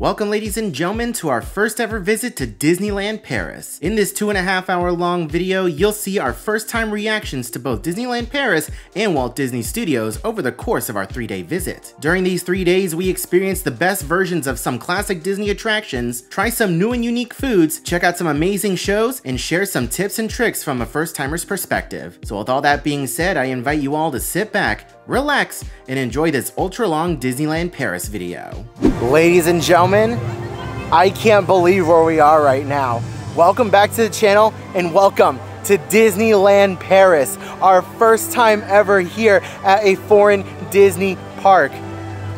Welcome ladies and gentlemen to our first ever visit to Disneyland Paris. In this 2.5 hour long video, you'll see our first time reactions to both Disneyland Paris and Walt Disney Studios over the course of our 3-day visit. During these 3 days, we experienced the best versions of some classic Disney attractions, try some new and unique foods, check out some amazing shows, and share some tips and tricks from a first timer's perspective. So with all that being said, I invite you all to sit back, relax, and enjoy this ultra long Disneyland Paris video. Ladies and gentlemen, I can't believe where we are right now. Welcome back to the channel and welcome to Disneyland Paris, our first time ever here at a foreign Disney park.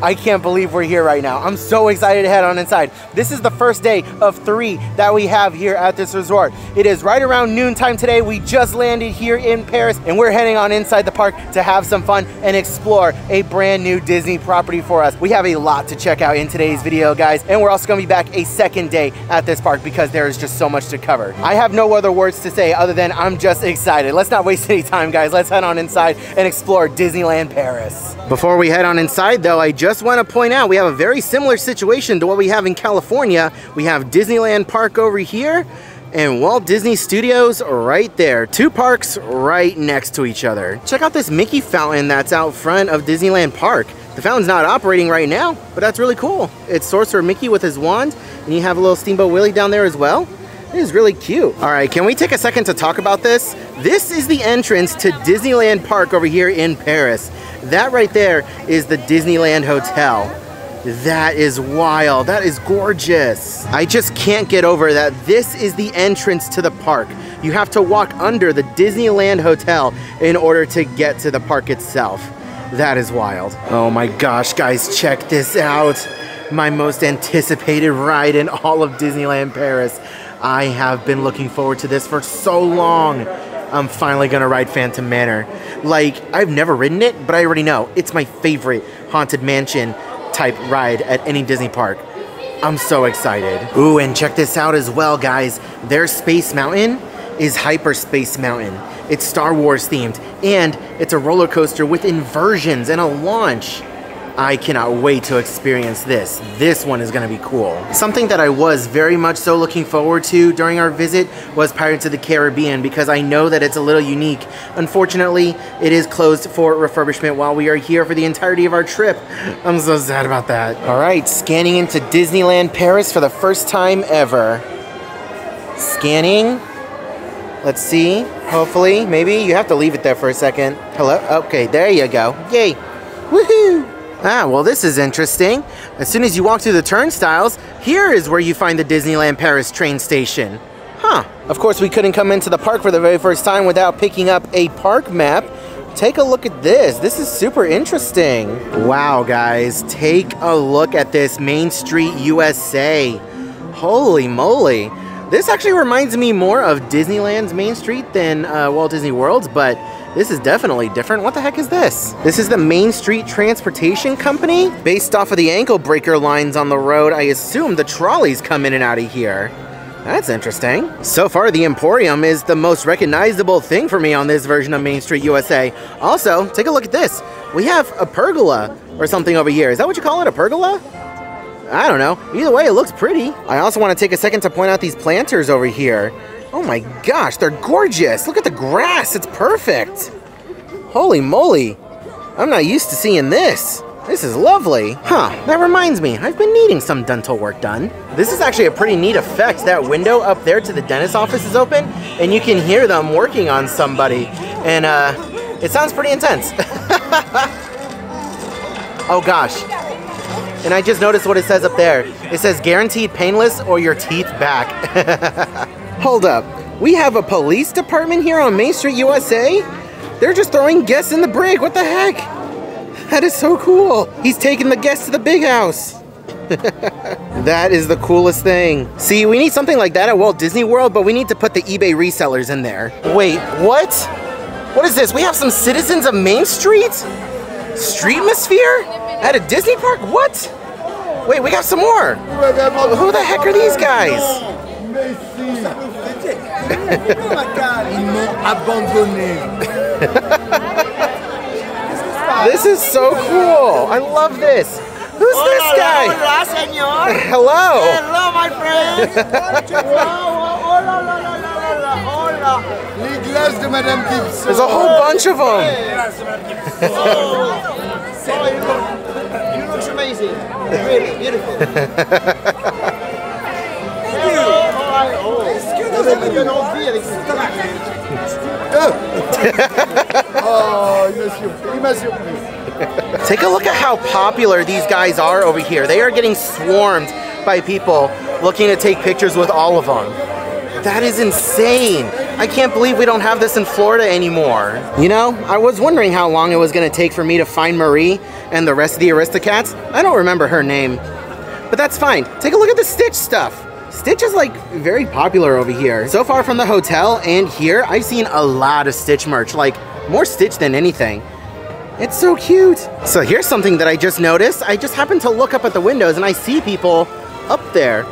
I can't believe we're here right now. I'm so excited to head on inside. This is the first day of 3 that we have here at this resort. It is right around noontime today. We just landed here in Paris and we're heading on inside the park to have some fun and explore a brand new Disney property for us. We have a lot to check out in today's video, guys, and we're also gonna be back a second day at this park because there is just so much to cover. I have no other words to say other than I'm just excited. Let's not waste any time, guys. Let's head on inside and explore Disneyland Paris. Before we head on inside though, I just want to point out we have a very similar situation to what we have in California. We have Disneyland Park over here and Walt Disney Studios right there. 2 parks right next to each other. Check out this Mickey fountain that's out front of Disneyland Park. The fountain's not operating right now, but that's really cool. It's Sorcerer Mickey with his wand, and you have a little Steamboat Willie down there as well. It is really cute. All right, can we take a second to talk about this? This is the entrance to Disneyland Park over here in Paris. That right there is the Disneyland Hotel. That is wild. That is gorgeous. I just can't get over that this is the entrance to the park. You have to walk under the Disneyland Hotel in order to get to the park itself. That is wild. Oh my gosh, guys, check this out. My most anticipated ride in all of Disneyland Paris. I have been looking forward to this for so long. I'm finally gonna ride Phantom Manor. Like, I've never ridden it, but I already know it's my favorite Haunted Mansion type ride at any Disney park. I'm so excited. Ooh, and check this out as well, guys. Their Space Mountain is Hyperspace Mountain. It's Star Wars themed, and it's a roller coaster with inversions and a launch. I cannot wait to experience this. This one is gonna be cool. Something that I was very much so looking forward to during our visit was Pirates of the Caribbean because I know that it's a little unique. Unfortunately, it is closed for refurbishment while we are here for the entirety of our trip. I'm so sad about that. All right, scanning into Disneyland Paris for the first time ever. Scanning. Let's see, hopefully, maybe. You have to leave it there for a second. Hello, okay, there you go. Yay, woohoo! Ah, well this is interesting. As soon as you walk through the turnstiles, here is where you find the Disneyland Paris train station. Huh. Of course, we couldn't come into the park for the very first time without picking up a park map. Take a look at this. This is super interesting. Wow, guys, take a look at this Main Street USA. Holy moly. This actually reminds me more of Disneyland's Main Street than Walt Disney World's, but this is definitely different. What the heck is this? This is the Main Street Transportation Company? Based off of the ankle breaker lines on the road, I assume the trolleys come in and out of here. That's interesting. So far, the Emporium is the most recognizable thing for me on this version of Main Street USA. Also, take a look at this. We have a pergola or something over here. Is that what you call it, a pergola? I don't know. Either way, it looks pretty. I also want to take a second to point out these planters over here. Oh my gosh, they're gorgeous. Look at the grass, it's perfect. Holy moly. I'm not used to seeing this. This is lovely. Huh, that reminds me, I've been needing some dental work done. This is actually a pretty neat effect. That window up there to the dentist's office is open, and you can hear them working on somebody. And it sounds pretty intense. Oh gosh. And I just noticed what it says up there. It says guaranteed painless or your teeth back. Hold up, we have a police department here on Main Street USA? They're just throwing guests in the brig, what the heck? That is so cool. He's taking the guests to the big house. That is the coolest thing. See, we need something like that at Walt Disney World, but we need to put the eBay resellers in there. Wait, what? What is this? We have some citizens of Main Street? Streetmosphere? At a Disney park? What? Wait, we got some more. Who the heck are these guys? This is so cool. I love this. Who Who's this guy? Hola, señor. Hello. Hello, my friend. Hola. Les glaces de Madame Gibson. There's a whole bunch of them. You look amazing. Really beautiful. Take a look at how popular these guys are over here. They are getting swarmed by people looking to take pictures with all of them. That is insane. I can't believe we don't have this in Florida anymore. You know, I was wondering how long it was gonna take for me to find Marie and the rest of the Aristocats. I don't remember her name, but that's fine. Take a look at the Stitch stuff. Stitch is like very popular over here. So far from the hotel and here, I've seen a lot of Stitch merch, like more Stitch than anything. It's so cute. So here's something that I just noticed. I just happened to look up at the windows and I see people up there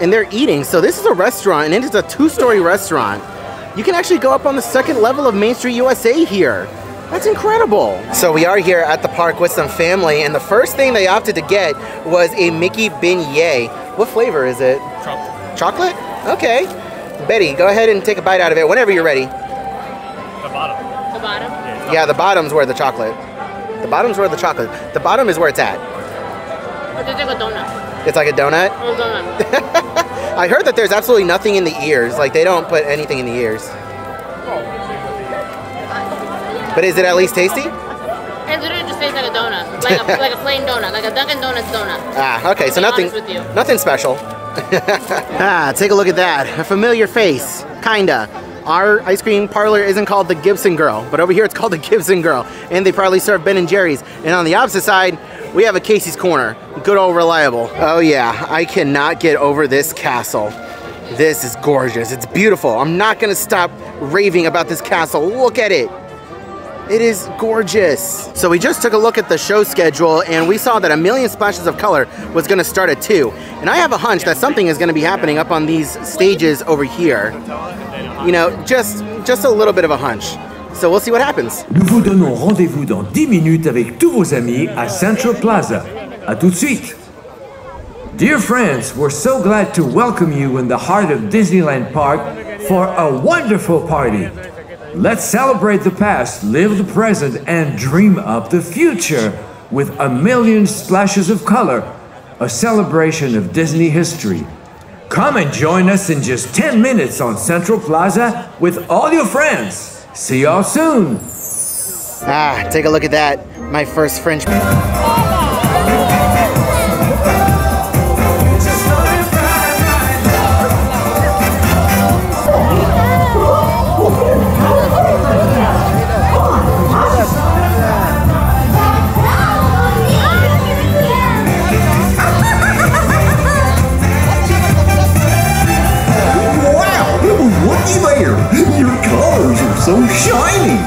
and they're eating. So this is a restaurant and it is a 2-story restaurant. You can actually go up on the 2nd level of Main Street USA here. That's incredible. So we are here at the park with some family and the first thing they opted to get was a Mickey beignet. What flavor is it? Chocolate. Chocolate? Okay. Betty, go ahead and take a bite out of it whenever you're ready. The bottom. The bottom? Yeah, the bottom's where the chocolate. The bottom's where the chocolate. The bottom is where it's at. It's like a donut. It's like a donut? A donut. I heard that there's absolutely nothing in the ears. Like, they don't put anything in the ears. But is it at least tasty? It literally just tastes like a donut. Like a plain donut. Like a Dunkin' Donuts donut. Ah, okay, so To be honest with you. nothing special. Take a look at that. A familiar face, kinda. Our ice cream parlor isn't called the Gibson Girl, but over here it's called the Gibson Girl. And they probably serve Ben & Jerry's. And on the opposite side, we have a Casey's Corner. Good old reliable. Oh yeah, I cannot get over this castle. This is gorgeous, it's beautiful. I'm not gonna stop raving about this castle. Look at it. It is gorgeous. So we just took a look at the show schedule and we saw that A Million Splashes of Color was gonna start at 2. And I have a hunch that something is gonna be happening up on these stages over here. You know, just a little bit of a hunch. So we'll see what happens. Nous vous donnons rendez-vous dans 10 minutes avec tous vos amis à Central Plaza. À tout de suite. Dear friends, we're so glad to welcome you in the heart of Disneyland Park for a wonderful party. Let's celebrate the past, live the present, and dream up the future with A Million Splashes of Color, a celebration of Disney history. Come and join us in just 10 minutes on Central Plaza with all your friends. See y'all soon. Ah, take a look at that. My first French. Looky there! Your colors are so shiny!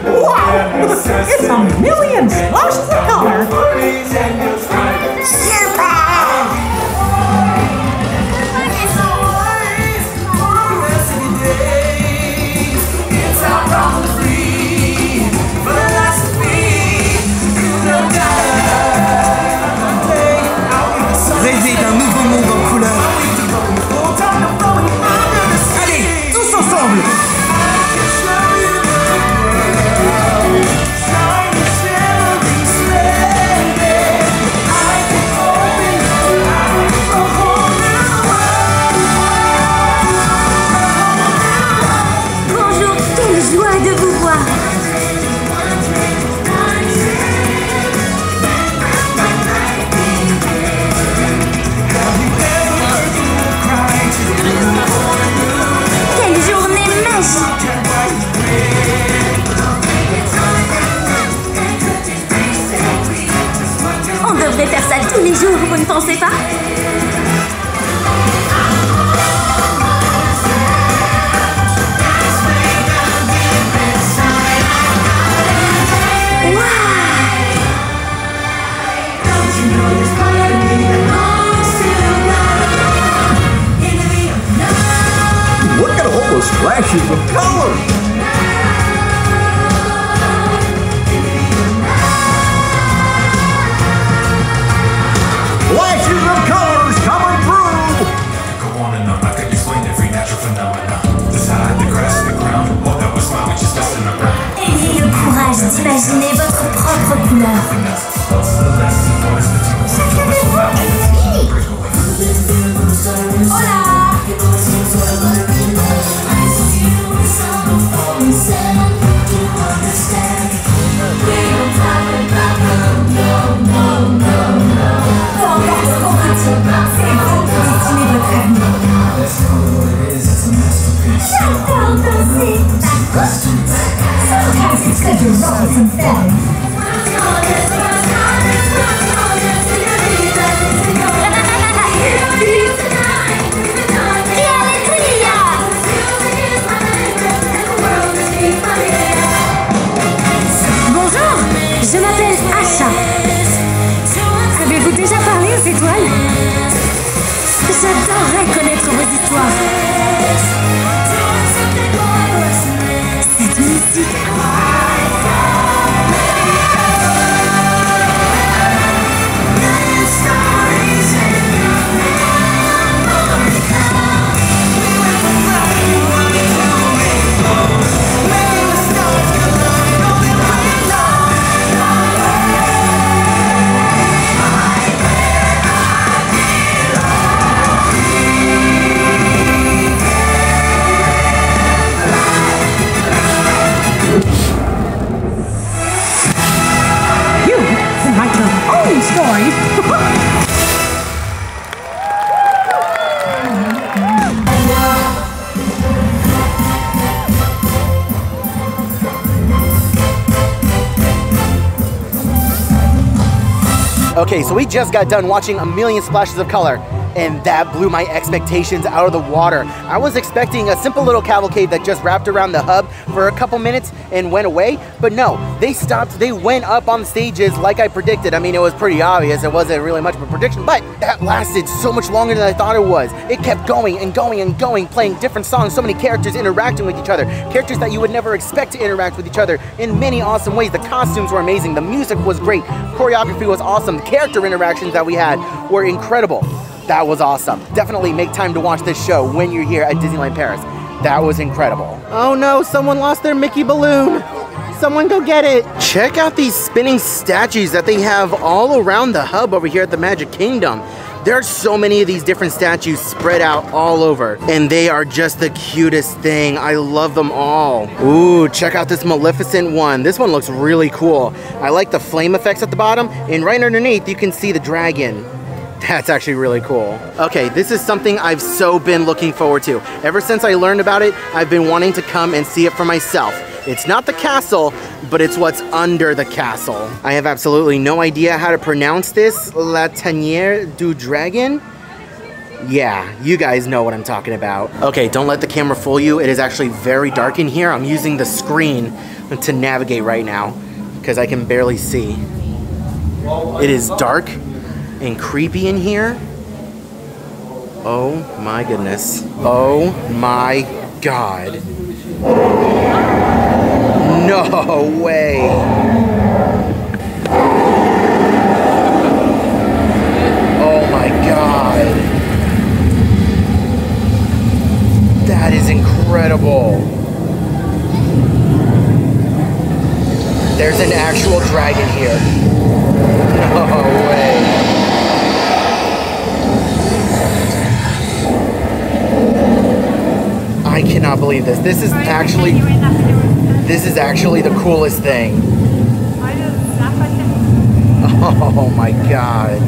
Wow! It's A Million Splashes of Color! Super! Bonjour, vous ne pensez pas? Look at all those flashes of color! Flashes of colors coming through! Go on and on, I could explain every natural phenomenon. The side, the grass, the ground, all that was fine, we just messing around. Ayez le courage d'imaginer votre propre couleur. Hola! J'adore danser! Sometimes it's good to roll some feathers. Bonjour, je m'appelle Asha. Avez-vous déjà parlé aux étoiles? J'adorerais connaître vos histoires. Cette musique. Okay, so we just got done watching a million splashes of color, and that blew my expectations out of the water. I was expecting a simple little cavalcade that just wrapped around the hub for a couple minutes and went away, but no, they stopped, they went up on the stages like I predicted. I mean, it was pretty obvious, it wasn't really much of a prediction, but that lasted so much longer than I thought it was. It kept going and going and going, playing different songs, so many characters interacting with each other, characters that you would never expect to interact with each other in many awesome ways. The costumes were amazing, the music was great, choreography was awesome, the character interactions that we had were incredible. That was awesome. Definitely make time to watch this show when you're here at Disneyland Paris. That was incredible. Oh no, someone lost their Mickey balloon. Someone go get it. Check out these spinning statues that they have all around the hub over here at the Magic Kingdom. There are so many of these different statues spread out all over, and they are just the cutest thing. I love them all. Ooh, check out this Maleficent one. This one looks really cool. I like the flame effects at the bottom, and right underneath you can see the dragon. That's actually really cool. Okay, this is something I've so been looking forward to. Ever since I learned about it, I've been wanting to come and see it for myself. It's not the castle, but it's what's under the castle. I have absolutely no idea how to pronounce this. La Tanière du Dragon? Yeah, you guys know what I'm talking about. Okay, don't let the camera fool you. It is actually very dark in here. I'm using the screen to navigate right now because I can barely see. It is dark and creepy in here. Oh my goodness. Oh my God. No way. Oh my God. That is incredible. There's an actual dragon here. No way. I cannot believe this. This is actually the coolest thing. Oh my God.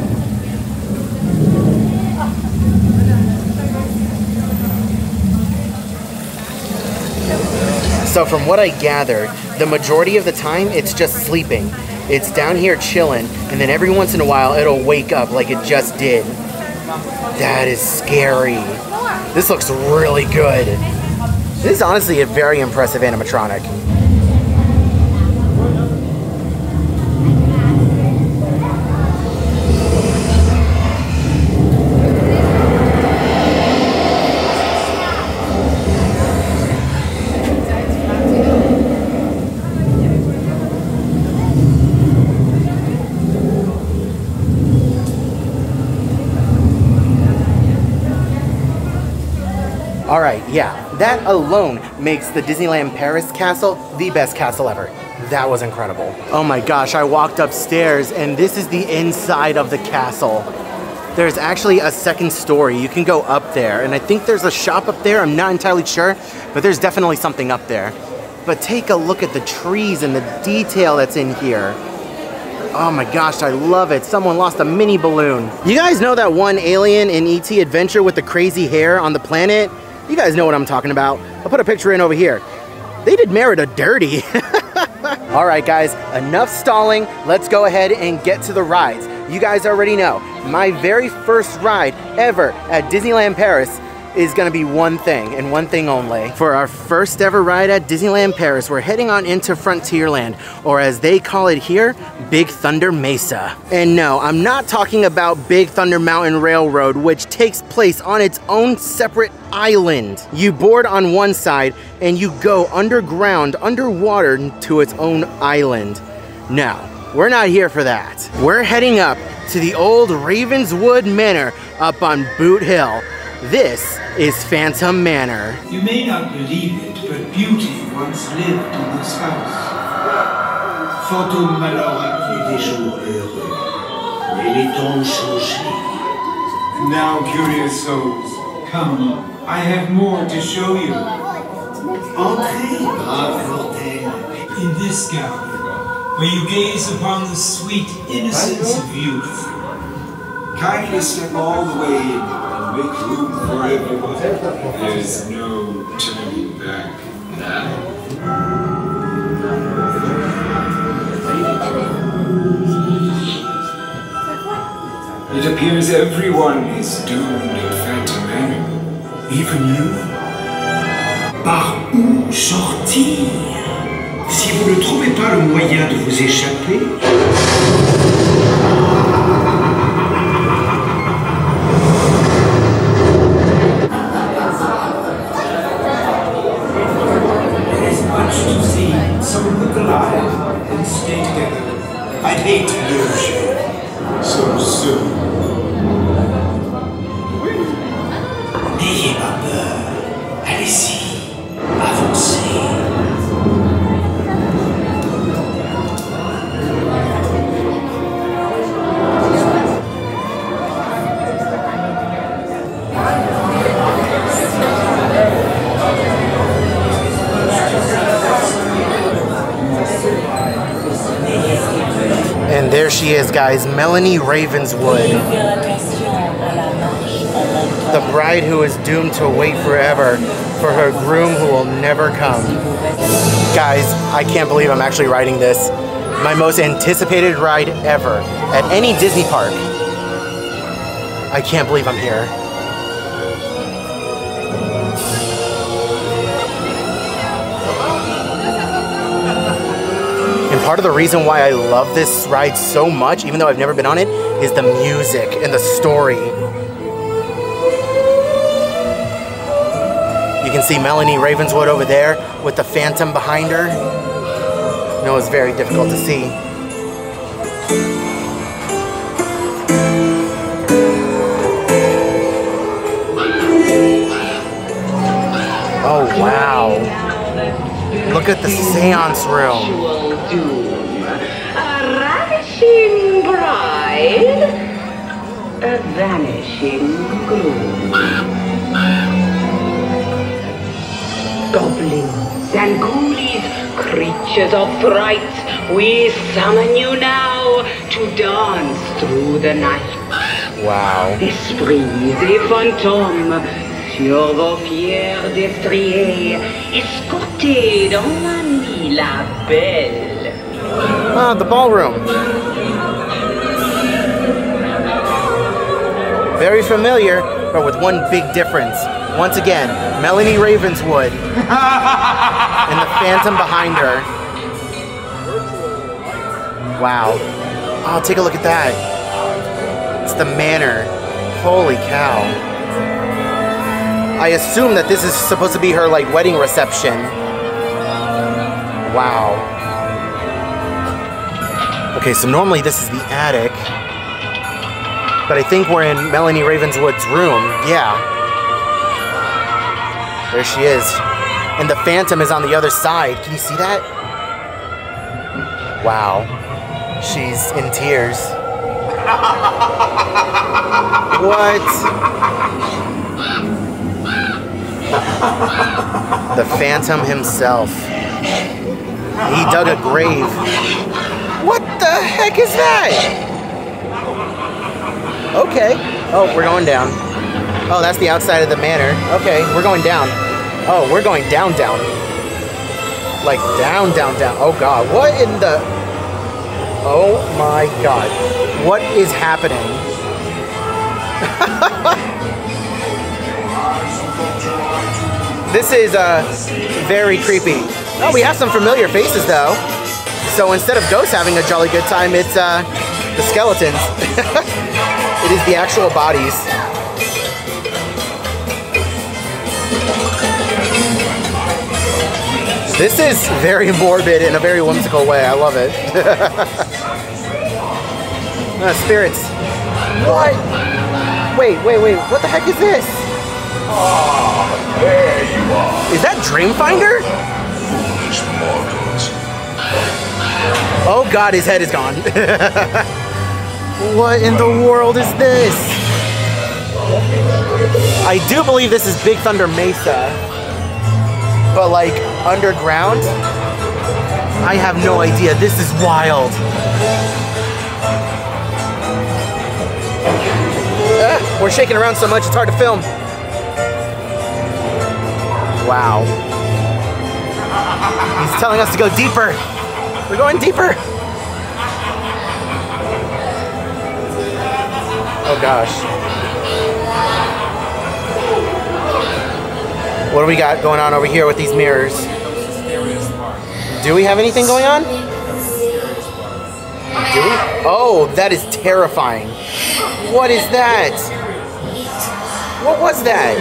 So from what I gathered, the majority of the time it's just sleeping. It's down here chilling, and then every once in a while it'll wake up like it just did. That is scary. This looks really good. This is honestly a very impressive animatronic. Alright, yeah, that alone makes the Disneyland Paris castle the best castle ever. That was incredible. Oh my gosh, I walked upstairs and this is the inside of the castle. There's actually a second story. You can go up there, and I think there's a shop up there. I'm not entirely sure, but there's definitely something up there. But take a look at the trees and the detail that's in here. Oh my gosh, I love it. Someone lost a mini balloon. You guys know that one alien in E.T. Adventure with the crazy hair on the planet? You guys know what I'm talking about. I'll put a picture in over here. They did Merida dirty. All right, guys, enough stalling. Let's go ahead and get to the rides. You guys already know, my very first ride ever at Disneyland Paris is gonna be one thing and one thing only. For our first ever ride at Disneyland Paris, we're heading on into Frontierland, or as they call it here, Big Thunder Mesa. And no, I'm not talking about Big Thunder Mountain Railroad, which takes place on its own separate island. You board on one side and you go underground, underwater to its own island. No, we're not here for that. We're heading up to the old Ravenswood Manor up on Boot Hill. This is Phantom Manor. You may not believe it, but beauty once lived in this house. Fantôme malheureux et des jours heureux. Mais les temps ont changé. Now, curious souls, come. I have more to show you. Entrez, brave mortel. In this gallery, where you gaze upon the sweet innocence of youth. Kindly step all the way in. Make room for everyone. There's no turning back now. It appears everyone is doomed at Phantom Manor. Even you? Par où sortir? Si vous ne trouvez pas le moyen de vous échapper... I'd hate to lose you so soon. N'ayez pas peur. Allez-y, avancez. And there she is, guys, Melanie Ravenswood. The bride who is doomed to wait forever for her groom who will never come. Guys, I can't believe I'm actually riding this. My most anticipated ride ever at any Disney park. I can't believe I'm here. And part of the reason why I love this ride so much, even though I've never been on it, is the music and the story. You can see Melanie Ravenswood over there with the Phantom behind her. I know it's very difficult to see. Oh, wow. Look at the seance room. A ravishing bride, a vanishing groom. Goblins and ghoulies, creatures of fright, we summon you now to dance through the night. Wow. Esprits et fantômes, sur vos fiers destriers, escortés dans la nuit la belle. The ballroom. Very familiar, but with one big difference. Once again, Melanie Ravenswood and the Phantom behind her. Wow. Oh, take a look at that. It's the manor. Holy cow. I assume that this is supposed to be her, like, wedding reception. Wow. Okay, so normally this is the attic. But I think we're in Melanie Ravenswood's room. Yeah. There she is. And the Phantom is on the other side. Can you see that? Wow. She's in tears. What? The Phantom himself. He dug a grave. What the heck is that? Okay. Oh, we're going down. Oh, that's the outside of the manor. Okay, we're going down. Oh, we're going down, down. Like down, down, down. Oh God, what in the... Oh my God. What is happening? This is very creepy. Oh, we have some familiar faces though. So instead of ghosts having a jolly good time, it's the skeletons. It is the actual bodies. This is very morbid in a very whimsical way. I love it. Spirits. What? Wait. What the heck is this? Ah, there you are. Is that Dreamfinder? Oh God, his head is gone. What in the world is this? I do believe this is Big Thunder Mesa. But like underground? I have no idea. This is wild. We're shaking around so much it's hard to film. Wow. He's telling us to go deeper. We're going deeper. Oh gosh. What do we got going on over here with these mirrors? Do we have anything going on? Do we? Oh, that is terrifying. What is that? What was that?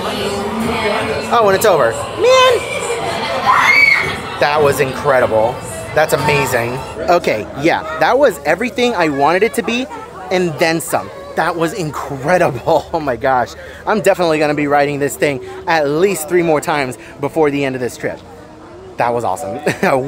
Oh, and it's over. Man! That was incredible. That's amazing. Okay, yeah, that was everything I wanted it to be, and then some. That was incredible. Oh my gosh. I'm definitely gonna be riding this thing at least 3 more times before the end of this trip. That was awesome.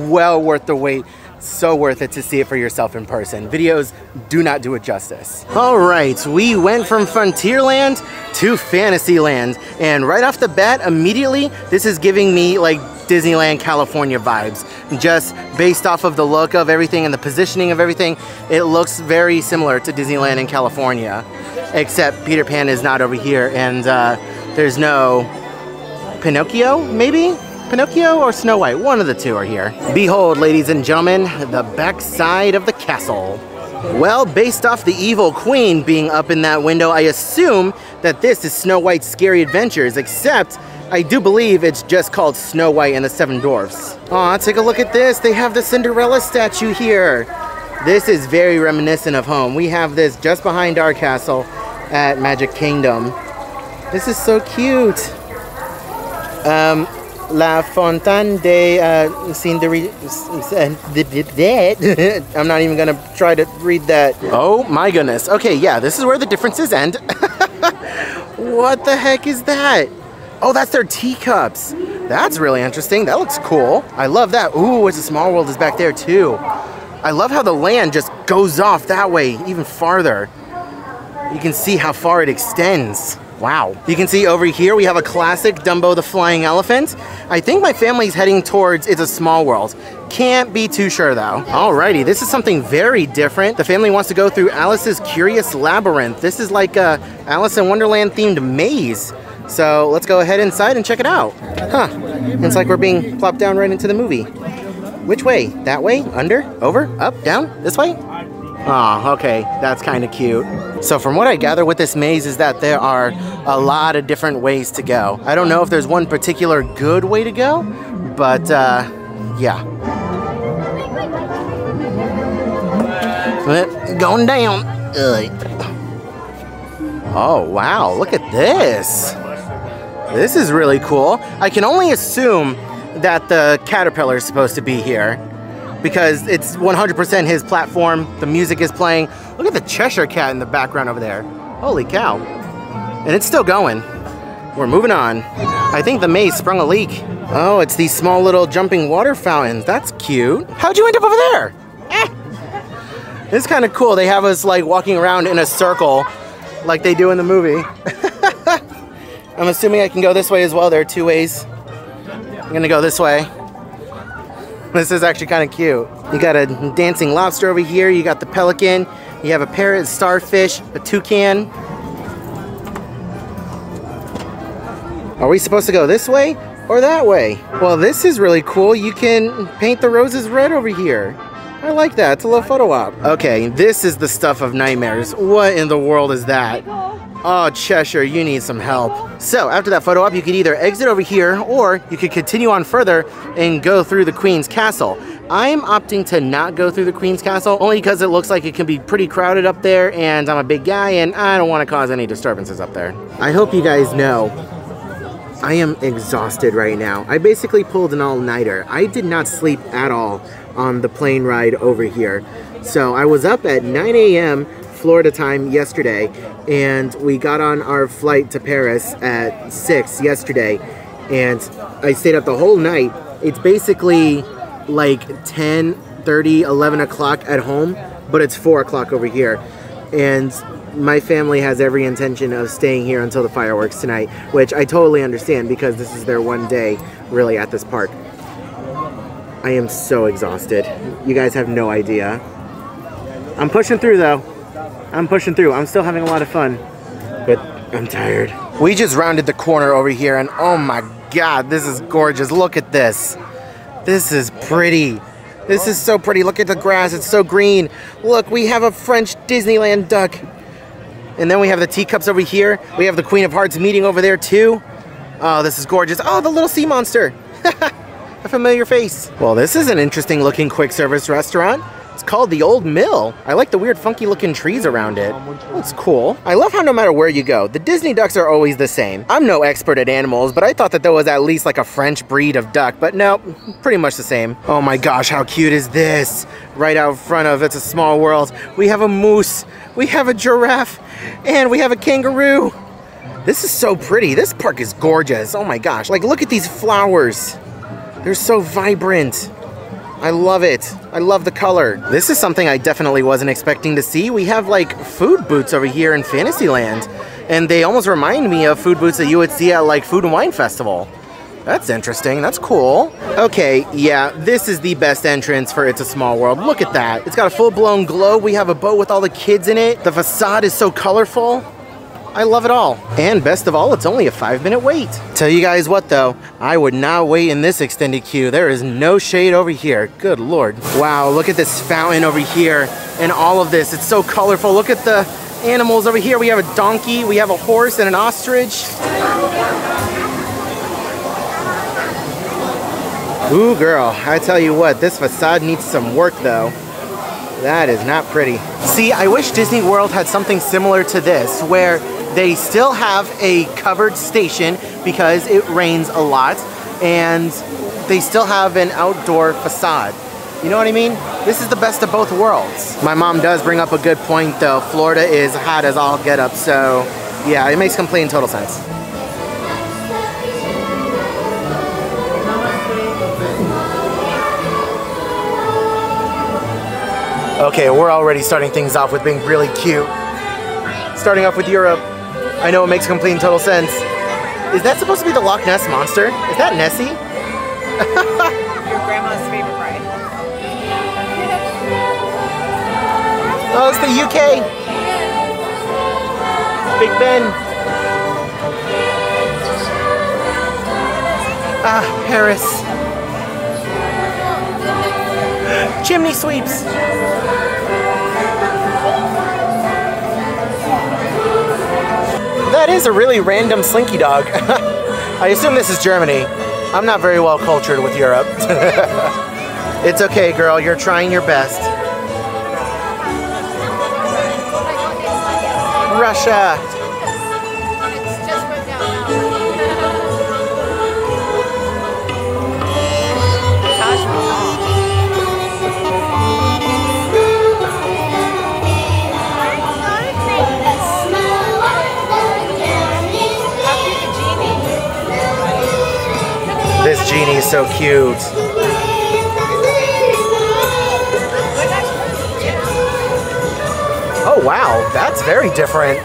Well worth the wait. So worth it to see it for yourself in person. Videos do not do it justice. All right, we went from Frontierland to Fantasyland. And right off the bat, immediately, this is giving me like Disneyland California vibes. Just based off of the look of everything and the positioning of everything, it looks very similar to Disneyland in California. Except Peter Pan is not over here and there's no Pinocchio, maybe? Pinocchio or Snow White, one of the two are here. Behold, ladies and gentlemen, the backside of the castle. Well, based off the evil queen being up in that window, I assume that this is Snow White's Scary Adventures, except I do believe it's just called Snow White and the Seven Dwarfs. Aw, take a look at this. They have the Cinderella statue here. This is very reminiscent of home. We have this just behind our castle at Magic Kingdom. This is so cute. La Fontaine de Cinderella. I'm not even gonna try to read that. Oh my goodness. Okay, yeah, this is where the differences end. What the heck is that? Oh, that's their teacups. That's really interesting. That looks cool. I love that. Ooh, it's a Small World is back there too. I love how the land just goes off that way even farther. You can see how far it extends. Wow. You can see over here we have a classic Dumbo the Flying Elephant. I think my family's heading towards It's a Small World. Can't be too sure though. Alrighty, this is something very different. The family wants to go through Alice's Curious Labyrinth. This is like a Alice in Wonderland themed maze. So let's go ahead inside and check it out. Huh, it's like we're being plopped down right into the movie. Which way? That way? Under? Over? Up? Down? This way? Oh, okay. That's kind of cute. So from what I gather with this maze is that there are a lot of different ways to go. I don't know if there's one particular good way to go, but yeah. Going down. Oh, wow. Look at this. This is really cool. I can only assume that the caterpillar is supposed to be here because it's 100% his platform. The music is playing. Look at the Cheshire Cat in the background over there. Holy cow. And it's still going. We're moving on. I think the maze sprung a leak. Oh, it's these small little jumping water fountains. That's cute. How'd you end up over there? It's kind of cool. They have us like walking around in a circle like they do in the movie. I'm assuming I can go this way as well. There are two ways. I'm gonna go this way. This is actually kind of cute. You got a dancing lobster over here. You got the pelican. You have a parrot, starfish, a toucan. Are we supposed to go this way or that way? Well, this is really cool. You can paint the roses red over here. I like that. It's a little photo op. Okay, this is the stuff of nightmares. What in the world is that? Oh, Cheshire, you need some help. So, after that photo op, you could either exit over here, or you could continue on further and go through the Queen's Castle. I'm opting to not go through the Queen's Castle, only because it looks like it can be pretty crowded up there, and I'm a big guy, and I don't want to cause any disturbances up there. I hope you guys know, I am exhausted right now. I basically pulled an all-nighter. I did not sleep at all on the plane ride over here. So, I was up at 9 a.m., Florida time yesterday, and we got on our flight to Paris at 6 yesterday, and I stayed up the whole night. It's basically like 10:30, 11 o'clock at home, but it's 4 o'clock over here, and my family has every intention of staying here until the fireworks tonight, which I totally understand because this is their one day really at this park. I am so exhausted. You guys have no idea. I'm pushing through though. I'm pushing through. I'm still having a lot of fun, but I'm tired. We just rounded the corner over here, and oh my God, this is gorgeous. Look at this. This is pretty. This is so pretty. Look at the grass. It's so green. Look, we have a French Disneyland duck. And then we have the teacups over here. We have the Queen of Hearts meeting over there too. Oh, this is gorgeous. Oh, the little sea monster. A familiar face. Well, this is an interesting looking quick service restaurant. It's called the Old Mill. I like the weird funky looking trees around it. That's cool. I love how no matter where you go, the Disney ducks are always the same. I'm no expert at animals, but I thought that there was at least like a French breed of duck, but no, pretty much the same. Oh my gosh, how cute is this? Right out front of It's a Small World, we have a moose, we have a giraffe, and we have a kangaroo. This is so pretty. This park is gorgeous. Oh my gosh, like look at these flowers. They're so vibrant. I love it. I love the color. This is something I definitely wasn't expecting to see. We have like food booths over here in Fantasyland, and they almost remind me of food booths that you would see at like Food and Wine Festival. That's interesting. That's cool. Okay, yeah, this is the best entrance for It's a Small World. Look at that. It's got a full-blown globe. We have a boat with all the kids in it. The facade is so colorful. I love it all. And best of all, it's only a 5-minute wait. Tell you guys what though, I would not wait in this extended queue. There is no shade over here. Good Lord. Wow, look at this fountain over here and all of this. It's so colorful. Look at the animals over here. We have a donkey, we have a horse and an ostrich. Ooh girl, I tell you what, this facade needs some work though. That is not pretty. See, I wish Disney World had something similar to this, where they still have a covered station because it rains a lot, and they still have an outdoor facade. You know what I mean? This is the best of both worlds. My mom does bring up a good point though. Florida is hot as all get up, so yeah, it makes complete and total sense. Okay, we're already starting things off with being really cute. Starting off with Europe. I know it makes complete and total sense. Is that supposed to be the Loch Ness Monster? Is that Nessie? Your grandma's favorite ride. Oh, it's the UK. Big Ben. Ah, Paris. Chimney sweeps. That is a really random slinky dog. I assume this is Germany. I'm not very well cultured with Europe. It's okay, girl. You're trying your best. Russia. This genie is so cute. Oh wow, that's very different.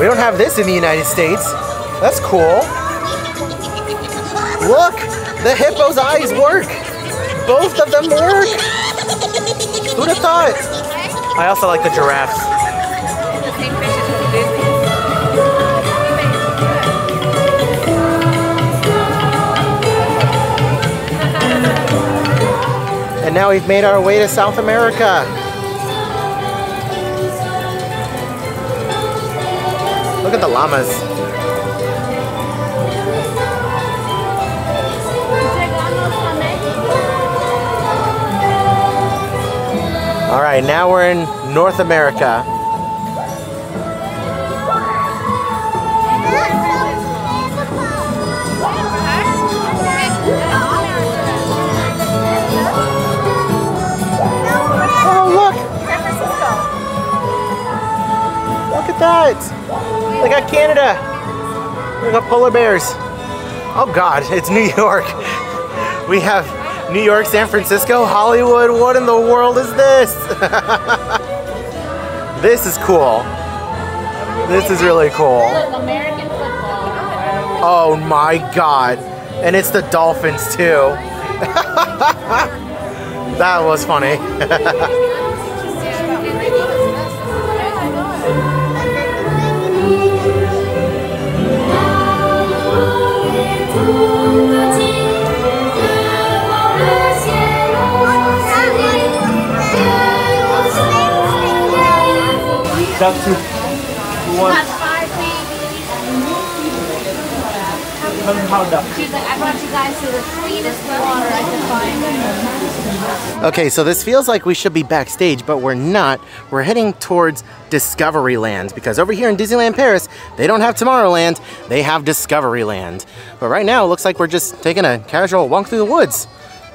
We don't have this in the United States. That's cool. Look, the hippo's eyes work. Both of them work. Who'd have thought? I also like the giraffes. And now we've made our way to South America. Look at the llamas. All right, now we're in North America. Look at that! They got Canada! We got polar bears! Oh God, it's New York! We have New York, San Francisco, Hollywood. What in the world is this? This is cool. This is really cool. American football. Oh my God. And it's the Dolphins too. That was funny. Duck soup. Who wants? She's like, I brought you guys to the cleanest water I could find. Okay, so this feels like we should be backstage, but we're not. We're heading towards Discoveryland because over here in Disneyland Paris, they don't have Tomorrowland, they have Discoveryland. But right now, it looks like we're just taking a casual walk through the woods.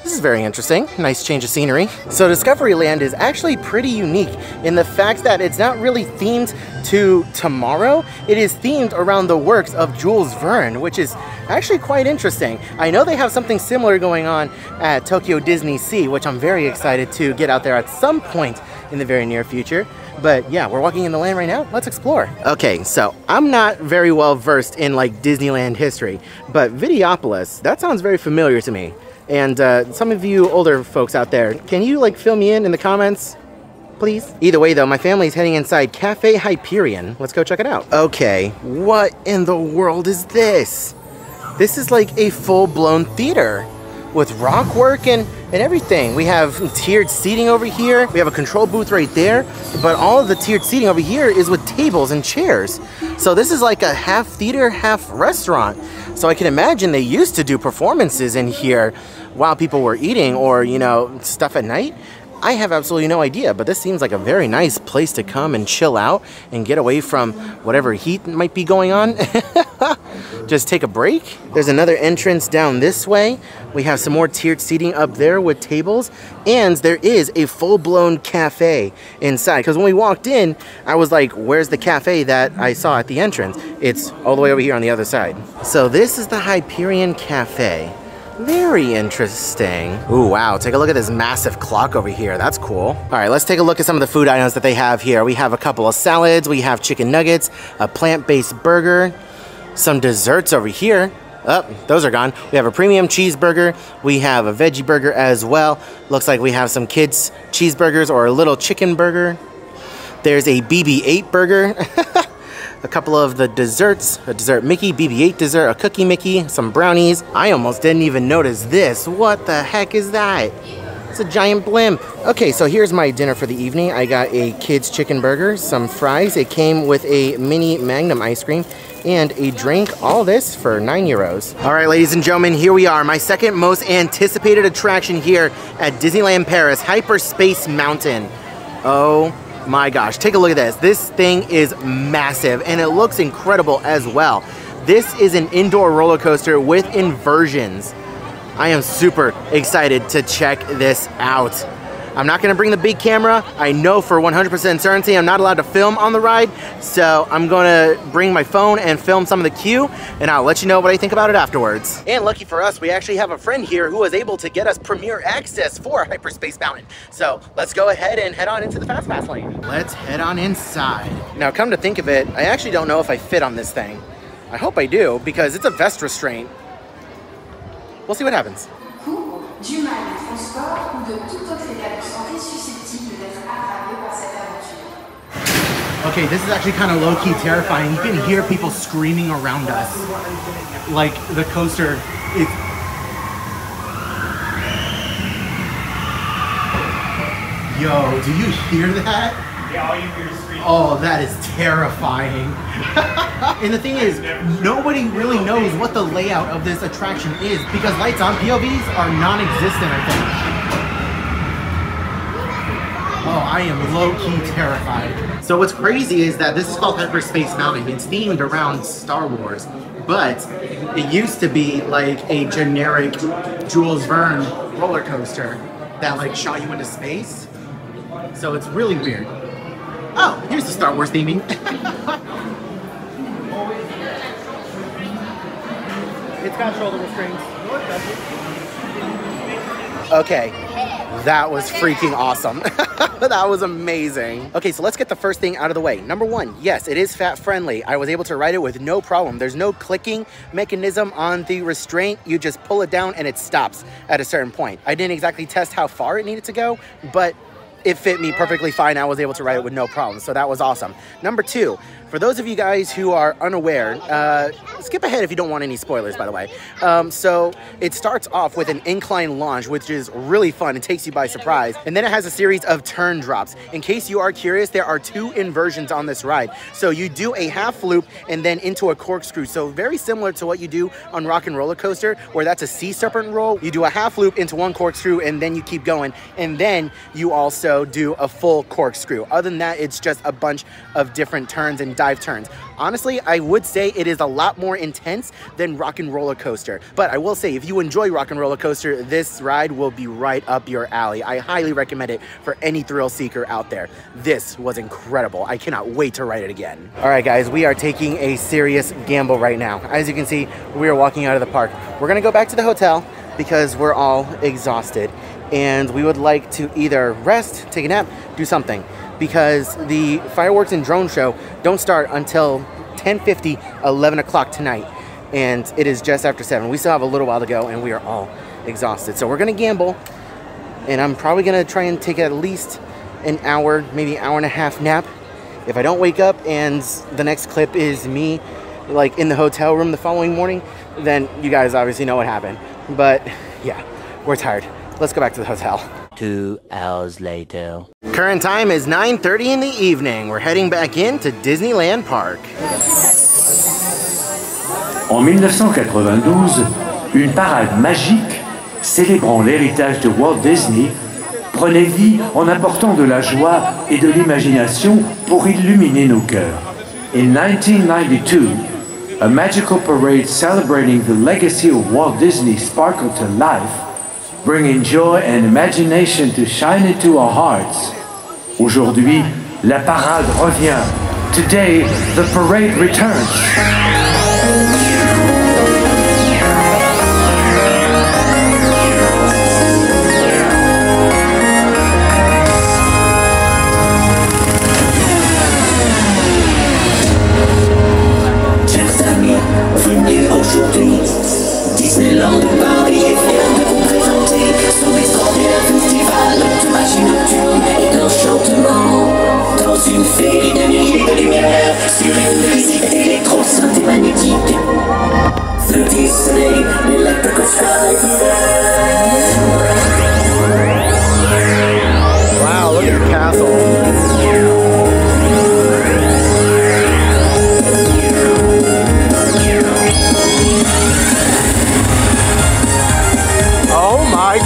This is very interesting. Nice change of scenery. So Discoveryland is actually pretty unique in the fact that it's not really themed to tomorrow. It is themed around the works of Jules Verne, which is actually quite interesting. I know they have something similar going on at Tokyo Disney Sea, which I'm very excited to get out there at some point in the very near future. But yeah, we're walking in the land right now. Let's explore. Okay, so I'm not very well versed in like Disneyland history, but Videopolis, that sounds very familiar to me. And some of you older folks out there, can you like fill me in the comments, please? Either way though, my family's heading inside Cafe Hyperion. Let's go check it out. Okay, what in the world is this? This is like a full-blown theater with rock work and everything. We have tiered seating over here. We have a control booth right there, but all of the tiered seating over here is with tables and chairs. So this is like a half theater, half restaurant. So I can imagine they used to do performances in here while people were eating or, you know, stuff at night. I have absolutely no idea, but this seems like a very nice place to come and chill out and get away from whatever heat might be going on. Just take a break. There's another entrance down this way. We have some more tiered seating up there with tables, and there is a full-blown cafe inside. Because when we walked in, I was like, where's the cafe that I saw at the entrance? It's all the way over here on the other side. So this is the Hyperion Cafe. Very interesting. Ooh, wow, take a look at this massive clock over here. That's cool. All right, let's take a look at some of the food items that they have here. We have a couple of salads, we have chicken nuggets, a plant-based burger, some desserts over here. Oh, those are gone. We have a premium cheeseburger. We have a veggie burger as well. Looks like we have some kids' cheeseburgers or a little chicken burger. There's a BB-8 burger. A couple of the desserts, a dessert Mickey, BB-8 dessert, a cookie Mickey, some brownies. I almost didn't even notice this. What the heck is that? It's a giant blimp. Okay, so here's my dinner for the evening. I got a kid's chicken burger, some fries. It came with a mini Magnum ice cream and a drink. All this for €9. All right, ladies and gentlemen, here we are. My second most anticipated attraction here at Disneyland Paris, Hyperspace Mountain. Oh my gosh, take a look at this. This thing is massive and it looks incredible as well. This is an indoor roller coaster with inversions. I am super excited to check this out. I'm not gonna bring the big camera. I know for 100% certainty I'm not allowed to film on the ride, so I'm gonna bring my phone and film some of the queue, and I'll let you know what I think about it afterwards. And lucky for us, we actually have a friend here who was able to get us premier access for Hyperspace Mountain. So let's go ahead and head on into the Fast Pass lane. Let's head on inside. Now come to think of it, I actually don't know if I fit on this thing. I hope I do, because it's a vest restraint. We'll see what happens. Du mal, transport ou de toute autre état de santé susceptible d'être aggravé par cette aventure. Okay, this is actually kind of low-key terrifying. You can hear people screaming around us. Like the coaster is... Yo, do you hear that? Yeah, all you hear is screaming. Oh, that is terrifying. And the thing is, nobody really knows what the layout of this attraction is because lights on POVs are non-existent, I think. Oh, I am low-key terrified. So what's crazy is that this is called Hyperspace Mountain. It's themed around Star Wars, but it used to be like a generic Jules Verne roller coaster that like shot you into space. So it's really weird. Oh, here's the Star Wars theming. It's got shoulder restraints. Okay, that was freaking awesome. That was amazing. Okay, so let's get the first thing out of the way. Number one, yes, it is fat friendly. I was able to ride it with no problem. There's no clicking mechanism on the restraint. You just pull it down and it stops at a certain point. I didn't exactly test how far it needed to go, but it fit me perfectly fine. I was able to ride it with no problem, so that was awesome. Number two, for those of you guys who are unaware, skip ahead if you don't want any spoilers, by the way. So it starts off with an incline launch, which is really fun. It takes you by surprise. And then it has a series of turn drops. In case you are curious, there are 2 inversions on this ride. So you do a half loop and then into a corkscrew. So very similar to what you do on Rock and Roller Coaster, where that's a sea serpent roll. You do a half loop into one corkscrew and then you keep going. And then you also do a full corkscrew. Other than that, it's just a bunch of different turns and dive turns. Honestly, I would say it is a lot more intense than Rock and Roller Coaster. But I will say, if you enjoy Rock and Roller Coaster, this ride will be right up your alley. I highly recommend it for any thrill seeker out there. This was incredible. I cannot wait to ride it again. All right, guys, we are taking a serious gamble right now. As you can see, we are walking out of the park. We're gonna go back to the hotel because we're all exhausted. And we would like to either rest, take a nap, do something. Because the fireworks and drone show don't start until 10:50, 11 o'clock tonight. And it is just after 7. We still have a little while to go and we are all exhausted. So we're gonna gamble. And I'm probably gonna try and take at least an hour, maybe hour and a half nap. If I don't wake up and the next clip is me like in the hotel room the following morning, then you guys obviously know what happened. But yeah, we're tired. Let's go back to the hotel. 2 hours later. Current time is 9:30 in the evening. We're heading back into Disneyland Park. En 1992, une parade magique célébrant l'héritage de Walt Disney prenait vie en apportant de la joie et de l'imagination pour illuminer nos cœurs. In 1992, a magical parade celebrating the legacy of Walt Disney sparkled to life, bringing joy and imagination to shine into our hearts. Aujourd'hui, la parade revient. Today, the parade returns. Chers amis, venez aujourd'hui. Disneyland Paris est fier de vous présenter son extraordinaire festival de magie nocturne et d'enchantement. Dans une féerie de milliers de lumières, sur une musique électro-synthé.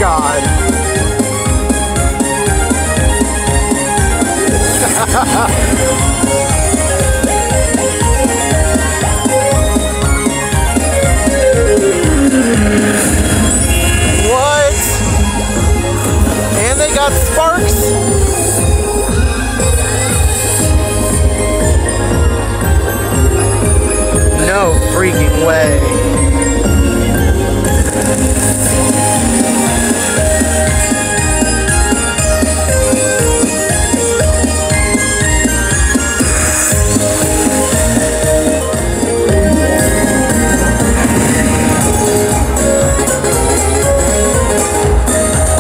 God. What? And they got sparks? No freaking way.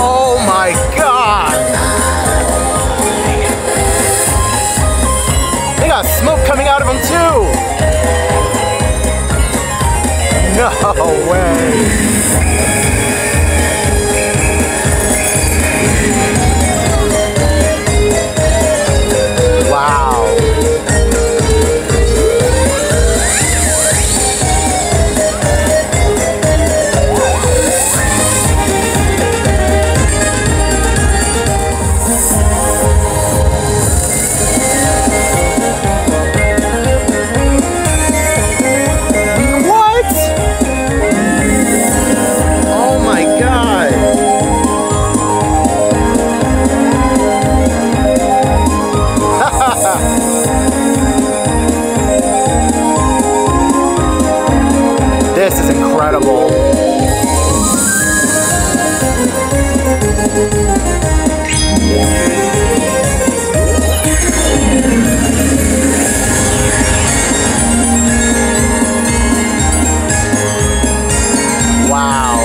Oh my God. They got smoke coming out of them too. No way. Wow. This is incredible. Wow.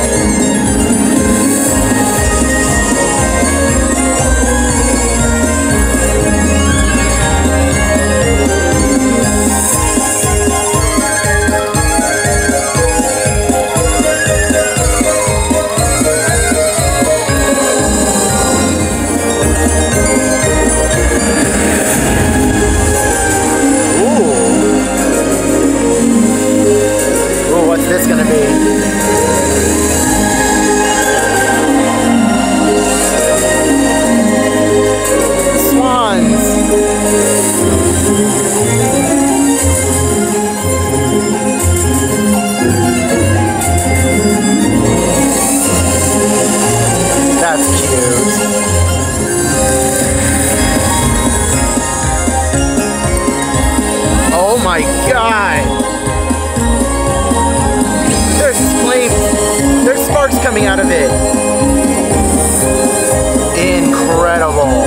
What's this gonna be? Swans. That's cute. Oh my God. There's sparks coming out of it. Incredible.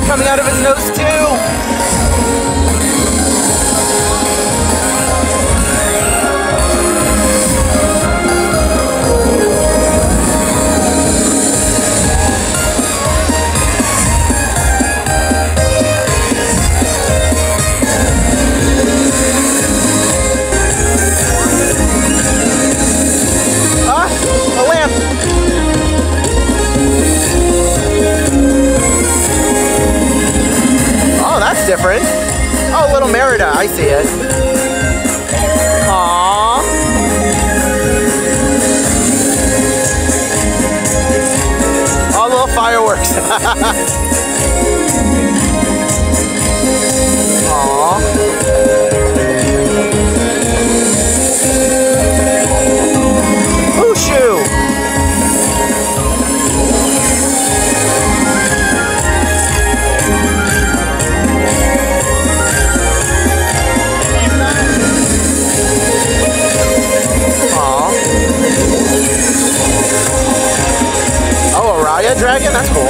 Coming out of his nose too. A lamp. Oh, that's different. Oh, little Merida, I see it. Aww. Oh, little fireworks. Aww. Whooshoe. red dragon? That's cool.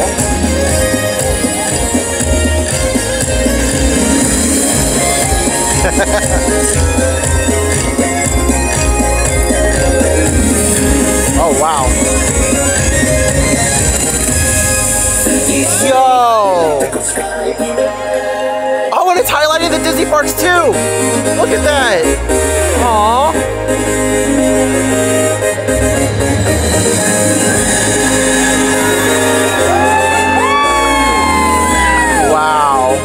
Oh, wow. Yo! Oh, and it's highlighting the Disney parks too! Look at that! Aww! Wow!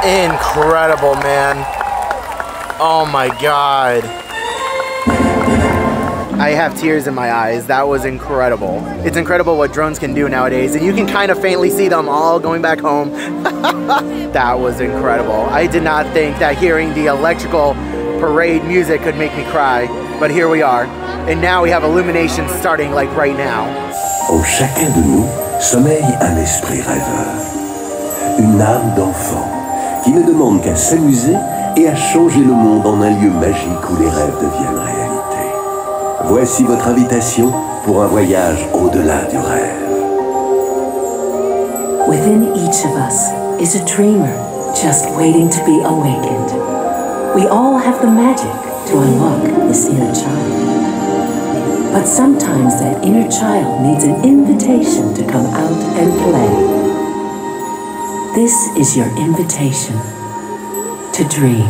Incredible, man. Oh my god. I have tears in my eyes. That was incredible. It's incredible what drones can do nowadays, and you can kind of faintly see them all going back home. That was incredible. I did not think that hearing the electrical parade music could make me cry, but here we are. And now we have illumination starting like right now. En chacun de nous sommeille un esprit rêveur, une âme d'enfant qui ne demande qu'à s'amuser et à changer le monde en un lieu magique où les rêves deviennent réalité. Voici votre invitation pour un voyage au-delà du rêve. Within each of us is a dreamer just waiting to be awakened. We all have the magic to unlock this inner child. But sometimes that inner child needs an invitation to come out and play. This is your invitation to dream.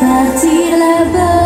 Partir là-bas.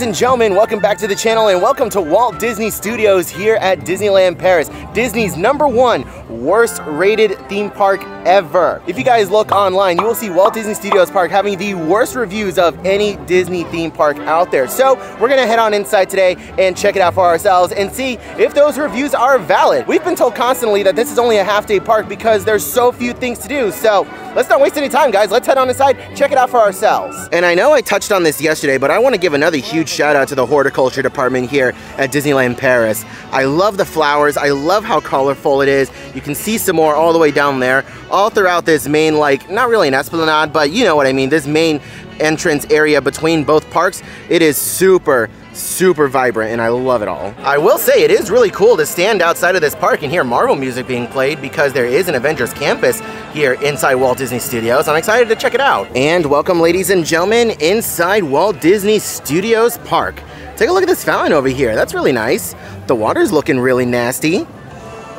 and gentlemen, welcome back to the channel and welcome to Walt Disney Studios here at Disneyland Paris, Disney's #1 worst rated theme park ever. If you guys look online, you will see Walt Disney Studios Park having the worst reviews of any Disney theme park out there. So we're gonna head on inside today and check it out for ourselves and see if those reviews are valid. We've been told constantly that this is only a half-day park because there's so few things to do. So let's not waste any time, guys. Let's head on inside, check it out for ourselves. And I know I touched on this yesterday, but I want to give another huge shout out to the horticulture department here at Disneyland Paris. I love the flowers. I love how colorful it is. You can see some more all the way down there, all throughout this main, like, not really an esplanade, but you know what I mean, this main entrance area between both parks. It is super vibrant and I love it all. I will say it is really cool to stand outside of this park and hear Marvel music being played because there is an Avengers campus here inside Walt Disney Studios. I'm excited to check it out. And welcome, ladies and gentlemen, inside Walt Disney Studios Park. Take a look at this fountain over here. That's really nice. The water's looking really nasty.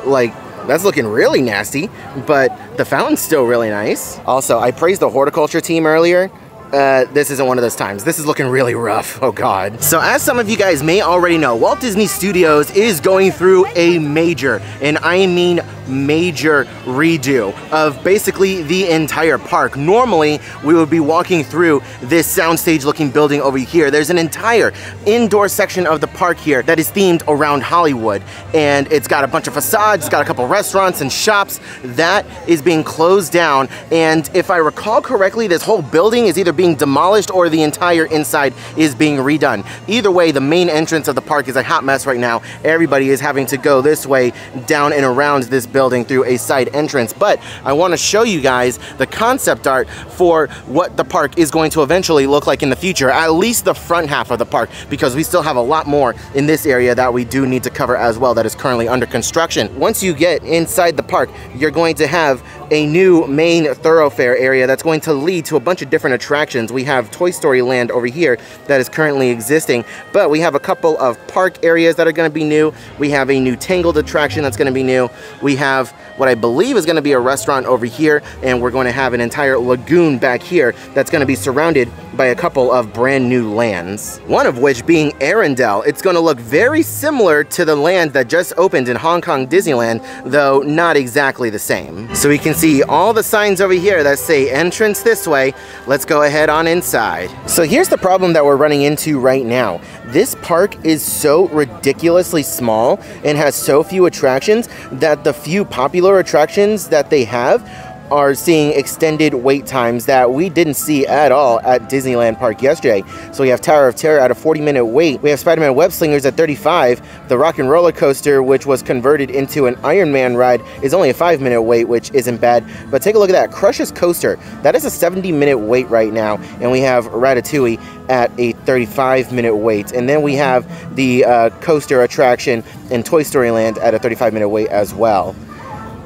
Like, that's looking really nasty, but the fountain's still really nice. Also, I praised the horticulture team earlier. This isn't one of those times. This is looking really rough. Oh God. So as some of you guys may already know, Walt Disney Studios is going through a major, and I mean major redo of basically the entire park. Normally, we would be walking through this soundstage looking building over here. There's an entire indoor section of the park here that is themed around Hollywood, and it's got a bunch of facades, it's got a couple restaurants and shops. That is being closed down, and if I recall correctly, this whole building is either being demolished or the entire inside is being redone. Either way, the main entrance of the park is a hot mess right now. Everybody is having to go this way down and around this building through a side entrance, but I want to show you guys the concept art for what the park is going to eventually look like in the future, at least the front half of the park, because we still have a lot more in this area that we do need to cover as well that is currently under construction. Once you get inside the park, you're going to have a new main thoroughfare area that's going to lead to a bunch of different attractions. We have Toy Story Land over here that is currently existing, but we have a couple of park areas that are going to be new. We have a new Tangled attraction that's going to be new. We have what I believe is going to be a restaurant over here, and we're going to have an entire lagoon back here that's going to be surrounded by a couple of brand new lands. One of which being Arendelle. It's going to look very similar to the land that just opened in Hong Kong Disneyland, though not exactly the same. So we can see all the signs over here that say entrance this way. Let's go ahead on inside. So here's the problem that we're running into right now. This park is so ridiculously small and has so few attractions that the few popular attractions that they have are seeing extended wait times that we didn't see at all at Disneyland Park yesterday. So we have Tower of Terror at a 40-minute wait. We have Spider-Man Web Slingers at 35. The Rock and Roller Coaster, which was converted into an Iron Man ride, is only a 5-minute wait, which isn't bad. But take a look at that. Crush's Coaster, that is a 70-minute wait right now. And we have Ratatouille at a 35-minute wait. And then we have the coaster attraction in Toy Story Land at a 35-minute wait as well.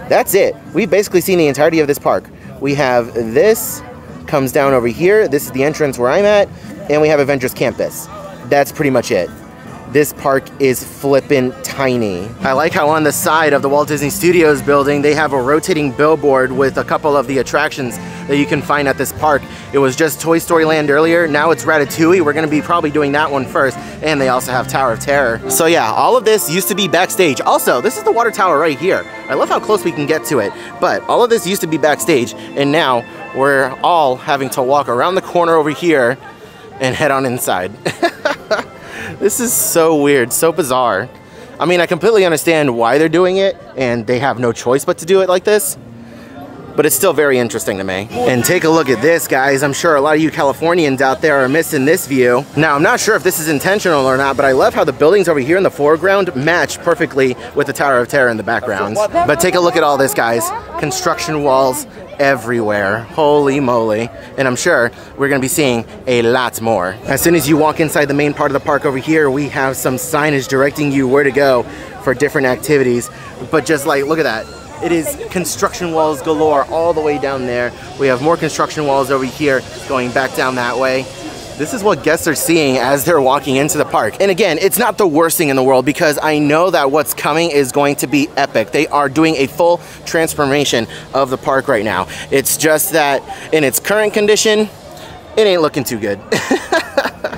That's it. We've basically seen the entirety of this park. We have this, comes down over here. This is the entrance where I'm at, and we have Avengers Campus. That's pretty much it. This park is flippin' tiny. I like how on the side of the Walt Disney Studios building, they have a rotating billboard with a couple of the attractions that you can find at this park. It was just Toy Story Land earlier, now it's Ratatouille. We're gonna be probably doing that one first, and they also have Tower of Terror. So yeah, all of this used to be backstage. Also, this is the water tower right here. I love how close we can get to it, but all of this used to be backstage, and now we're all having to walk around the corner over here and head on inside. This is so weird, so bizarre. I mean, I completely understand why they're doing it, and they have no choice but to do it like this, but it's still very interesting to me. And take a look at this, guys. I'm sure a lot of you Californians out there are missing this view. Now, I'm not sure if this is intentional or not, but I love how the buildings over here in the foreground match perfectly with the Tower of Terror in the background. But take a look at all this, guys. Construction walls everywhere. Holy moly. And I'm sure we're gonna be seeing a lot more. As soon as you walk inside the main part of the park over here, we have some signage directing you where to go for different activities. But just like, look at that. It is construction walls galore all the way down there. We have more construction walls over here going back down that way. This is what guests are seeing as they're walking into the park. And again, it's not the worst thing in the world because I know that what's coming is going to be epic. They are doing a full transformation of the park right now. It's just that in its current condition, it ain't looking too good.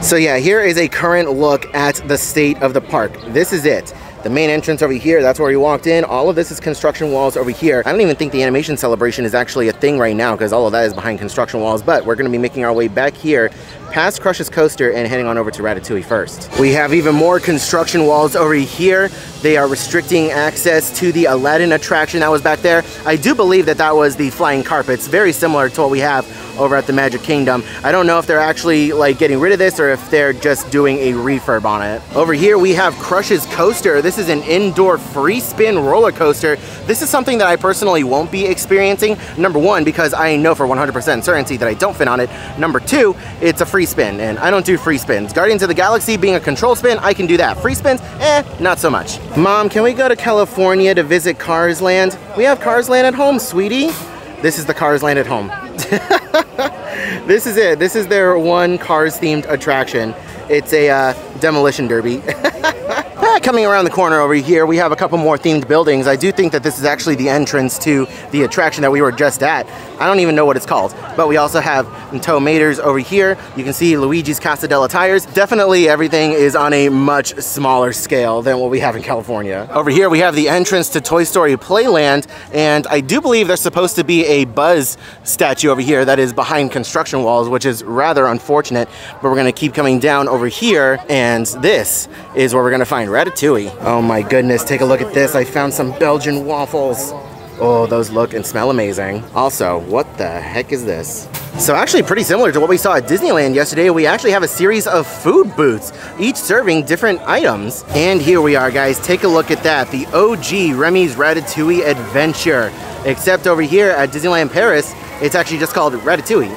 So yeah, here is a current look at the state of the park. This is it. The main entrance over here, that's where we walked in. All of this is construction walls over here. I don't even think the animation celebration is actually a thing right now because all of that is behind construction walls, but we're gonna be making our way back here past Crush's Coaster and heading on over to Ratatouille first. We have even more construction walls over here. They are restricting access to the Aladdin attraction that was back there. I do believe that that was the flying carpets, very similar to what we have over at the Magic Kingdom. I don't know if they're actually like getting rid of this or if they're just doing a refurb on it. Over here we have Crush's Coaster. This is an indoor free spin roller coaster. This is something that I personally won't be experiencing. Number one, because I know for 100% certainty that I don't fit on it. Number two, it's a free spin and I don't do free spins. Guardians of the Galaxy being a control spin, I can do that. Free spins, not so much. Mom, can we go to California to visit Cars Land? We have Cars Land at home, sweetie. This is the Cars Land at home. This is it. This is their one Cars themed attraction. It's a demolition derby. Coming around the corner over here, we have a couple more themed buildings. I do think that this is actually the entrance to the attraction that we were just at. I don't even know what it's called, but we also have Tow Maters over here. You can see Luigi's Casa della Tires. Definitely everything is on a much smaller scale than what we have in California. Over here, we have the entrance to Toy Story Playland, and I do believe there's supposed to be a Buzz statue over here that is behind construction walls, which is rather unfortunate, but we're gonna keep coming down over here, and this is where we're gonna find Ratatouille. Oh my goodness, take a look at this. I found some Belgian waffles. Oh, those look and smell amazing. Also, what the heck is this? So actually pretty similar to what we saw at Disneyland yesterday, we actually have a series of food booths, each serving different items. And here we are, guys. Take a look at that. The OG Remy's Ratatouille Adventure. Except over here at Disneyland Paris, it's actually just called Ratatouille.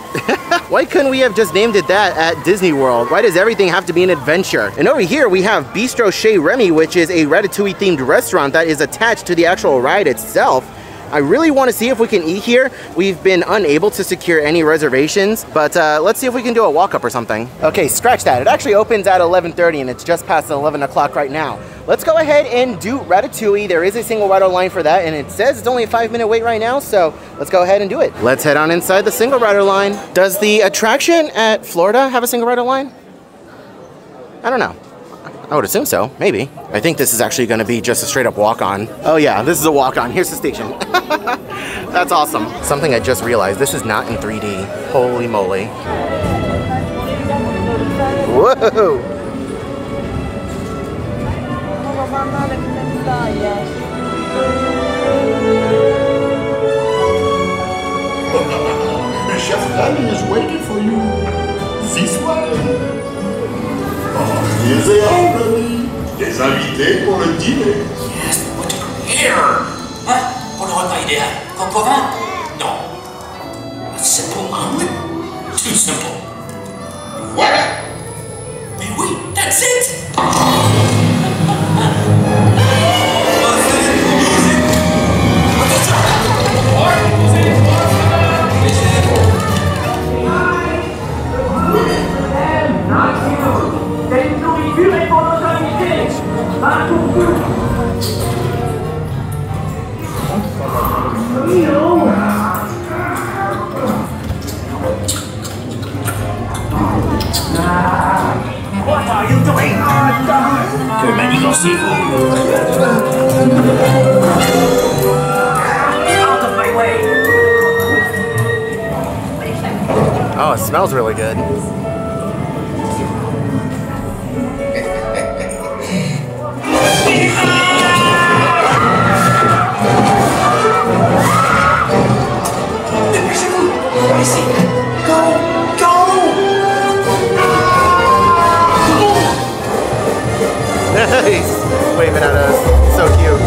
Why couldn't we have just named it that at Disney World? Why does everything have to be an adventure? And over here we have Bistro Chez Remy, which is a Ratatouille themed restaurant that is attached to the actual ride itself. I really want to see if we can eat here. We've been unable to secure any reservations, but let's see if we can do a walk-up or something. Okay, scratch that. It actually opens at 11:30 and it's just past 11 o'clock right now. Let's go ahead and do Ratatouille. There is a single rider line for that, and it says it's only a 5-minute wait right now, so let's go ahead and do it. Let's head on inside the single rider line. Does the attraction at Florida have a single rider line? I don't know. I would assume so, maybe. I think this is actually gonna be just a straight up walk-on. Oh yeah, this is a walk-on. Here's the station. That's awesome. Something I just realized, this is not in 3D. Holy moly. Whoa! Chef Remy is waiting for you. This way. Here's the Remy. Des invités pour le dîner. Yes, but here. Hein? Pour le repas idéal. Coq au vin? Non. A simple omelet? Too simple. Voilà. Mais oui, that's it. What are you doing? Que manigancez-vous? Out of my way! Oh, it smells really good. He's waving at us. So cute.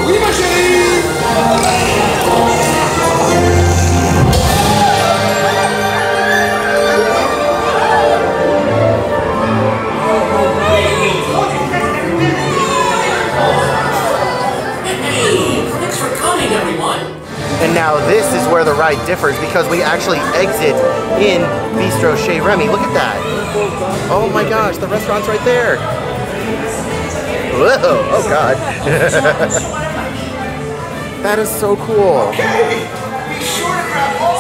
Oui, ma chérie! And now this is where the ride differs because we actually exit in Bistro Chez Remy. Look at that. Oh my gosh, the restaurant's right there. Whoa, oh God. That is so cool.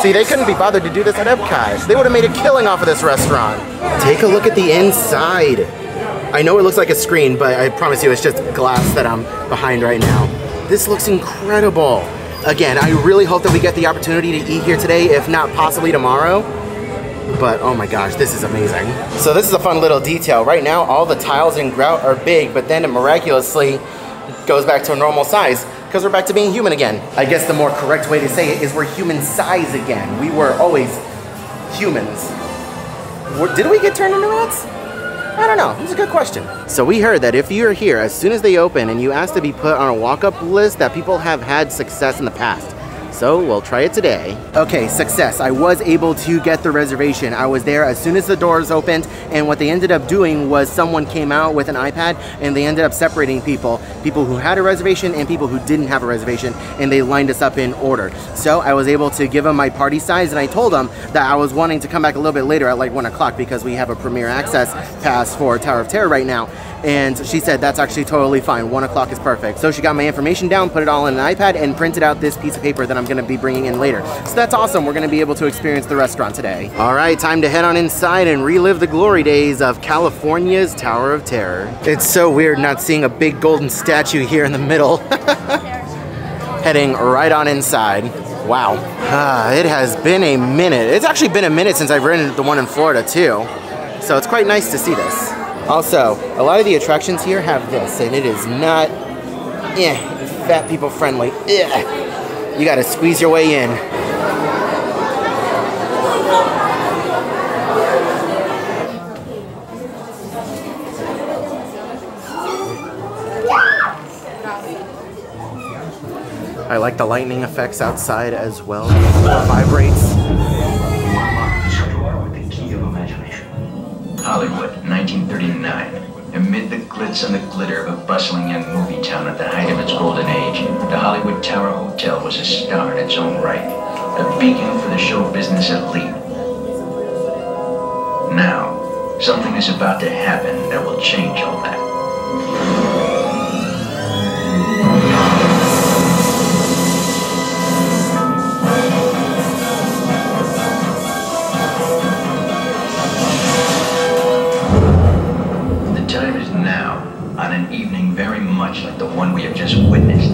See, they couldn't be bothered to do this at Epcot. They would have made a killing off of this restaurant. Take a look at the inside. I know it looks like a screen, but I promise you it's just glass that I'm behind right now. This looks incredible. Again, I really hope that we get the opportunity to eat here today, if not possibly tomorrow. But oh my gosh, this is amazing. So this is a fun little detail. Right now, all the tiles and grout are big, but then it miraculously goes back to a normal size because we're back to being human again. I guess the more correct way to say it is we're human size again. We were always humans. Did we get turned into rats? I don't know, it's a good question. So we heard that if you're here, as soon as they open and you ask to be put on a walk-up list, that people have had success in the past. So we'll try it today. Okay, success. I was able to get the reservation. I was there as soon as the doors opened, and what they ended up doing was someone came out with an iPad and they ended up separating people who had a reservation and people who didn't have a reservation, and they lined us up in order. So I was able to give them my party size, and I told them that I was wanting to come back a little bit later at like 1 o'clock because we have a premiere access pass for Tower of Terror right now. And she said that's actually totally fine. 1 o'clock is perfect. So she got my information down, put it all in an iPad, and printed out this piece of paper that I'm going to be bringing in later. So that's awesome. We're going to be able to experience the restaurant today. All right, time to head on inside and relive the glory days of California's Tower of Terror. It's so weird not seeing a big golden statue here in the middle. Heading right on inside. Wow. It has been a minute. It's actually been a minute since I've rented the one in Florida too. So it's quite nice to see this. Also, a lot of the attractions here have this, and it is not fat people friendly. You gotta squeeze your way in. I like the lightning effects outside as well. It vibrates. Hollywood, 1939. Amid the glitz and the glitter of a bustling young movie town at the height of its golden age, the Hollywood Tower Hotel was a star in its own right, a beacon for the show business elite. Now, something is about to happen that will change all that. On an evening very much like the one we have just witnessed.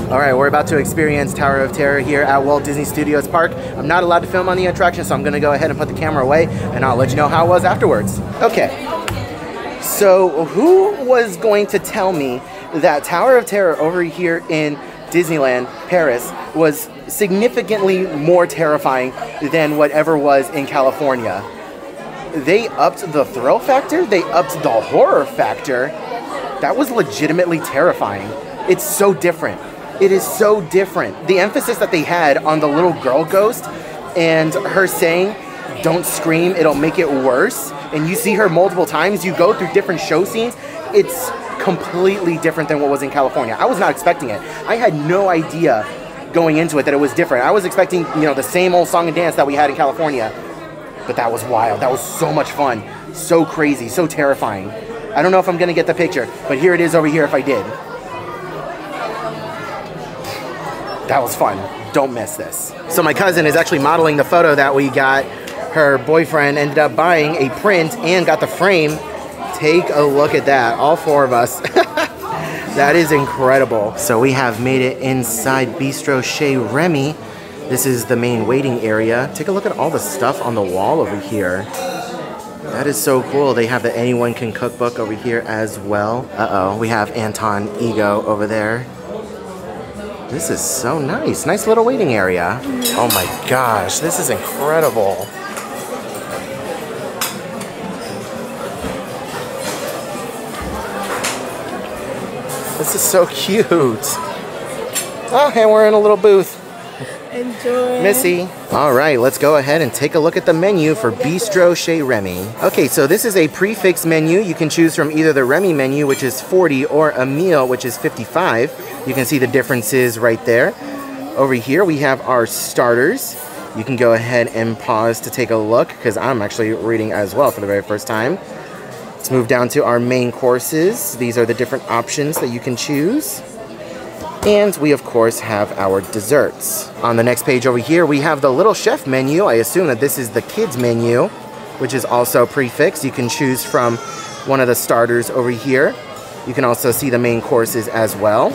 All right, we're about to experience Tower of Terror here at Walt Disney Studios Park. I'm not allowed to film on the attraction, so I'm gonna go ahead and put the camera away, and I'll let you know how it was afterwards. Okay, so who was going to tell me that Tower of Terror over here in Disneyland Paris was significantly more terrifying than whatever was in California? They upped the thrill factor, they upped the horror factor. That was legitimately terrifying. It's so different. It is so different. The emphasis that they had on the little girl ghost and her saying, "Don't scream, it'll make it worse." And you see her multiple times, you go through different show scenes. It's completely different than what was in California. I was not expecting it. I had no idea going into it that it was different. I was expecting, you know, the same old song and dance that we had in California. But that was wild. That was so much fun. So crazy, so terrifying. I don't know if I'm gonna get the picture, but here it is over here if I did. That was fun. Don't miss this. So my cousin is actually modeling the photo that we got. Her boyfriend ended up buying a print and got the frame. Take a look at that, all four of us. That is incredible. So we have made it inside Bistro Chez Remy. This is the main waiting area. Take a look at all the stuff on the wall over here. That is so cool. They have the Anyone Can Cookbook over here as well. Uh-oh, we have Anton Ego over there. This is so nice. Nice little waiting area. Oh my gosh, this is incredible. This is so cute. Oh, and we're in a little booth. Enjoy. Missy. All right, let's go ahead and take a look at the menu for Bistro Chez Remy. Okay, so this is a prefix menu. You can choose from either the Remy menu, which is 40, or a meal, which is 55. You can see the differences right there. Over here, we have our starters. You can go ahead and pause to take a look, because I'm actually reading as well for the very first time. Let's move down to our main courses. These are the different options that you can choose. And we, of course, have our desserts. On the next page over here, we have the Little Chef menu. I assume that this is the kids menu, which is also prefixed. You can choose from one of the starters over here. You can also see the main courses as well.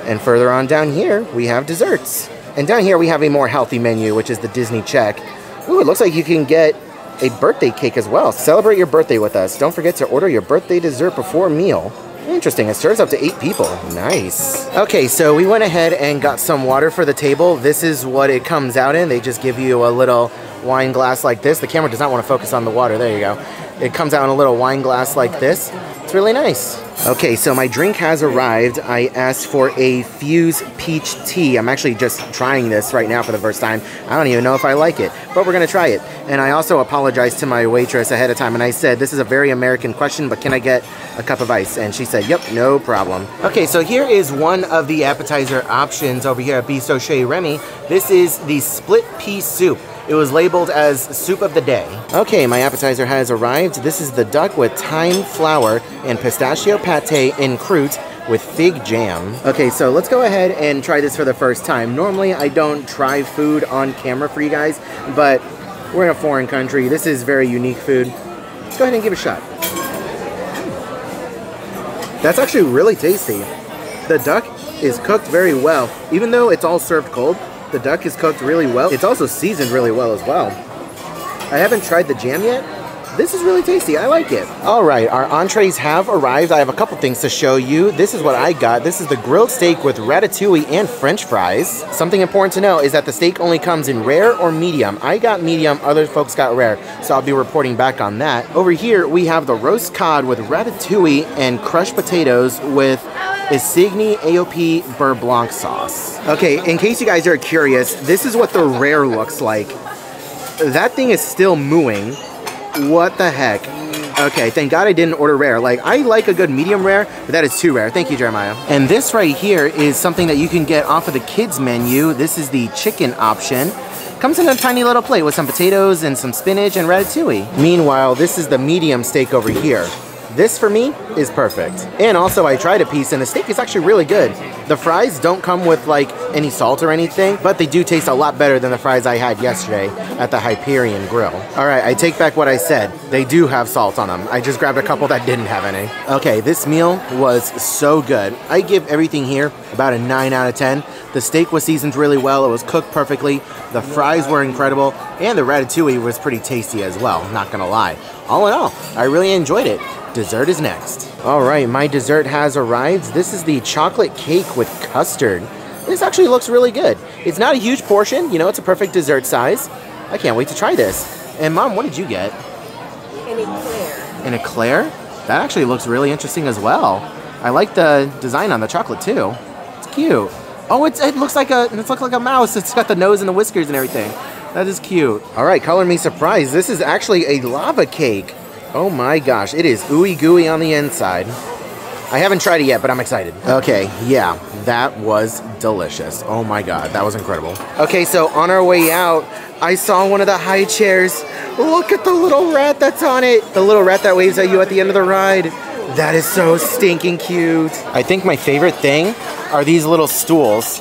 And further on down here, we have desserts. And down here, we have a more healthy menu, which is the Disney check. Ooh, it looks like you can get a birthday cake as well. Celebrate your birthday with us. Don't forget to order your birthday dessert before a meal. Interesting, it serves up to 8 people. Nice. Okay, so we went ahead and got some water for the table. This is what it comes out in. They just give you a little wine glass like this. The camera does not want to focus on the water. There you go. It comes out in a little wine glass like this. It's really nice. Okay, so my drink has arrived. I asked for a Fuse Peach Tea. I'm actually just trying this right now for the first time. I don't even know if I like it, but we're gonna try it. And I also apologized to my waitress ahead of time, and I said, this is a very American question, but can I get a cup of ice? And she said, yep, no problem. Okay, so here is one of the appetizer options over here at Bistro Chez Remy. This is the split pea soup. It was labeled as soup of the day. Okay, my appetizer has arrived. This is the duck with thyme flour and pistachio pate en croûte with fig jam. Okay, so let's go ahead and try this for the first time. Normally, I don't try food on camera for you guys, but we're in a foreign country. This is very unique food. Let's go ahead and give it a shot. That's actually really tasty. The duck is cooked very well. Even though it's all served cold, the duck is cooked really well. It's also seasoned really well as well. I haven't tried the jam yet. This is really tasty. I like it. All right, our entrees have arrived. I have a couple things to show you. This is what I got. This is the grilled steak with ratatouille and French fries. Something important to know is that the steak only comes in rare or medium. I got medium, other folks got rare, so I'll be reporting back on that. Over here, we have the roast cod with ratatouille and crushed potatoes with Isigny AOP Beurre Blanc sauce. Okay, in case you guys are curious, this is what the rare looks like. That thing is still mooing. What the heck? Okay, thank God I didn't order rare. Like, I like a good medium rare, but that is too rare. Thank you, Jeremiah. And this right here is something that you can get off of the kids menu. This is the chicken option. Comes in a tiny little plate with some potatoes and some spinach and ratatouille. Meanwhile, this is the medium steak over here. This, for me, is perfect. And also, I tried a piece, and the steak is actually really good. The fries don't come with, like, any salt or anything, but they do taste a lot better than the fries I had yesterday at the Hyperion Grill. All right, I take back what I said. They do have salt on them. I just grabbed a couple that didn't have any. Okay, this meal was so good. I give everything here about a 9 out of 10. The steak was seasoned really well. It was cooked perfectly. The fries were incredible, and the ratatouille was pretty tasty as well, not gonna lie. All in all, I really enjoyed it. Dessert is next. All right, my dessert has arrived. This is the chocolate cake with custard. This actually looks really good. It's not a huge portion, you know, it's a perfect dessert size. I can't wait to try this. And Mom, what did you get? An eclair. An eclair? That actually looks really interesting as well. I like the design on the chocolate too. It's cute. Oh, it looks like a mouse. It's got the nose and the whiskers and everything. That is cute. All right, color me surprised. This is actually a lava cake. Oh my gosh, it is ooey gooey on the inside. I haven't tried it yet, but I'm excited. Okay, yeah, that was delicious. Oh my God, that was incredible. Okay, so on our way out, I saw one of the high chairs. Look at the little rat that's on it. The little rat that waves at you at the end of the ride. That is so stinking cute. I think my favorite thing are these little stools.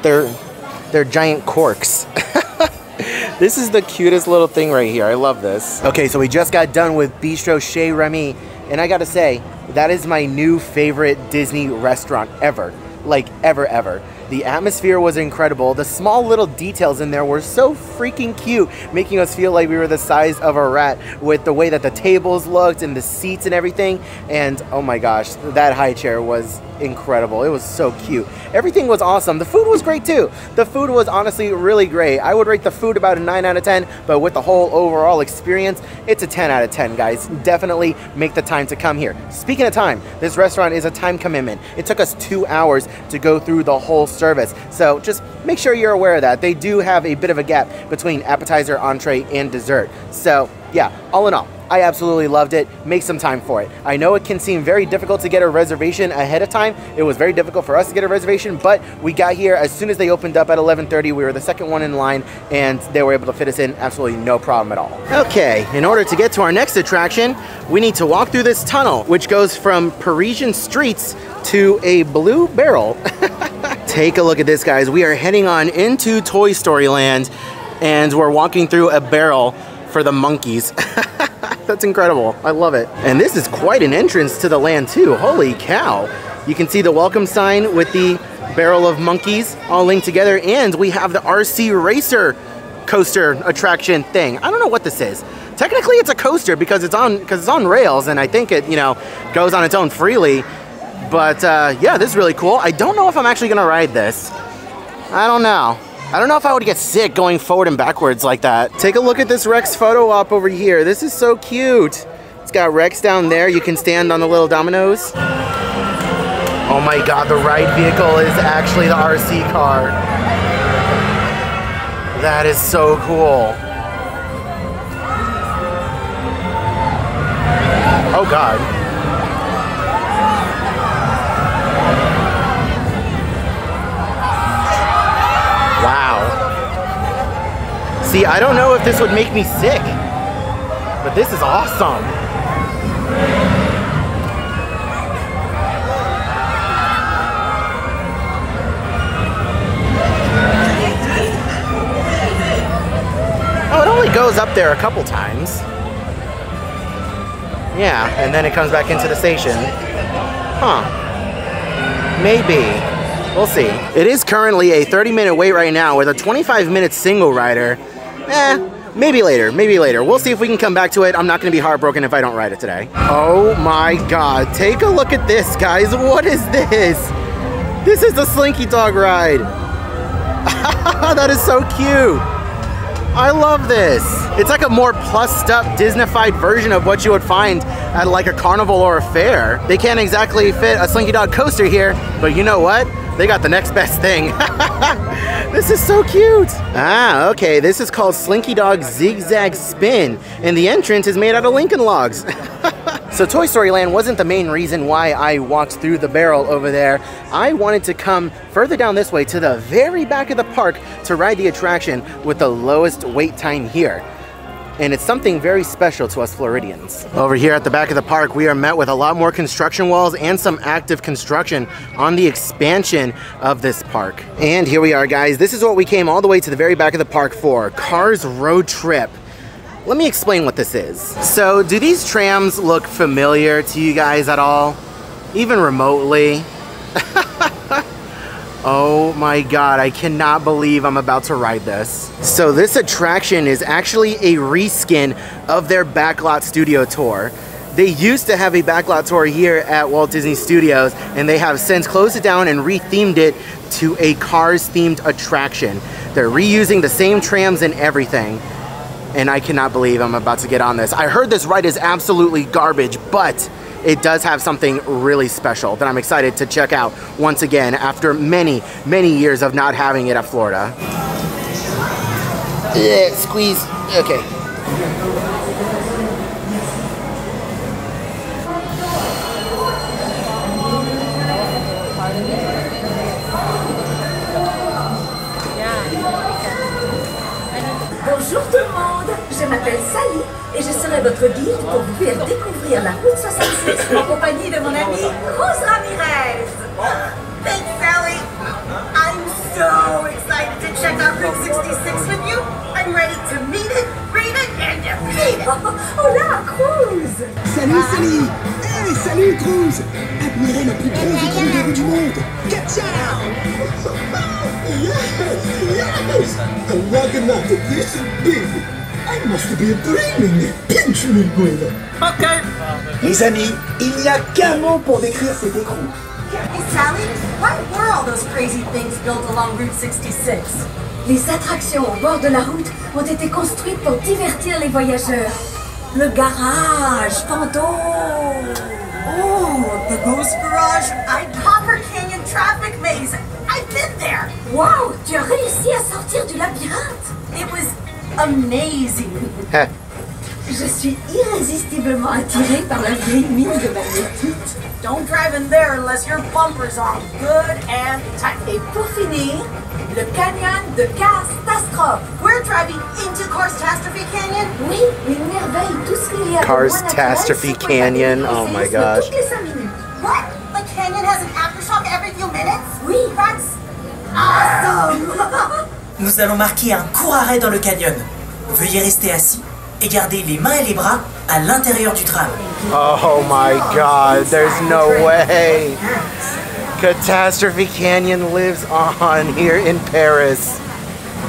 They're giant corks. This is the cutest little thing right here. I love this. Okay, so we just got done with Bistro Chez Remy, and I gotta say, that is my new favorite Disney restaurant ever. Like, ever. The atmosphere was incredible. The small little details in there were so freaking cute, making us feel like we were the size of a rat with the way that the tables looked and the seats and everything. And oh my gosh, that high chair was incredible. It was so cute. Everything was awesome. The food was great too. The food was honestly really great. I would rate the food about a 9 out of 10, but with the whole overall experience, it's a 10 out of 10, guys. Definitely make the time to come here. Speaking of time, this restaurant is a time commitment. It took us 2 hours to go through the whole service. So just make sure you're aware of that. They do have a bit of a gap between appetizer, entree, and dessert. So yeah, all in all, I absolutely loved it. Make some time for it. I know it can seem very difficult to get a reservation ahead of time. It was very difficult for us to get a reservation, but we got here as soon as they opened up at 11:30. We were the second one in line, and they were able to fit us in absolutely no problem at all. Okay, in order to get to our next attraction, we need to walk through this tunnel, which goes from Parisian streets to a blue barrel. Take a look at this, guys. We are heading on into Toy Story Land, and we're walking through a barrel for the monkeys. That's incredible. I love it. And this is quite an entrance to the land too. Holy cow. You can see the welcome sign with the barrel of monkeys all linked together, and we have the RC Racer coaster attraction thing. I don't know what this is. Technically it's a coaster because it's on rails, and I think it, you know, goes on its own freely. But yeah, this is really cool. I don't know if I'm actually gonna ride this. I don't know. I don't know if I would get sick going forward and backwards like that. Take a look at this Rex photo op over here. This is so cute. It's got Rex down there. You can stand on the little dominoes. Oh my God, the ride vehicle is actually the RC car. That is so cool. Oh God. Wow. See, I don't know if this would make me sick, but this is awesome. Oh, it only goes up there a couple times. Yeah, and then it comes back into the station. Huh. Maybe. We'll see. It is currently a 30-minute wait right now with a 25-minute single rider. Maybe later, maybe later. We'll see if we can come back to it. I'm not gonna be heartbroken if I don't ride it today. Oh my God, take a look at this, guys. What is this? This is the Slinky Dog ride. That is so cute. I love this. It's like a more plussed up Disneyfied version of what you would find at like a carnival or a fair. They can't exactly fit a Slinky Dog coaster here, but you know what? They got the next best thing. This is so cute. Ah, okay, this is called Slinky Dog Zigzag Spin, and the entrance is made out of Lincoln Logs. So Toy Story Land wasn't the main reason why I walked through the barrel over there. I wanted to come further down this way to the very back of the park to ride the attraction with the lowest wait time here. And it's something very special to us Floridians. Over here at the back of the park, we are met with a lot more construction walls and some active construction on the expansion of this park. And here we are, guys. This is what we came all the way to the very back of the park for, Cars Road Trip. Let me explain what this is. So, do these trams look familiar to you guys at all? Even remotely? Oh my God, I cannot believe I'm about to ride this. So this attraction is actually a reskin of their Backlot Studio Tour. They used to have a Backlot Tour here at Walt Disney Studios, and they have since closed it down and rethemed it to a Cars themed attraction. They're reusing the same trams and everything. And I cannot believe I'm about to get on this. I heard this ride is absolutely garbage, but it does have something really special that I'm excited to check out once again after many, many years of not having it at Florida. Squeeze. Okay. Bonjour tout le monde, je m'appelle Sally et je serai votre guide pour vous faire découvrir la route 66 en compagnie de mon amie Rose Ramirez. Thanks Sally, I'm so excited to check out Route 66 with you. I'm ready to meet it, read it, and defeat it. Hola Cruz. Salut Sally. Hey salut Cruz. Admirez la plus grosse écrou de rue du monde. Catch out. Yes! The Wagonite Edition big! I must be dreaming! Pinch me, Guido! Ok! Les amis, il n'y a qu'un mot pour décrire cet écrou. Sally, why were all those crazy things built along Route 66? Les attractions au bord de la route ont été construites pour divertir les voyageurs. Le garage fantôme. Oh, the Ghost Garage. Copper Canyon traffic maze. I've been there. Wow, tu as réussi à sortir du labyrinthe. It was amazing. Je suis irrésistiblement attirée par la vieille mine de magnétite. Don't drive in there unless your bumpers are good and tight. Et pour finir, le canyon de Catastrophe. We're driving into Catastrophe Canyon. Oui, une merveille. Tout ce qu'il y a. Catastrophe Canyon. Oh my gosh. What? The canyon has an aftershock every few minutes? Oui, that's awesome. Nous allons marquer un court arrêt dans le canyon. Veuillez rester assis et garder les mains et les bras à l'intérieur du tram. Oh my god, there's no way. Catastrophe Canyon lives on here in Paris.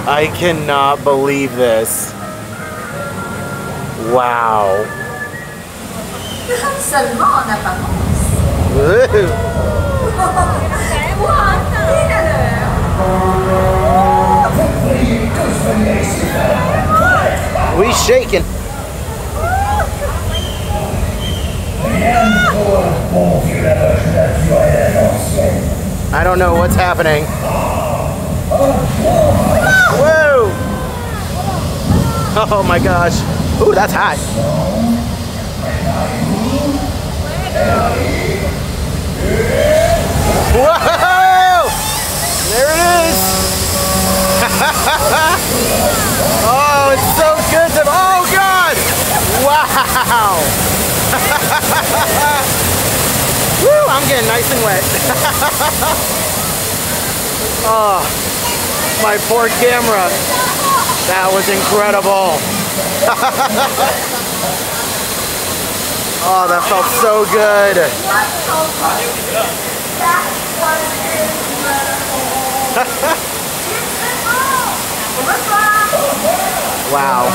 I cannot believe this. Wow. Seulement en apparence. We shaking. I don't know what's happening. Whoa! Oh my gosh. Ooh, that's hot. Whoa! There it is. Oh, it's so good to. Oh God! Wow! Woo! I'm getting nice and wet. Oh, my poor camera. That was incredible. Oh, that felt so good. Wow.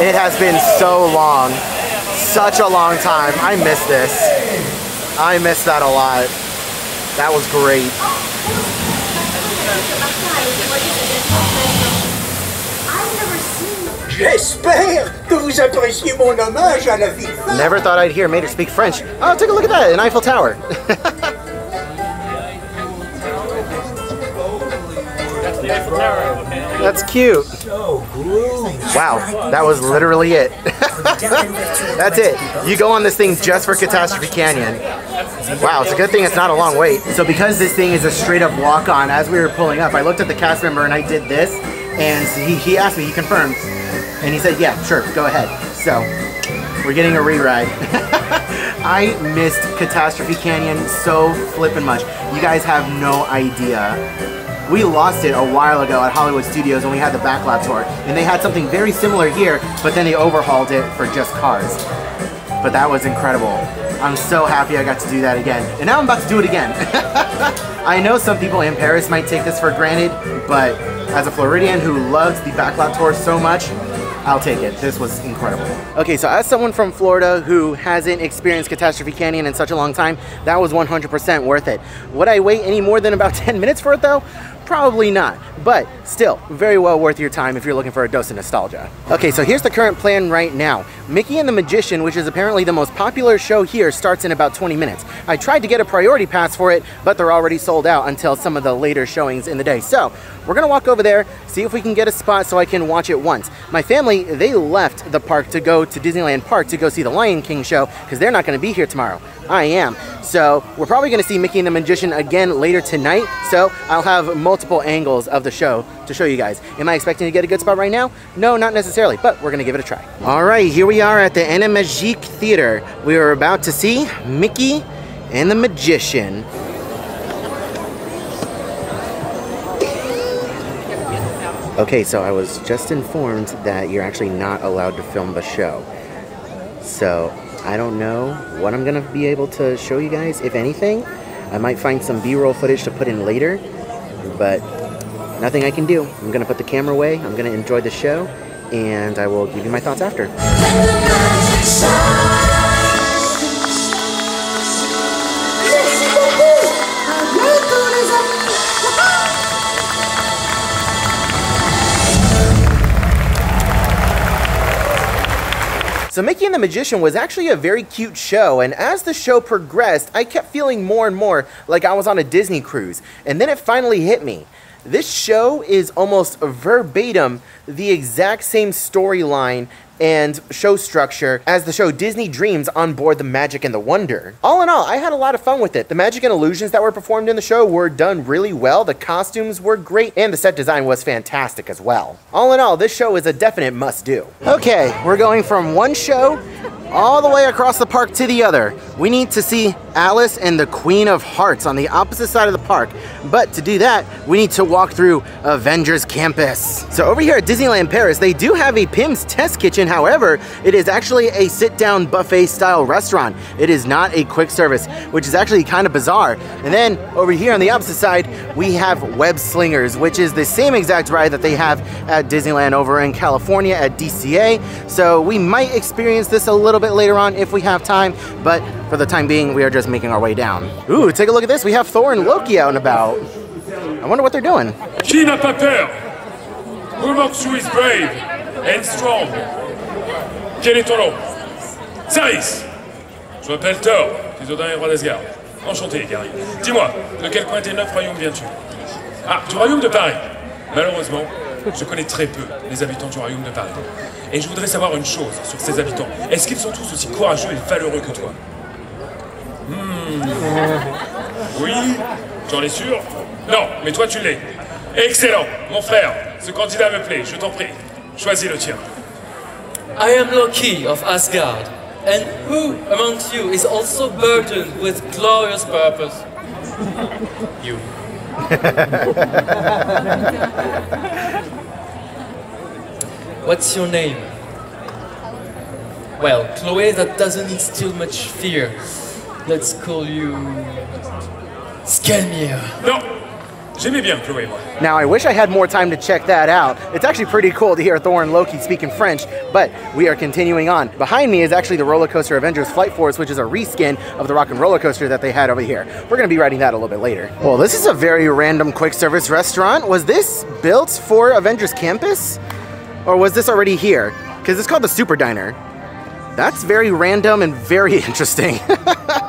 It has been so long. Such a long time. I miss this. I miss that a lot. That was great. J'espère que vous appréciez mon hommage à la ville. Never thought I'd hear Mater speak French. Oh, take a look at that, an Eiffel Tower. That's cute. Wow, that was literally it. That's it. You go on this thing just for Catastrophe Canyon. Wow, it's a good thing it's not a long wait. So because this thing is a straight up walk on, as we were pulling up, I looked at the cast member and I did this, and he asked me, he confirmed, and he said, yeah, sure, go ahead. So we're getting a re-ride. I missed Catastrophe Canyon so flippin' much. You guys have no idea. We lost it a while ago at Hollywood Studios when we had the backlot tour, and they had something very similar here, but then they overhauled it for just cars. But that was incredible. I'm so happy I got to do that again, and now I'm about to do it again. I know some people in Paris might take this for granted, but as a Floridian who loves the backlot tour so much, I'll take it. This was incredible. Okay, so as someone from Florida who hasn't experienced Catastrophe Canyon in such a long time, that was 100% worth it. Would I wait any more than about 10 minutes for it though? Probably not, but still very well worth your time if you're looking for a dose of nostalgia. Okay, so here's the current plan right now. Mickey and the Magician, which is apparently the most popular show here, starts in about 20 minutes. I tried to get a priority pass for it, but they're already sold out until some of the later showings in the day. So we're gonna walk over there, see if we can get a spot so I can watch it once. My family, they left the park to go to Disneyland Park to go see the Lion King show because they're not gonna be here tomorrow. I am. So we're probably gonna see Mickey and the Magician again later tonight. So I'll have multiple angles of the show to show you guys. Am I expecting to get a good spot right now? No, not necessarily, but we're gonna give it a try. All right, here we are at the Animagique Theater. We are about to see Mickey and the Magician. Okay, so I was just informed that you're actually not allowed to film the show. So I don't know what I'm gonna be able to show you guys, if anything. I might find some B-roll footage to put in later, but nothing I can do. I'm gonna put the camera away, I'm gonna enjoy the show, and I will give you my thoughts after. Merci beaucoup. So Mickey and the Magician was actually a very cute show, and as the show progressed, I kept feeling more and more like I was on a Disney cruise. And then it finally hit me. This show is almost verbatim the exact same storyline and show structure as the show Disney Dreams on Board the Magic and the Wonder. All in all, I had a lot of fun with it. The magic and illusions that were performed in the show were done really well, the costumes were great, and the set design was fantastic as well. All in all, this show is a definite must-do. Okay, we're going from one show all the way across the park to the other. We need to see Alice and the Queen of Hearts on the opposite side of the park. But to do that, we need to walk through Avengers Campus. So over here at Disneyland Paris, they do have a Pim's Test Kitchen. However, it is actually a sit-down buffet style restaurant. It is not a quick service, which is actually kind of bizarre. And then over here on the opposite side, we have Web Slingers, which is the same exact ride that they have at Disneyland over in California at DCA. So we might experience this a little bit later on if we have time, but for the time being, we are just making our way down. Ooh, take a look at this. We have Thor and Loki out and about. I wonder what they're doing. Qui n'a pas peur? Who amongst you is brave and strong? Quel est ton nom? Saris. Je m'appelle Thor, fils d'Odin et roi d'Asgard. Enchanté, Gary. Dis-moi, de quel coin des 9 royaumes viens-tu? Ah, du royaume de Paris. Malheureusement, je connais très peu les habitants du royaume de Paris. Et je voudrais savoir une chose sur ces habitants. Est-ce qu'ils sont tous aussi courageux et valeureux que toi? Oui? J'en ai sûr? Non, mais toi tu l'es. Excellent, mon frère. Ce candidat me plaît, je t'en prie. Choisis le tien. I am Loki of Asgard. And who amongst you is also burdened with glorious purpose? You. What's your name? Well, Chloe, that doesn't instill much fear. Let's call you... Skelmir. Non, j'aimais bien Chloé, moi. Now, I wish I had more time to check that out. It's actually pretty cool to hear Thor and Loki speaking French, but we are continuing on. Behind me is actually the roller coaster Avengers Flight Force, which is a reskin of the Rock and Roller Coaster that they had over here. We're going to be riding that a little bit later. Well, this is a very random quick service restaurant. Was this built for Avengers Campus? Or was this already here? Because it's called the Super Diner. That's very random and very interesting.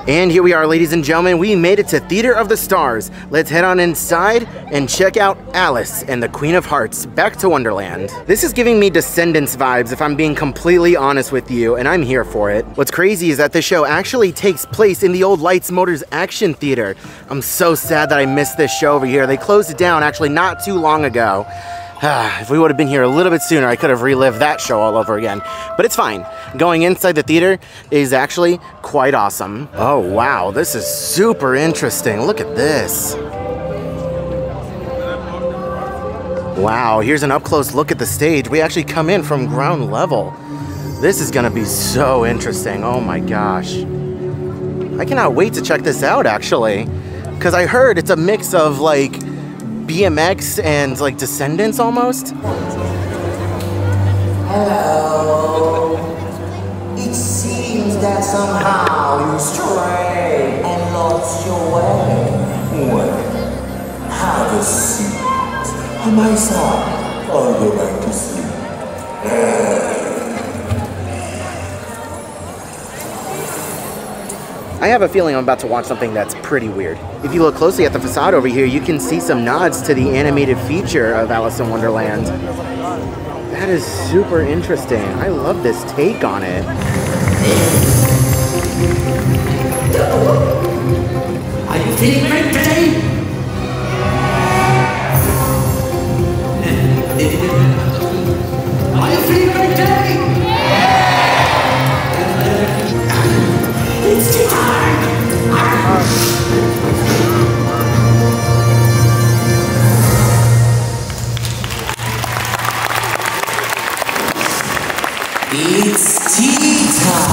And here we are, ladies and gentlemen. We made it to Theater of the Stars. Let's head on inside and check out Alice and the Queen of Hearts Back to Wonderland. This is giving me Descendants vibes, if I'm being completely honest with you, and I'm here for it. What's crazy is that this show actually takes place in the old Lights Motors Action Theater. I'm so sad that I missed this show over here. They closed it down actually not too long ago. If we would have been here a little bit sooner, I could have relived that show all over again. But it's fine. Going inside the theater is actually quite awesome. Oh, wow. This is super interesting. Look at this. Wow, here's an up-close look at the stage. We actually come in from ground level. This is going to be so interesting. Oh, my gosh. I cannot wait to check this out, actually. Because I heard it's a mix of, like, BMX and like Descendants almost. Hello. It seems that somehow you strayed and lost your way. Well, have a seat. On my side, I'll go back to sleep. I have a feeling I'm about to watch something that's pretty weird. If you look closely at the facade over here, you can see some nods to the animated feature of Alice in Wonderland. That is super interesting. I love this take on it. Are you feeling great today? Are you feeling great today? It's tea time! It's tea time!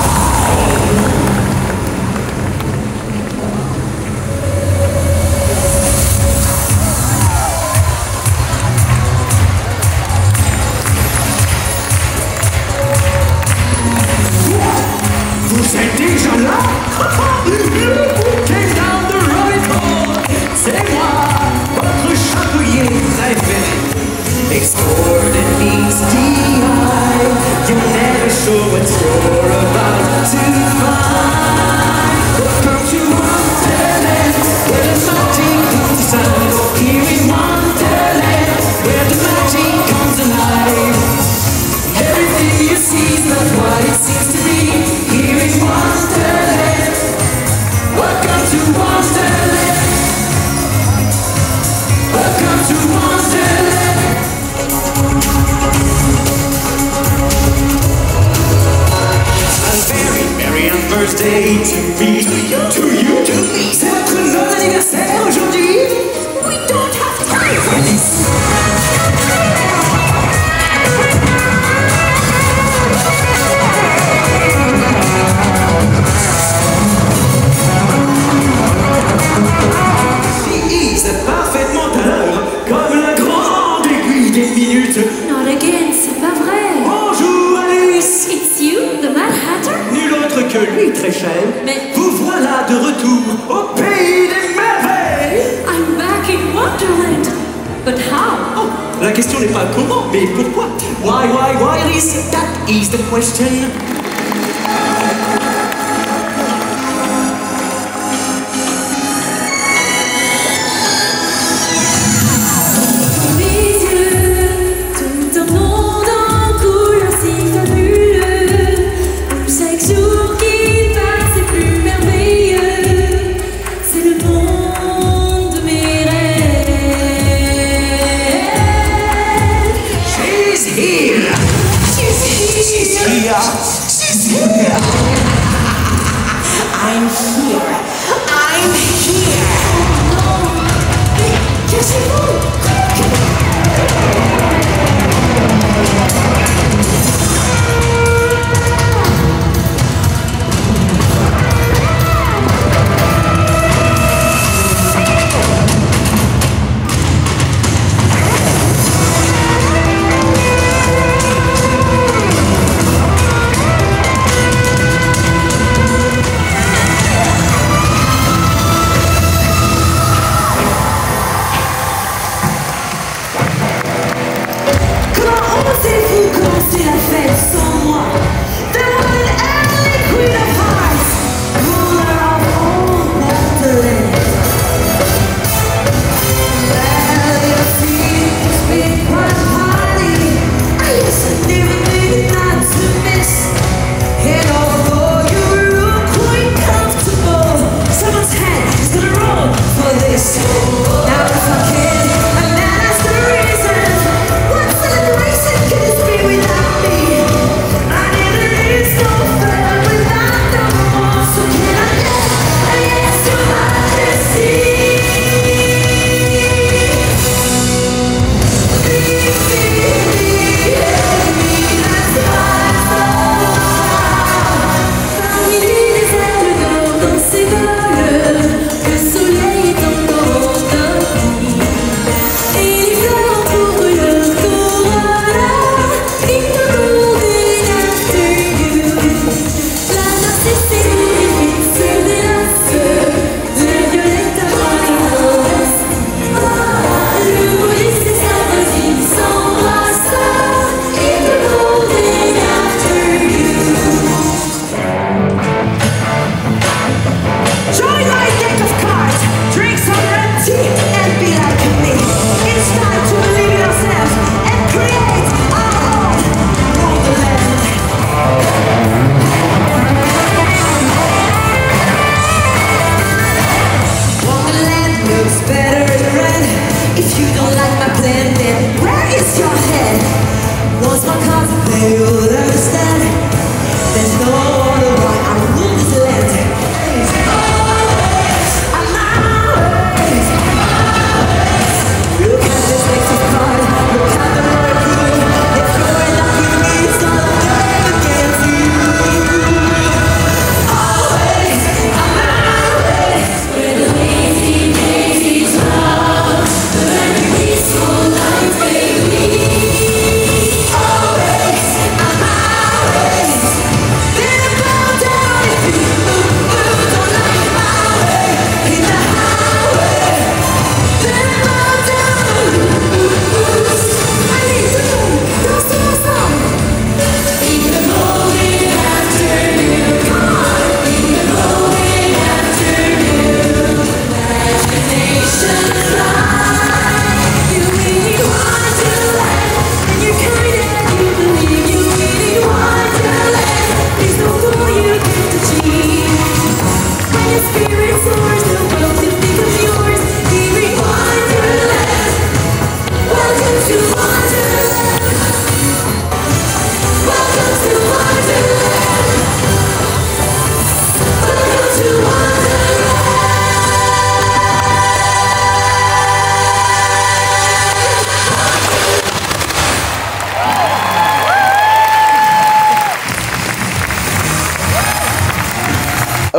say to me, to you, to me. C'est votre non-anniversaire aujourd'hui? We don't have time for this. Parfaitement à l'heure, comme la grande aiguille des minutes. Not again, c'est pas vrai. Bonjour Alice. It's you, the Mad Hatter? Nul autre que lui, très cher. Mais vous voilà de retour au pays des merveilles. I'm back in Wonderland. But how? Oh, la question n'est pas comment, mais pourquoi? Why, Alice? That is the question.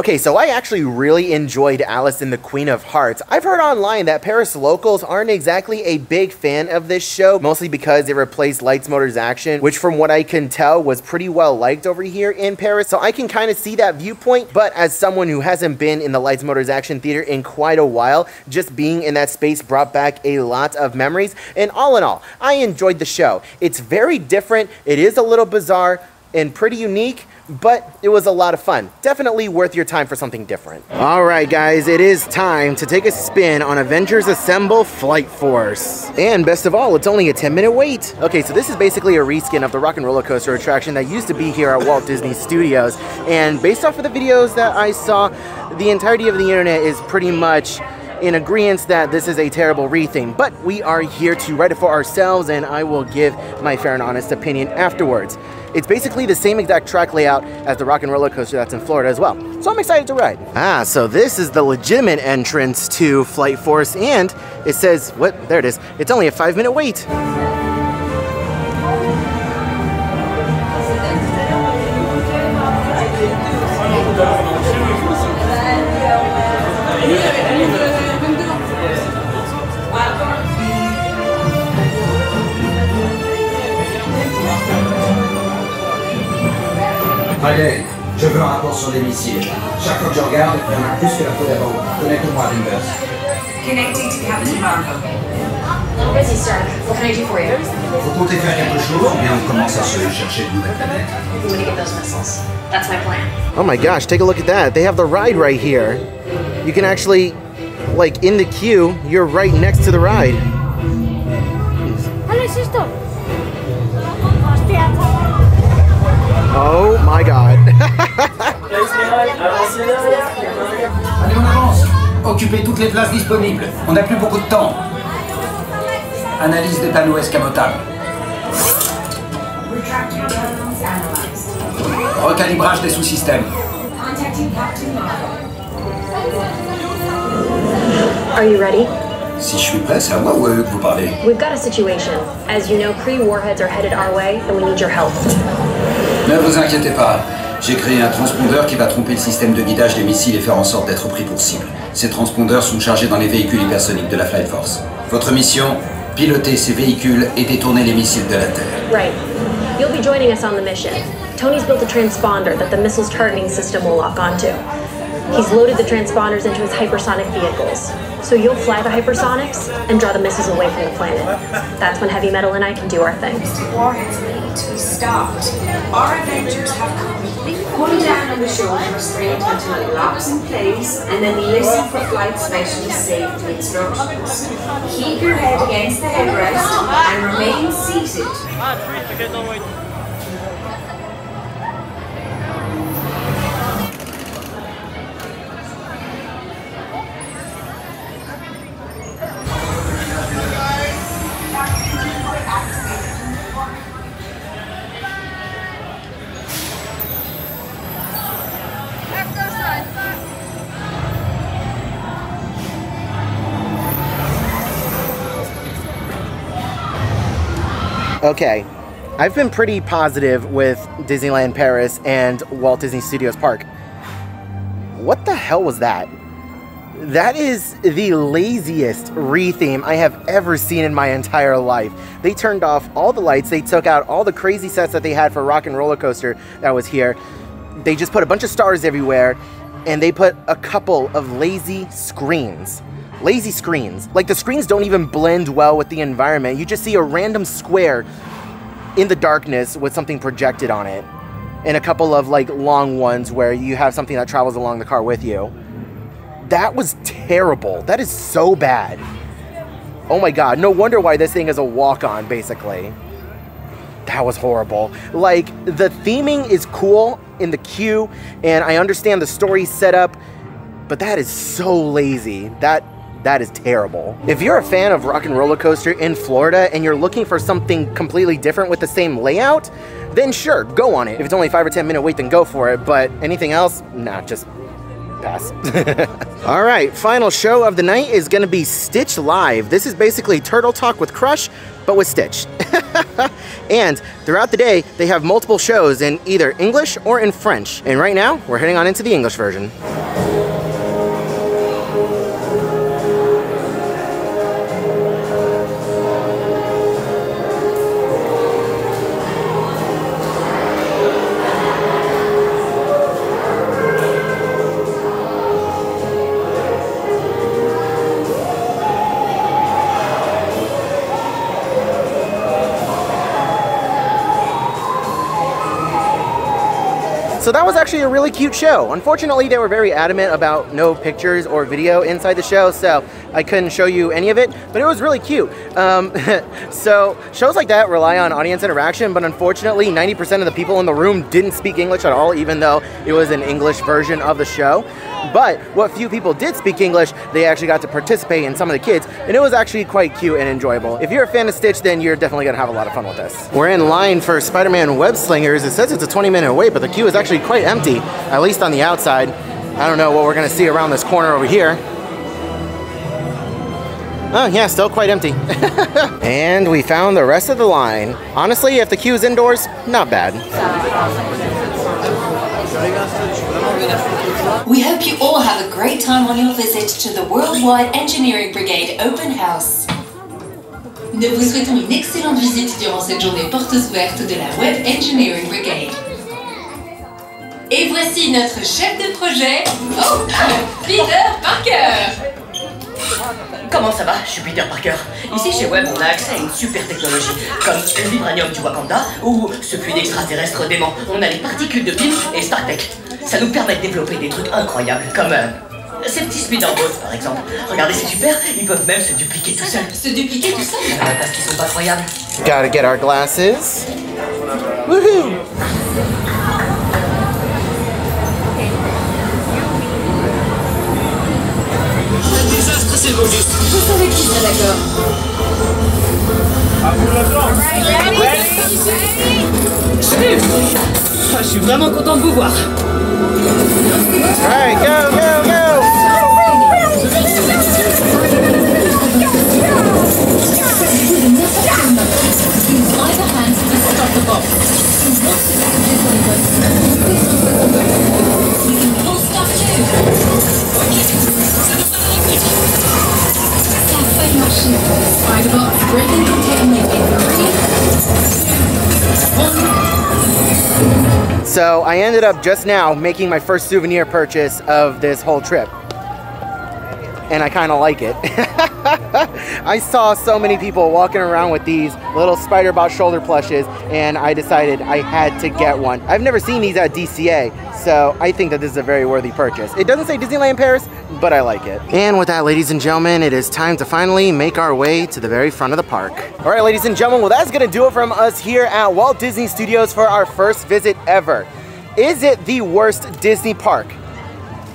Okay, so I actually really enjoyed Alice and the Queen of Hearts. I've heard online that Paris locals aren't exactly a big fan of this show, mostly because it replaced Lights, Motors, Action, which from what I can tell was pretty well liked over here in Paris. So I can kind of see that viewpoint, but as someone who hasn't been in the Lights, Motors, Action theater in quite a while, just being in that space brought back a lot of memories. And all in all, I enjoyed the show. It's very different. It is a little bizarre and pretty unique, but it was a lot of fun. Definitely worth your time for something different. All right, guys, it is time to take a spin on Avengers Assemble Flight Force. And best of all, it's only a 10-minute wait. Okay, so this is basically a reskin of the Rock and Roller Coaster attraction that used to be here at Walt Disney Studios. And based off of the videos that I saw, the entirety of the internet is pretty much in agreement that this is a terrible retheme, but we are here to write it for ourselves, and I will give my fair and honest opinion afterwards. It's basically the same exact track layout as the Rock and Roller Coaster that's in Florida as well, so I'm excited to ride. Ah, so this is the legitimate entrance to Flight Force, and it says, what? There it is. It's only a 5-minute wait. Allez, je veux un rapport sur les missiles. Chaque fois que je regarde, il y en a plus que la fois d'avant. Connecte-moi à Denver. Connecting to Captain Marco. Busy, sir. What can I do for you? Vous comptez faire quelque chose ou bien on commence à se chercher de nouvelles planètes? We want to get those missiles. That's my plan. Oh my gosh, take a look at that. They have the ride right here. You can actually, like in the queue, you're right next to the ride. Oh my god. Allez, on avance. Occupez toutes les places disponibles. On n'a plus beaucoup de temps. Analyse des panneaux escamotables. Recalibrage des sous-systèmes. Are you ready? Si je suis prêt, c'est à moi ou à eux que vous parlez? We've got a situation. As you know, Kree warheads are headed our way, and we need your help. Ne vous inquiétez pas. J'ai créé un transpondeur qui va tromper le système de guidage des missiles et faire en sorte d'être pris pour cible. Ces transpondeurs sont chargés dans les véhicules hypersoniques de la Flight Force. Votre mission, piloter ces véhicules et détourner les missiles de la Terre. Right. You'll be joining us on the mission. Tony's built a transponder that the missile's targeting system will lock onto. He's loaded the transponders into his hypersonic vehicles. So you'll fly the hypersonics and draw the missiles away from the planet. That's when Heavy Metal and I can do our thing. Warheads need to be stopped. Our Avengers have completely pulled down on the shoulder restraint until it locks in place, and then listen for flight specialist safety instructions. Keep your head against the headrest and remain seated. Okay, I've been pretty positive with Disneyland Paris and Walt Disney Studios Park. What the hell was that? That is the laziest retheme I have ever seen in my entire life. They turned off all the lights, they took out all the crazy sets that they had for Rock and Roller Coaster that was here. They just put a bunch of stars everywhere, and they put a couple of lazy screens. Lazy screens. Like, the screens don't even blend well with the environment. You just see a random square in the darkness with something projected on it. And a couple of, like, long ones where you have something that travels along the car with you. That was terrible. That is so bad. Oh my god, no wonder why this thing is a walk-on, basically. That was horrible. Like, the theming is cool in the queue, and I understand the story setup, but that is so lazy. That is terrible. If you're a fan of Rock and Roller Coaster in Florida and you're looking for something completely different with the same layout, then sure, go on it. If it's only a 5 or 10 minute wait, then go for it. But anything else, nah, just pass. All right, final show of the night is gonna be Stitch Live. This is basically Turtle Talk with Crush, but with Stitch. And throughout the day, they have multiple shows in either English or in French. And right now, we're heading on into the English version. So that was actually a really cute show. Unfortunately, they were very adamant about no pictures or video inside the show, so I couldn't show you any of it, but it was really cute. So shows like that rely on audience interaction, but unfortunately, 90% of the people in the room didn't speak English at all, even though it was an English version of the show. But what few people did speak English, they actually got to participate in some of the kids, and it was actually quite cute and enjoyable. If you're a fan of Stitch, then you're definitely gonna have a lot of fun with this. We're in line for Spider-Man Web Slingers. It says it's a 20-minute wait, but the queue is actually quite empty, at least on the outside. I don't know what we're gonna see around this corner over here. Oh yeah, still quite empty. And we found the rest of the line. Honestly, if the queue is indoors, not bad. We hope you all have a great time on your visit to the Worldwide Engineering Brigade Open House. Nous vous souhaitons une excellente visite durant cette journée portes ouvertes de la Web Engineering Brigade. Et voici notre chef de projet, Peter Parker. Comment ça va? Je suis Peter Parker. Ici chez Web, on a accès à une super technologie, comme le vibranium du Wakanda ou ce puits d'extraterrestres dément. On a les particules de Pym et StarTech. Ça nous permet de développer des trucs incroyables, comme ces petits speederboats par exemple. Regardez, c'est super, ils peuvent même se dupliquer tout seuls. Se dupliquer tout seul? Parce qu'ils sont pas croyables. Gotta get our glasses. Woohoo! Un désastre, c'est beau juste. Je savais qu'il serait d'accord. Je suis vraiment content de vous voir. Alright, go, go, go! So I ended up just now making my first souvenir purchase of this whole trip. And I kind of like it. I saw so many people walking around with these little Spider-Bot shoulder plushes, and I decided I had to get one. I've never seen these at DCA, so I think that this is a very worthy purchase. It doesn't say Disneyland Paris, but I like it. And with that, ladies and gentlemen, it is time to finally make our way to the very front of the park. All right, ladies and gentlemen, well, that's gonna do it from us here at Walt Disney Studios for our first visit ever. Is it the worst Disney park?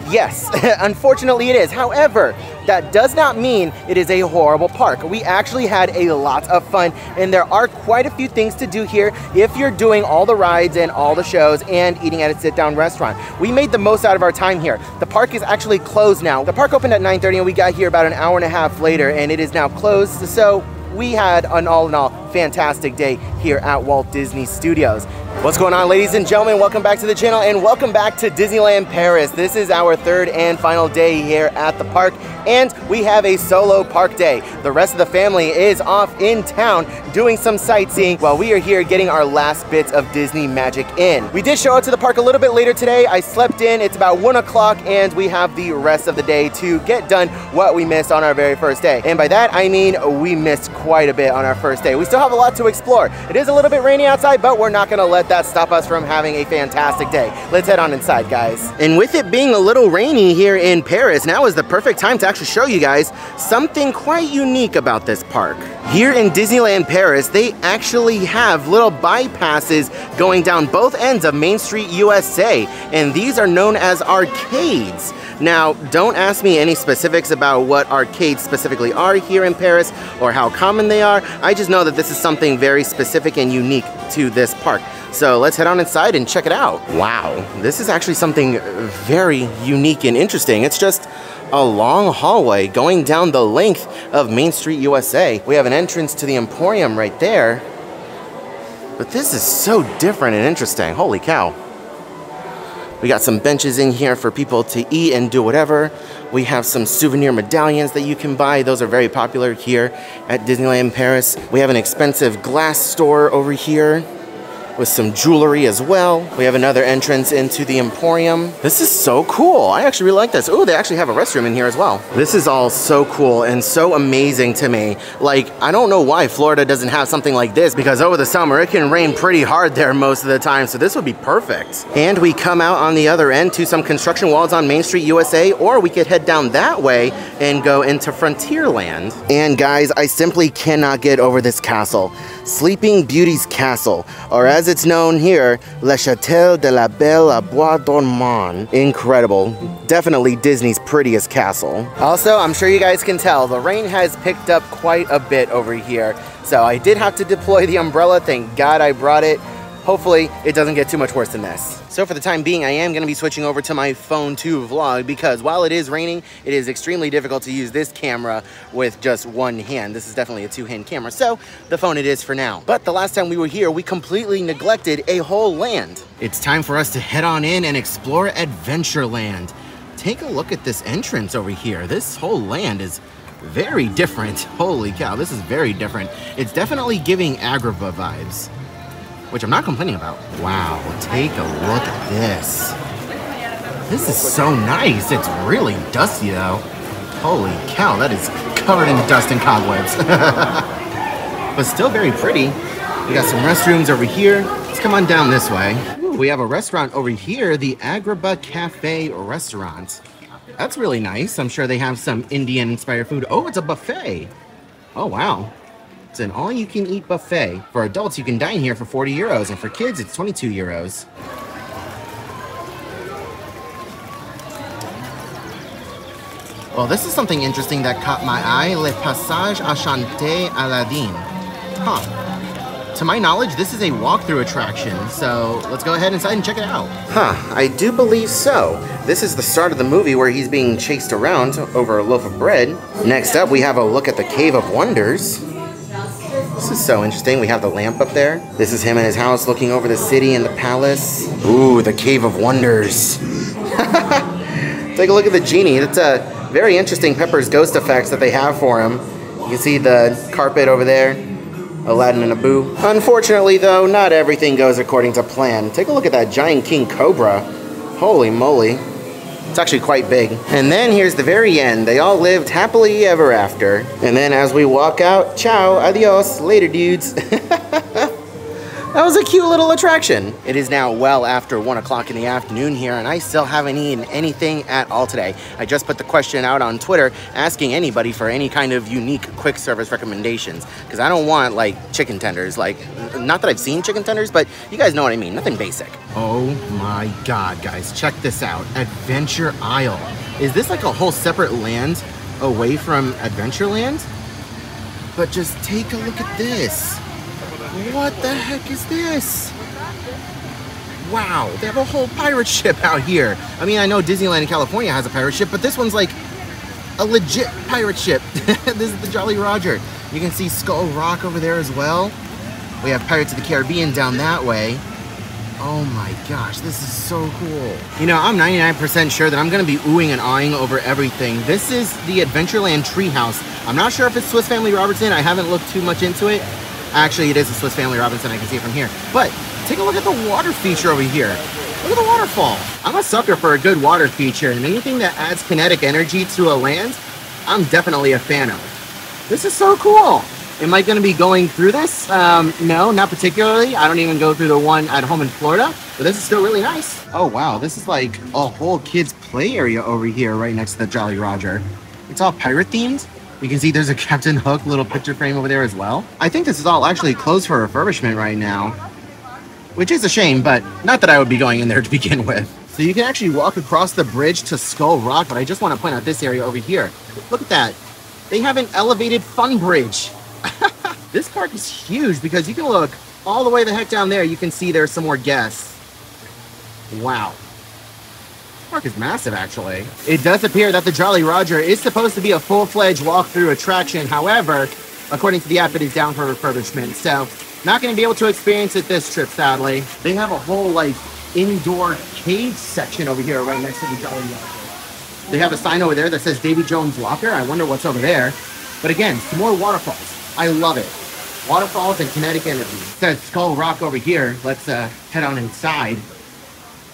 Yes, unfortunately it is. However, that does not mean it is a horrible park. We actually had a lot of fun, and there are quite a few things to do here if you're doing all the rides and all the shows and eating at a sit-down restaurant. We made the most out of our time here. The park is actually closed now. The park opened at 9:30 and we got here about an hour and a half later, and it is now closed, so we had an all in all fantastic day here at Walt Disney Studios. What's going on, ladies and gentlemen? Welcome back to the channel and welcome back to Disneyland Paris. This is our third and final day here at the park, and we have a solo park day. The rest of the family is off in town doing some sightseeing while we are here getting our last bits of Disney magic in. We did show up to the park a little bit later today. I slept in. It's about 1 o'clock and we have the rest of the day to get done what we missed on our very first day. And by that, I mean we missed quite a bit on our first day. We still have a lot to explore. It is a little bit rainy outside, but we're not gonna let that stop us from having a fantastic day. Let's head on inside, guys. And with it being a little rainy here in Paris, now is the perfect time to actually show you guys something quite unique about this park. Here in Disneyland Paris, they actually have little bypasses going down both ends of Main Street USA, and these are known as arcades. Now, don't ask me any specifics about what arcades specifically are here in Paris or how common they are. I just know that this is something very specific and unique to this park. So let's head on inside and check it out. Wow, this is actually something very unique and interesting. It's just a long hallway going down the length of Main Street USA. We have an entrance to the Emporium right there. But this is so different and interesting. Holy cow. We got some benches in here for people to eat and do whatever. We have some souvenir medallions that you can buy. Those are very popular here at Disneyland Paris. We have an expensive glass store over here with some jewelry as well. We have another entrance into the Emporium. This is so cool. I actually really like this. Oh, they actually have a restroom in here as well. This is all so cool and so amazing to me. Like, I don't know why Florida doesn't have something like this, because over the summer it can rain pretty hard there most of the time, so this would be perfect. And we come out on the other end to some construction walls on Main Street, USA, or we could head down that way and go into Frontierland. And guys, I simply cannot get over this castle. Sleeping Beauty's Castle, or as it's known here, Le Château de la Belle à Bois Dormant. Incredible. Definitely Disney's prettiest castle. Also, I'm sure you guys can tell, the rain has picked up quite a bit over here. So I did have to deploy the umbrella. Thank God I brought it. Hopefully, it doesn't get too much worse than this. So for the time being, I am going to be switching over to my phone to vlog, because while it is raining, it is extremely difficult to use this camera with just one hand. This is definitely a two-hand camera, so the phone it is for now. But the last time we were here, we completely neglected a whole land. It's time for us to head on in and explore Adventureland. Take a look at this entrance over here. This whole land is very different. Holy cow, this is very different. It's definitely giving Agrabah vibes, which I'm not complaining about. Wow, take a look at this. This is so nice. It's really dusty though. Holy cow, that is covered in dust and cobwebs. But still very pretty. We got some restrooms over here. Let's come on down this way. Ooh, we have a restaurant over here, the Agrabah Cafe Restaurant. That's really nice. I'm sure they have some Indian-inspired food. Oh, it's a buffet. Oh, wow. It's an all-you-can-eat buffet. For adults, you can dine here for 40 euros, and for kids, it's 22 euros. Well, this is something interesting that caught my eye. Le Passage Enchanté Aladdin. Huh. To my knowledge, this is a walkthrough attraction, so let's go ahead inside and check it out. Huh, I do believe so. This is the start of the movie where he's being chased around over a loaf of bread. Next up, we have a look at the Cave of Wonders. This is so interesting. We have the lamp up there. This is him in his house looking over the city and the palace. Ooh, the Cave of Wonders. Take a look at the genie. It's a very interesting Pepper's Ghost effects that they have for him. You can see the carpet over there. Aladdin and Abu. Unfortunately though, not everything goes according to plan. Take a look at that giant king cobra. Holy moly. It's actually quite big. And then here's the very end. They all lived happily ever after. And then as we walk out, ciao, adios, later dudes. That was a cute little attraction. It is now well after 1 o'clock in the afternoon here, and I still haven't eaten anything at all today. I just put the question out on Twitter asking anybody for any kind of unique quick service recommendations, because I don't want like chicken tenders. Like, not that I've seen chicken tenders, but you guys know what I mean. Nothing basic. Oh my God, guys, check this out. Adventure Isle. Is this like a whole separate land away from Adventureland? But just take a look at this. What the heck is this? Wow, they have a whole pirate ship out here. I mean, I know Disneyland in California has a pirate ship, but this one's like a legit pirate ship. This is the Jolly Roger. You can see Skull Rock over there as well. We have Pirates of the Caribbean down that way. Oh my gosh, this is so cool. You know, I'm 99% sure that I'm gonna be oohing and aahing over everything. This is the Adventureland Treehouse. I'm not sure if it's Swiss Family Robinson. I haven't looked too much into it. Actually, it is a Swiss Family Robinson. I can see it from here. But take a look at the water feature over here. Look at the waterfall. I'm a sucker for a good water feature, and anything that adds kinetic energy to a land, I'm definitely a fan of. This is so cool. Am I going to be going through this? No, not particularly. I don't even go through the one at home in Florida, but this is still really nice. Oh, wow. This is like a whole kids' play area over here right next to the Jolly Roger. It's all pirate themed. You can see there's a Captain Hook little picture frame over there as well. I think this is all actually closed for refurbishment right now, which is a shame, but not that I would be going in there to begin with. So you can actually walk across the bridge to Skull Rock, but I just want to point out this area over here. Look at that. They have an elevated fun bridge. This park is huge because you can look all the way the heck down there. You can see there's some more guests. Wow. Park is massive, actually. It does appear that the Jolly Roger is supposed to be a full-fledged walkthrough attraction. However, according to the app, it is down for refurbishment. So Not going to be able to experience it this trip, sadly. They have a whole, like, indoor cave section over here right next to the Jolly Roger. They have a sign over there that says Davy Jones Locker. I wonder what's over there. But again, some more waterfalls. I love it. Waterfalls and kinetic energy. It says Skull Rock over here. Let's head on inside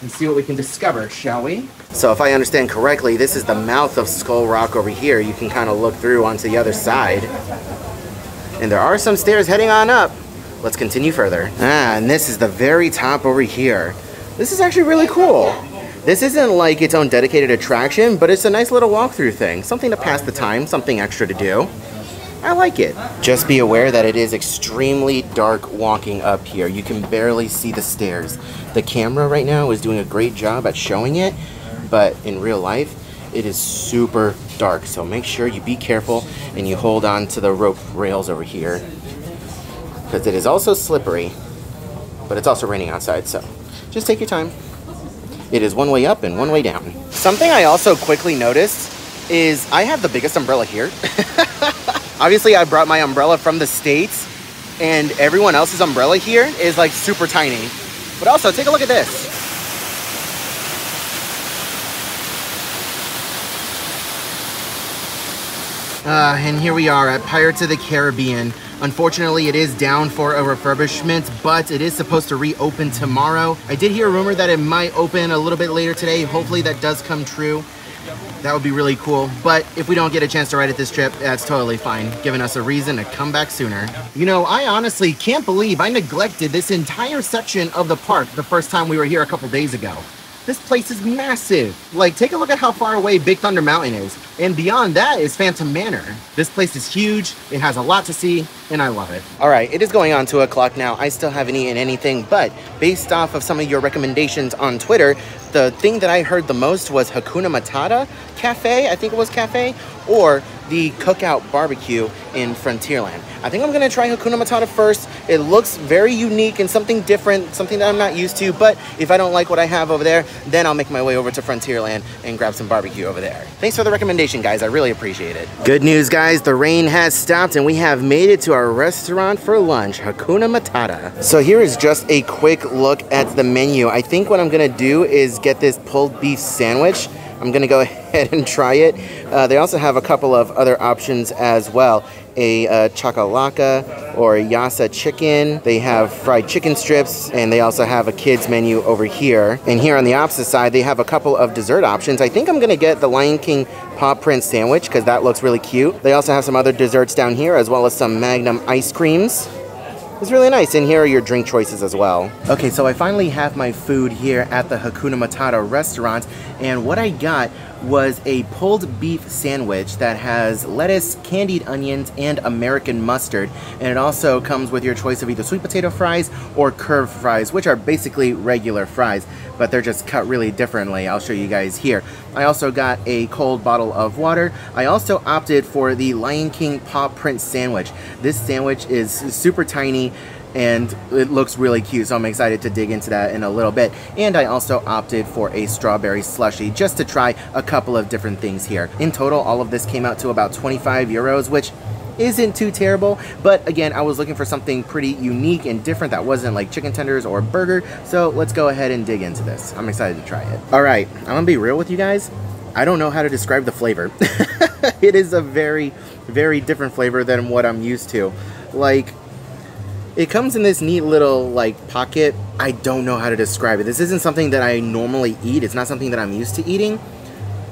and see what we can discover, shall we? So if I understand correctly, this is the mouth of Skull Rock over here. You can kind of look through onto the other side. And there are some stairs heading on up. Let's continue further. And this is the very top over here. This is actually really cool. This isn't like its own dedicated attraction, but it's a nice little walkthrough thing. Something to pass the time, something extra to do. I like it. Just be aware that it is extremely dark walking up here. You can barely see the stairs. The camera right now is doing a great job at showing it, but in real life, it is super dark. So make sure you be careful and you hold on to the rope rails over here, because it is also slippery, but it's also raining outside, so just take your time. It is one way up and one way down. Something I also quickly noticed is I have the biggest umbrella here. Obviously, I brought my umbrella from the States, and everyone else's umbrella here is like super tiny. But also, take a look at this. And here we are at Pirates of the Caribbean. Unfortunately, it is down for a refurbishment, but it is supposed to reopen tomorrow. I did hear a rumor that it might open a little bit later today. Hopefully that does come true. That would be really cool. But if we don't get a chance to ride it this trip, that's totally fine, giving us a reason to come back sooner. You know, I honestly can't believe I neglected this entire section of the park the first time we were here a couple days ago. This place is massive. Like, take a look at how far away Big Thunder Mountain is. And beyond that is Phantom Manor. This place is huge, it has a lot to see, and I love it. All right, it is going on 2 o'clock now. I still haven't eaten anything, but based off of some of your recommendations on Twitter, the thing that I heard the most was Hakuna Matata Cafe, I think it was Cafe, or the Cookout Barbecue in Frontierland. I think I'm gonna try Hakuna Matata first. It looks very unique and something different, something that I'm not used to, but if I don't like what I have over there, then I'll make my way over to Frontierland and grab some barbecue over there. Thanks for the recommendation, guys. I really appreciate it. Good news, guys. The rain has stopped and we have made it to our restaurant for lunch, Hakuna Matata. So here is just a quick look at the menu. I think what I'm gonna do is get this pulled beef sandwich. I'm gonna go ahead and try it. They also have a couple of other options as well. A chakalaka or yassa chicken. They have fried chicken strips, and they also have a kids menu over here. And here on the opposite side, they have a couple of dessert options. I think I'm gonna get the Lion King paw print sandwich because that looks really cute. They also have some other desserts down here, as well as some Magnum ice creams. It's really nice, and here are your drink choices as well. Okay, so I finally have my food here at the Hakuna Matata restaurant, and what I got was a pulled beef sandwich that has lettuce, candied onions, and American mustard, and it also comes with your choice of either sweet potato fries or curved fries, which are basically regular fries, but they're just cut really differently. I'll show you guys here. I also got a cold bottle of water. I also opted for the Lion King paw print sandwich. This sandwich is super tiny and it looks really cute, so I'm excited to dig into that in a little bit. And I also opted for a strawberry slushie just to try a couple of different things here. In total, all of this came out to about 25 euros, which isn't too terrible, but again, I was looking for something pretty unique and different that wasn't like chicken tenders or a burger, so let's go ahead and dig into this. I'm excited to try it. All right, I'm gonna be real with you guys. I don't know how to describe the flavor. It is a very, very different flavor than what I'm used to. Like, it comes in this neat little like pocket. I don't know how to describe it. This isn't something that I normally eat. It's not something that I'm used to eating,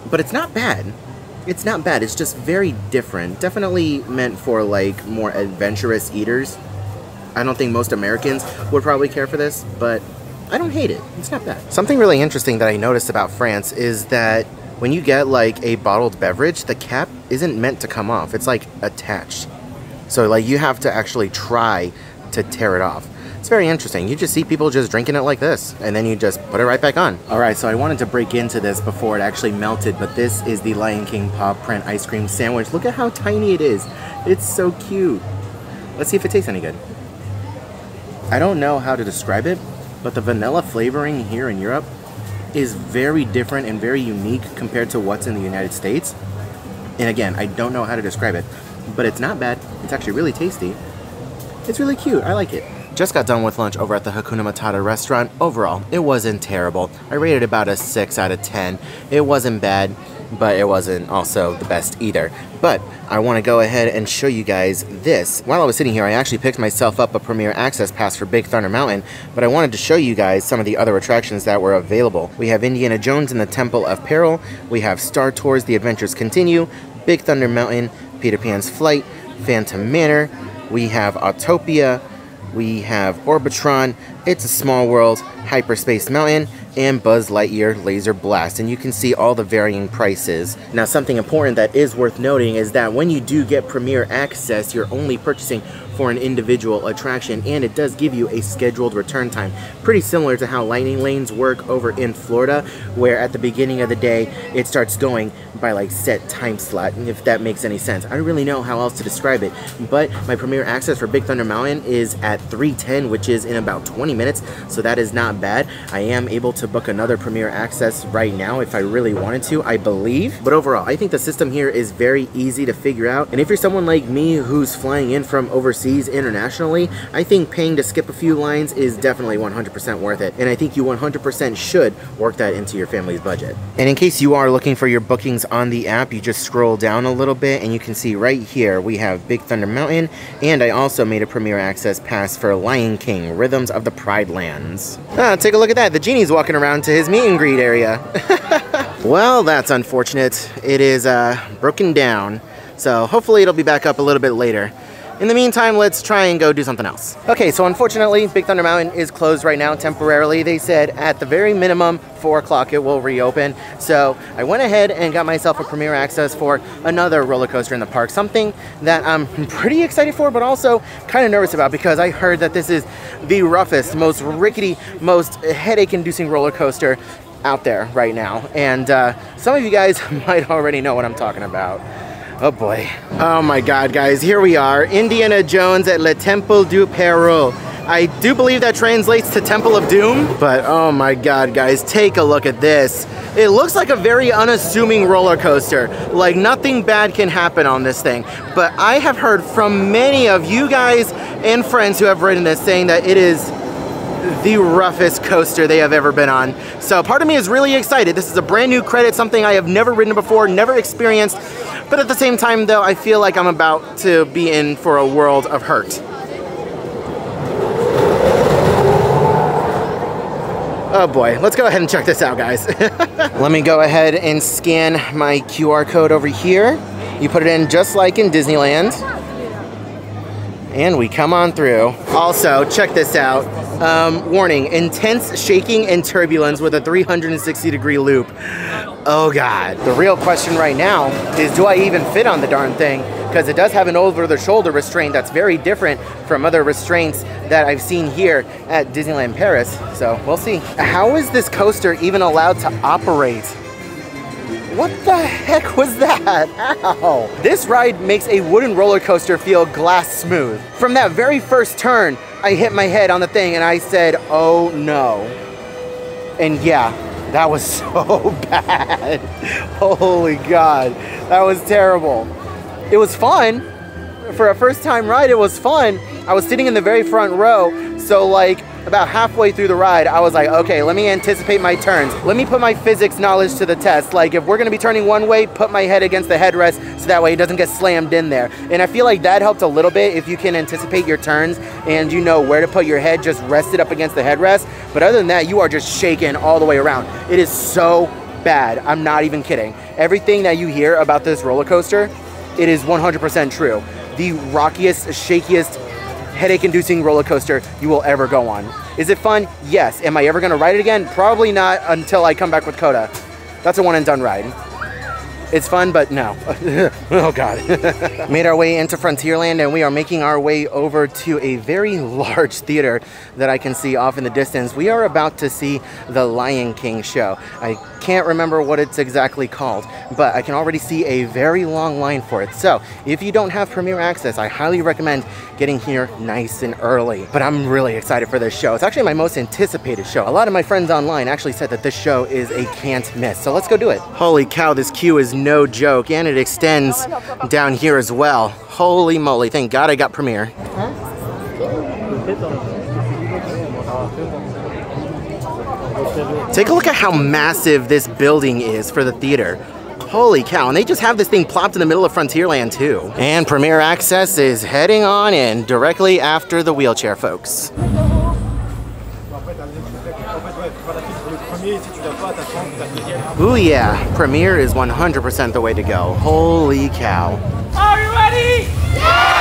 but it's not bad. It's not bad. It's just very different. Definitely meant for like more adventurous eaters. I don't think most Americans would probably care for this, but I don't hate it. It's not bad. Something really interesting that I noticed about France is that when you get like a bottled beverage, the cap isn't meant to come off. It's like attached. So like you have to actually try to tear it off. It's very interesting. You just see people just drinking it like this, and then you just put it right back on. All right, so I wanted to break into this before it actually melted, but this is the Lion King paw print ice cream sandwich. Look at how tiny it is. It's so cute. Let's see if it tastes any good. I don't know how to describe it, but the vanilla flavoring here in Europe is very different and very unique compared to what's in the United States. And again, I don't know how to describe it, but it's not bad. It's actually really tasty. It's really cute. I like it. Just got done with lunch over at the Hakuna Matata restaurant. Overall, it wasn't terrible. I rated about a 6 out of 10. It wasn't bad, but it wasn't also the best either. But I want to go ahead and show you guys this. While I was sitting here, I actually picked myself up a Premier Access Pass for Big Thunder Mountain, but I wanted to show you guys some of the other attractions that were available. We have Indiana Jones and the Temple of Peril. We have Star Tours, The Adventures Continue, Big Thunder Mountain, Peter Pan's Flight, Phantom Manor. We have Autopia. We have Orbitron, It's a Small World, Hyperspace Mountain, and Buzz Lightyear Laser Blast. And you can see all the varying prices. Now, something important that is worth noting is that when you do get Premier Access, you're only purchasing for an individual attraction, and it does give you a scheduled return time. Pretty similar to how Lightning Lanes work over in Florida, where at the beginning of the day, it starts going by like set time slot, if that makes any sense. I don't really know how else to describe it, but my Premier Access for Big Thunder Mountain is at 3:10, which is in about 20 minutes, so that is not bad. I am able to book another Premier Access right now if I really wanted to, I believe. But overall, I think the system here is very easy to figure out, and if you're someone like me who's flying in from overseas internationally, I think paying to skip a few lines is definitely 100% worth it, and I think you 100% should work that into your family's budget. And in case you are looking for your bookings on the app, you just scroll down a little bit and you can see right here we have Big Thunder Mountain, and I also made a Premier Access Pass for Lion King, Rhythms of the Pride Lands. Take a look at that, the genie's walking around to his meet and greet area. Well, that's unfortunate. It is broken down, so hopefully it'll be back up a little bit later. In the meantime, let's try and go do something else. Okay, so unfortunately, Big Thunder Mountain is closed right now temporarily. They said at the very minimum, 4 o'clock it will reopen. So I went ahead and got myself a Premier Access for another roller coaster in the park. Something that I'm pretty excited for, but also kind of nervous about, because I heard that this is the roughest, most rickety, most headache-inducing roller coaster out there right now. And some of you guys might already know what I'm talking about. Oh boy. Oh my god, guys, here we are. Indiana Jones at Le Temple du Peril. I do believe that translates to Temple of Doom, but oh my god, guys, take a look at this. It looks like a very unassuming roller coaster. Like nothing bad can happen on this thing. But I have heard from many of you guys and friends who have ridden this saying that it is the roughest coaster they have ever been on. So part of me is really excited. This is a brand new credit, something I have never ridden before, never experienced. But at the same time though, I feel like I'm about to be in for a world of hurt. Oh boy, let's go ahead and check this out, guys. Let me go ahead and scan my QR code over here. You put it in just like in Disneyland. And we come on through. Also, check this out. Warning, intense shaking and turbulence with a 360-degree loop. Oh god. The real question right now is, do I even fit on the darn thing? Because it does have an over-the-shoulder restraint that's very different from other restraints that I've seen here at Disneyland Paris. So we'll see. How is this coaster even allowed to operate? What the heck was that? Ow! This ride makes a wooden roller coaster feel glass smooth. From that very first turn, I hit my head on the thing and I said, oh no. And yeah, that was so bad. Holy God, that was terrible. It was fun. For a first time ride, it was fun. I was sitting in the very front row, so like about halfway through the ride, I was like, okay, let me anticipate my turns. Let me put my physics knowledge to the test. Like if we're gonna be turning one way, put my head against the headrest so that way it doesn't get slammed in there. And I feel like that helped a little bit if you can anticipate your turns and you know where to put your head, just rest it up against the headrest. But other than that, you are just shaking all the way around. It is so bad, I'm not even kidding. Everything that you hear about this roller coaster, it is 100% true. The rockiest, shakiest, headache-inducing roller coaster you will ever go on. Is it fun? Yes. Am I ever gonna ride it again? Probably not until I come back with Coda. That's a one and done ride. It's fun, but no. Oh God. Made our way into Frontierland and we are making our way over to a very large theater that I can see off in the distance. We are about to see the Lion King show. I can't remember what it's exactly called, but I can already see a very long line for it. So if you don't have Premier Access, I highly recommend getting here nice and early. But I'm really excited for this show. It's actually my most anticipated show. A lot of my friends online actually said that this show is a can't miss. So let's go do it. Holy cow, this queue is no joke, and it extends down here as well. Holy moly, thank God I got Premier. Take a look at how massive this building is for the theater. Holy cow, and they just have this thing plopped in the middle of Frontierland too. And Premier Access is heading on in directly after the wheelchair folks. Ooh yeah, Premier is 100% the way to go. Holy cow. Are you ready? Yeah!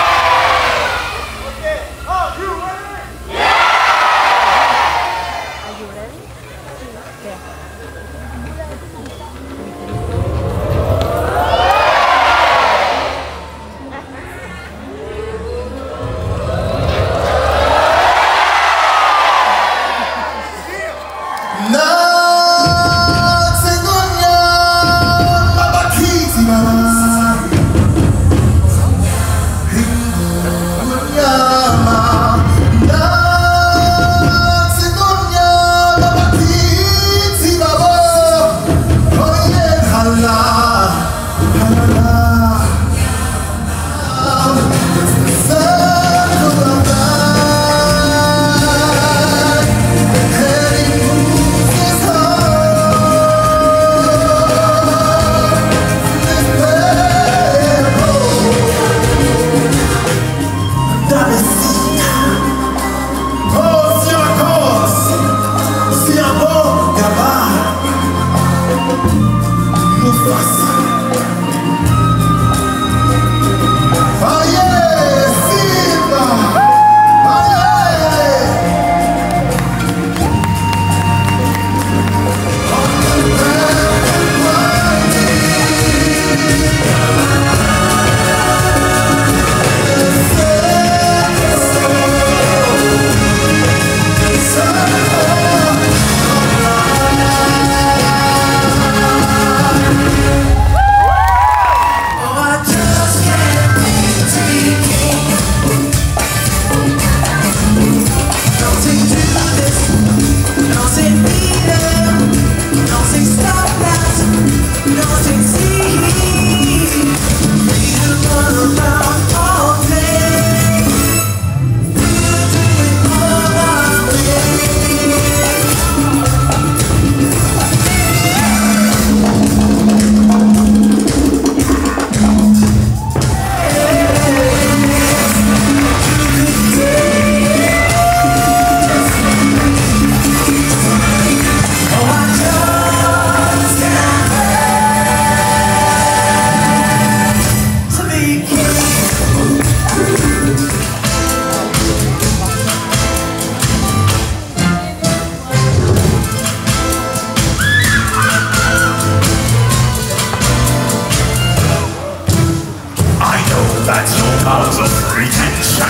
That's no cause of pretension.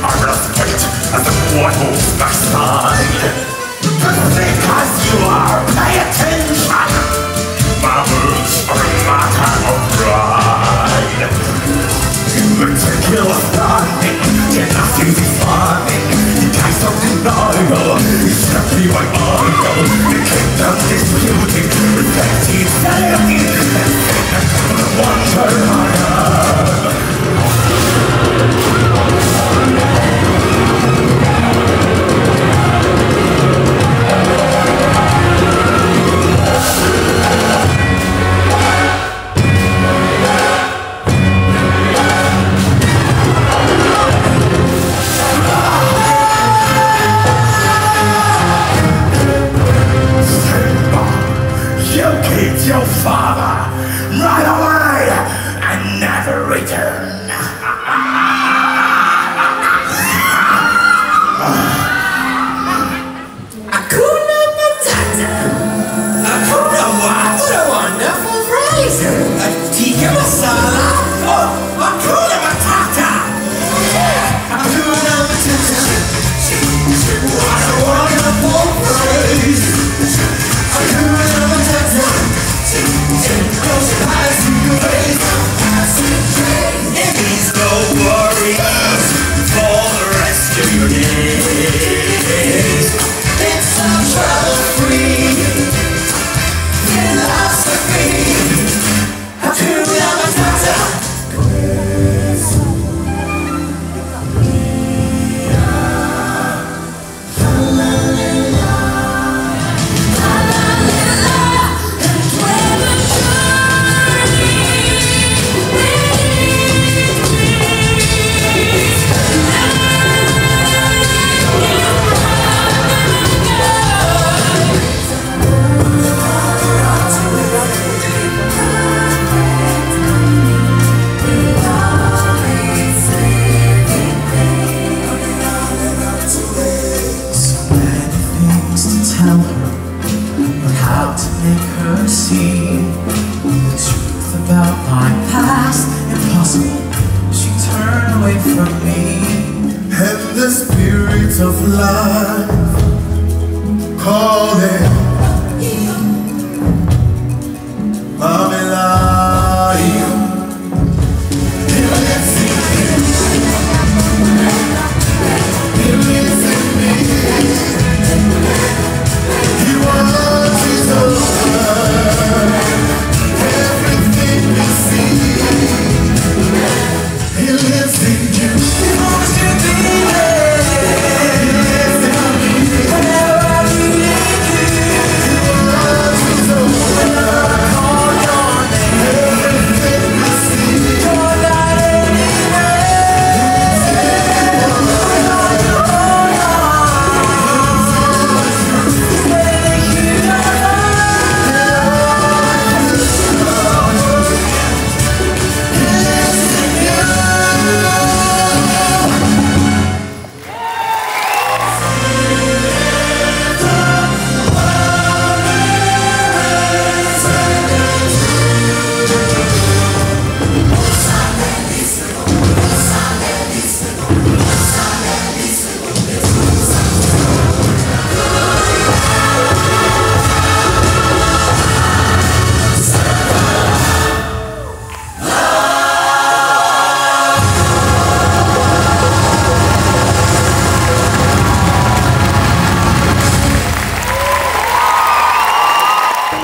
I respect as the one moves my side. Think as you are, pay attention. My words are a matter of pride. Meticulous planning, yet nothing defining. You guys don't denial, it's simply my idol. The kingdom disputing, reflecting, selling, and the wonder I am.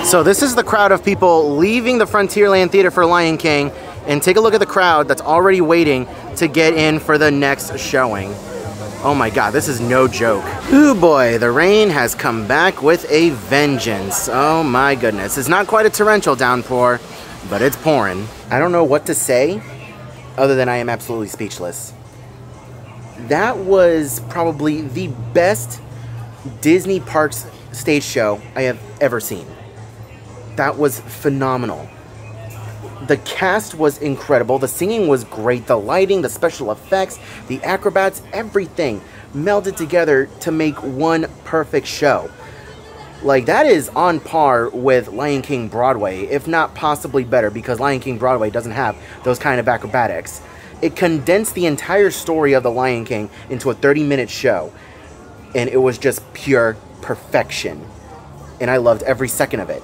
So this is the crowd of people leaving the Frontierland Theater for Lion King, and take a look at the crowd that's already waiting to get in for the next showing. Oh my God, this is no joke. Ooh boy, the rain has come back with a vengeance. Oh my goodness. It's not quite a torrential downpour, but it's pouring. I don't know what to say other than I am absolutely speechless. That was probably the best Disney Parks stage show I have ever seen. That was phenomenal. The cast was incredible. The singing was great. The lighting, the special effects, the acrobats, everything melded together to make one perfect show. Like, that is on par with Lion King Broadway, if not possibly better, because Lion King Broadway doesn't have those kind of acrobatics. It condensed the entire story of the Lion King into a 30-minute show, and it was just pure perfection. And I loved every second of it.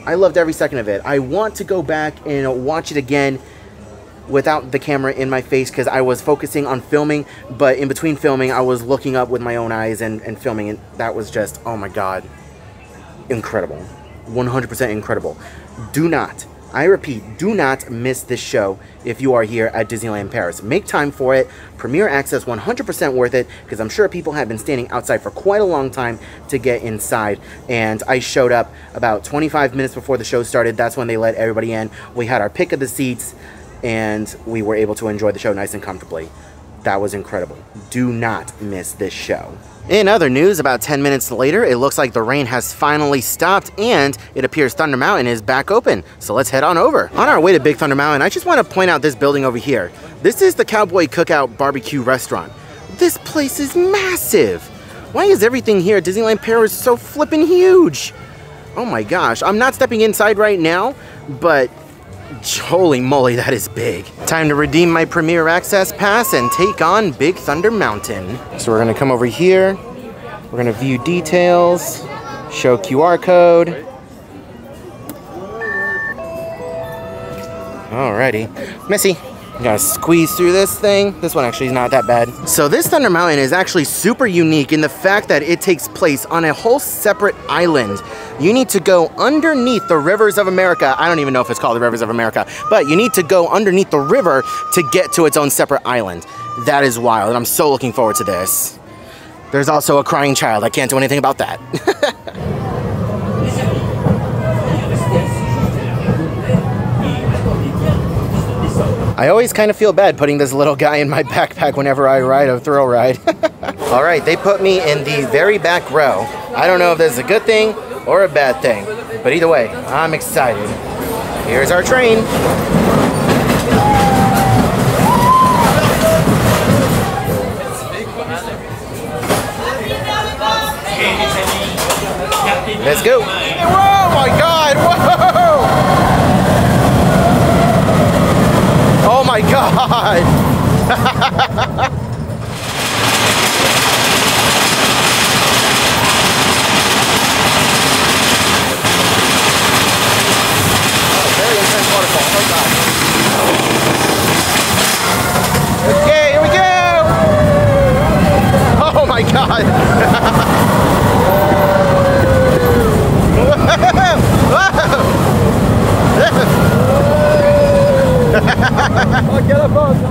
I loved every second of it. I want to go back and watch it again without the camera in my face because I was focusing on filming, but in between filming, I was looking up with my own eyes and filming, and that was just, oh my God, incredible. 100% incredible. Do not, I repeat, do not miss this show if you are here at Disneyland Paris. Make time for it. Premier access, 100% worth it, because I'm sure people have been standing outside for quite a long time to get inside. And I showed up about 25 minutes before the show started. That's when they let everybody in. We had our pick of the seats, and we were able to enjoy the show nice and comfortably. That was incredible. Do not miss this show. In other news, about 10 minutes later, it looks like the rain has finally stopped, and it appears Thunder Mountain is back open. So let's head on over. On our way to Big Thunder Mountain, I just want to point out this building over here. This is the Cowboy Cookout Barbecue Restaurant. This place is massive. Why is everything here at Disneyland Paris so flippin' huge? Oh my gosh, I'm not stepping inside right now, but holy moly, that is big. Time to redeem my Premier Access Pass and take on Big Thunder Mountain. So we're gonna come over here. We're gonna view details, show QR code. Alrighty, Missy. Gotta squeeze through this thing. This one actually is not that bad. So this Thunder Mountain is actually super unique in the fact that it takes place on a whole separate island. You need to go underneath the rivers of America. I don't even know if it's called the Rivers of America, but you need to go underneath the river to get to its own separate island. That is wild, and I'm so looking forward to this. There's also a crying child. I can't do anything about that. I always kind of feel bad putting this little guy in my backpack whenever I ride a thrill ride. All right, they put me in the very back row. I don't know if this is a good thing or a bad thing, but either way, I'm excited. Here's our train. Let's go. Whoa, my God, whoa! Oh my God! Very intense waterfall. Oh God. Okay, here we go! Oh my God!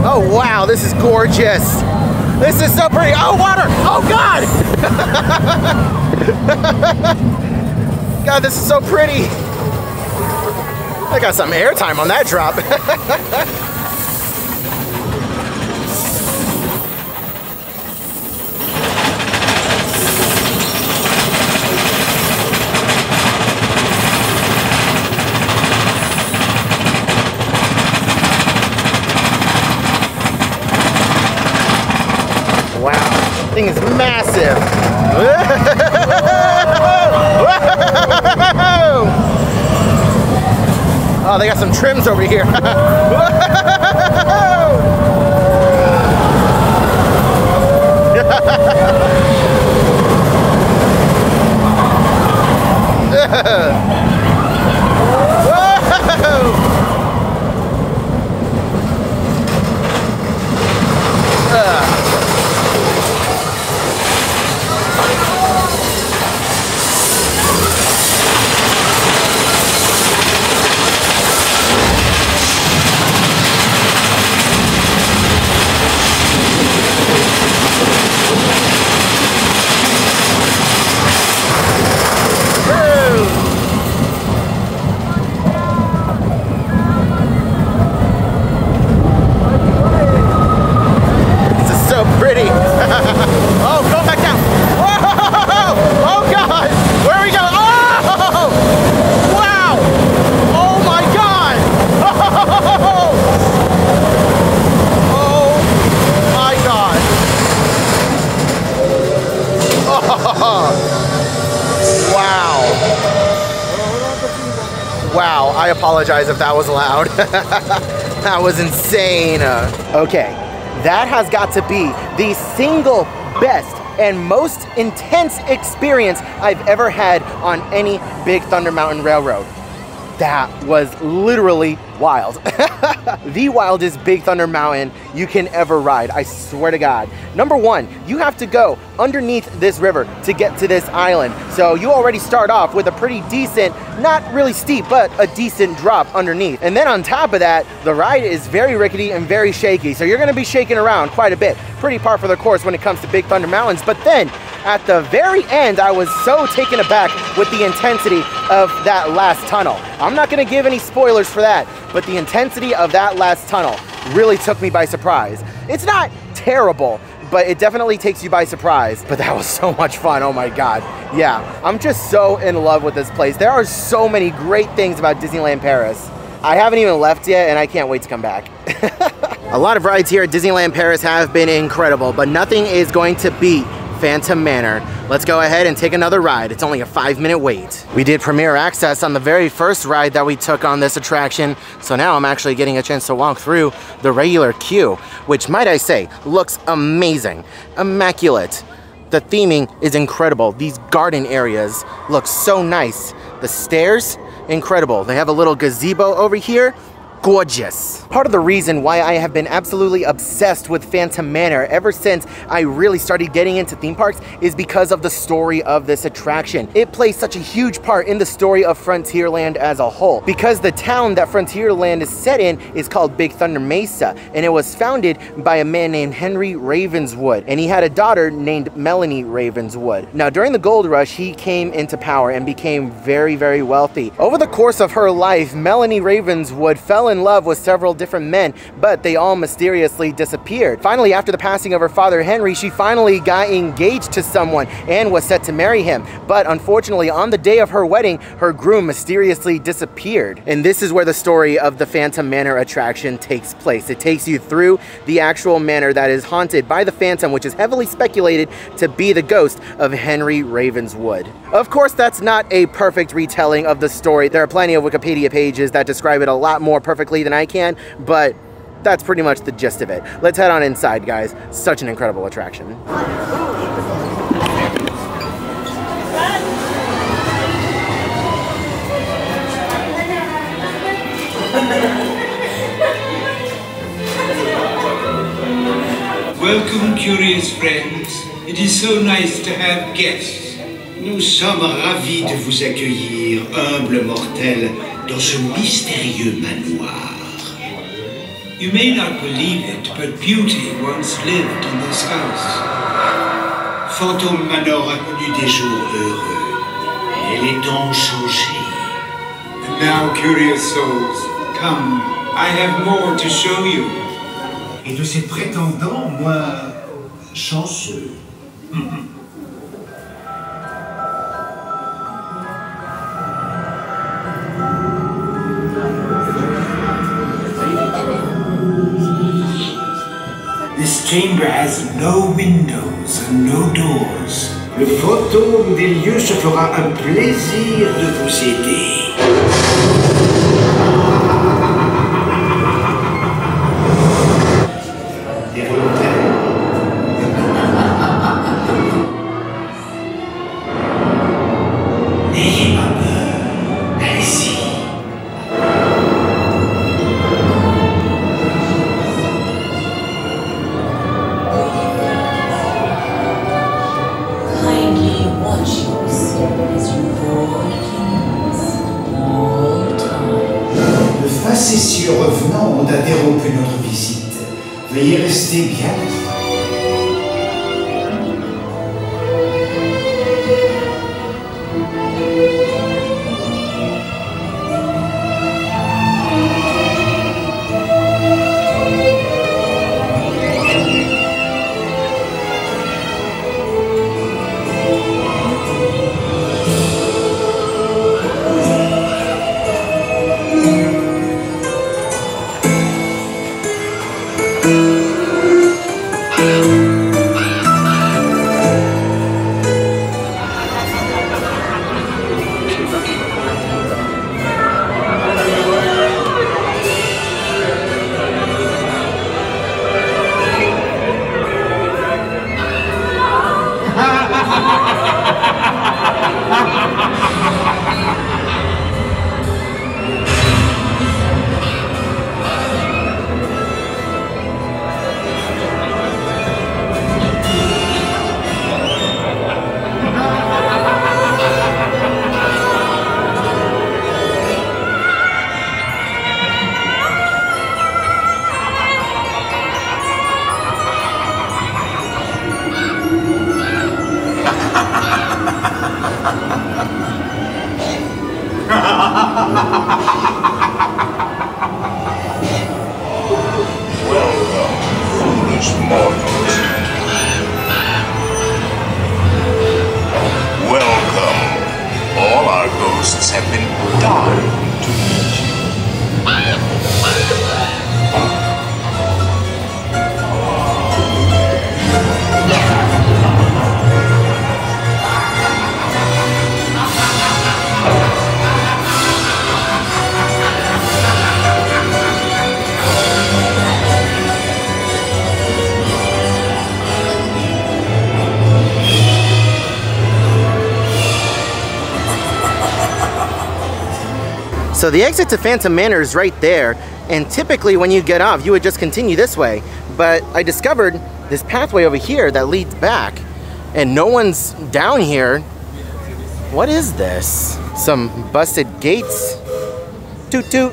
Oh wow, this is gorgeous. This is so pretty. Oh, water! Oh God! God, this is so pretty. I got some airtime on that drop. Thing is massive. Oh, they got some trims over here. apologize if that was loud. That was insane. Okay, that has got to be the single best and most intense experience I've ever had on any Big Thunder Mountain Railroad. That was literally wild. The wildest Big Thunder Mountain you can ever ride, I swear to God. Number one, you have to go underneath this river to get to this island. So you already start off with a pretty decent, not really steep, but a decent drop underneath. And then on top of that, the ride is very rickety and very shaky. So you're gonna be shaking around quite a bit. Pretty par for the course when it comes to Big Thunder Mountains. But then at the very end, I was so taken aback with the intensity of that last tunnel. I'm not gonna give any spoilers for that, but the intensity of that last tunnel really took me by surprise. It's not terrible, but it definitely takes you by surprise. But that was so much fun, oh my God. Yeah, I'm just so in love with this place. There are so many great things about Disneyland Paris. I haven't even left yet, and I can't wait to come back. A lot of rides here at Disneyland Paris have been incredible, but nothing is going to beat Phantom Manor. Let's go ahead and take another ride. It's only a 5-minute wait. We did premiere access on the very first ride that we took on this attraction, so now I'm actually getting a chance to walk through the regular queue, which, might I say, looks amazing, immaculate. The theming is incredible. These garden areas look so nice. The stairs, incredible. They have a little gazebo over here. Gorgeous. Part of the reason why I have been absolutely obsessed with Phantom Manor ever since I really started getting into theme parks is because of the story of this attraction. It plays such a huge part in the story of Frontierland as a whole, because the town that Frontierland is set in is called Big Thunder Mesa, and it was founded by a man named Henry Ravenswood, and he had a daughter named Melanie Ravenswood. Now, during the gold rush, he came into power and became very, very wealthy. Over the course of her life, Melanie Ravenswood fell in love with several different men, but they all mysteriously disappeared. Finally, after the passing of her father Henry, she finally got engaged to someone and was set to marry him. But unfortunately, on the day of her wedding, her groom mysteriously disappeared. And this is where the story of the Phantom Manor attraction takes place. It takes you through the actual manor that is haunted by the Phantom, which is heavily speculated to be the ghost of Henry Ravenswood. Of course, that's not a perfect retelling of the story. There are plenty of Wikipedia pages that describe it a lot more perfectly than I can, but that's pretty much the gist of it. Let's head on inside, guys. Such an incredible attraction. Welcome, curious friends. It is so nice to have guests. Nous sommes ravis de vous accueillir, humbles mortels, dans ce mystérieux manoir. You may not believe it, but beauty once lived in this house. Phantom Manor a connu des jours heureux, et les temps ont changé. And now, curious souls, come, I have more to show you. Et de ces prétendants, moi, chanceux. This chamber has no windows and no doors. Le fantôme des lieux se fera un plaisir de vous aider. Des volontaires? N'ayez pas peur. Allez-y. De facétieux revenants ont interrompu notre visite. Veuillez rester bien. So the exit to Phantom Manor is right there, and typically when you get off, you would just continue this way. But I discovered this pathway over here that leads back, and no one's down here. What is this? Some busted gates. Toot toot.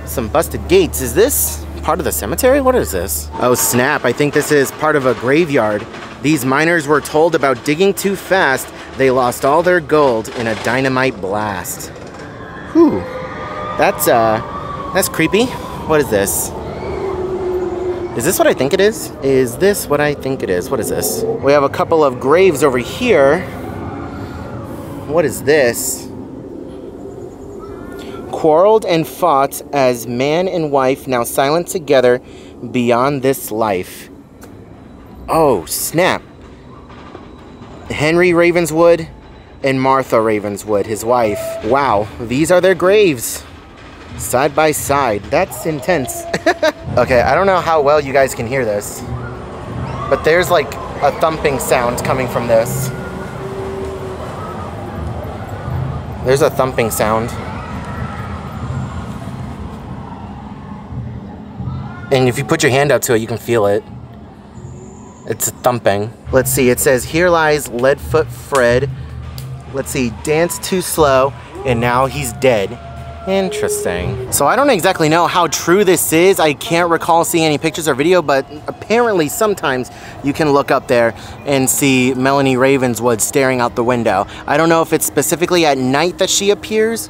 Some busted gates. Is this part of the cemetery? What is this? Oh snap, I think this is part of a graveyard. These miners were told about digging too fast. They lost all their gold in a dynamite blast. Whew. That's creepy. What is this? Is this what I think it is? Is this what I think it is? What is this? We have a couple of graves over here. What is this? Quarreled and fought as man and wife, now silent together beyond this life. Oh, snap. Henry Ravenswood and Martha Ravenswood, his wife. Wow, these are their graves. Side by side. That's intense. Okay, I don't know how well you guys can hear this, but there's like a thumping sound coming from this. There's a thumping sound. And if you put your hand up to it, you can feel it. It's thumping. Let's see, it says, here lies Leadfoot Fred. Let's see, danced too slow, and now he's dead. Interesting. So I don't exactly know how true this is. I can't recall seeing any pictures or video, but apparently sometimes you can look up there and see Melanie Ravenswood staring out the window. I don't know if it's specifically at night that she appears,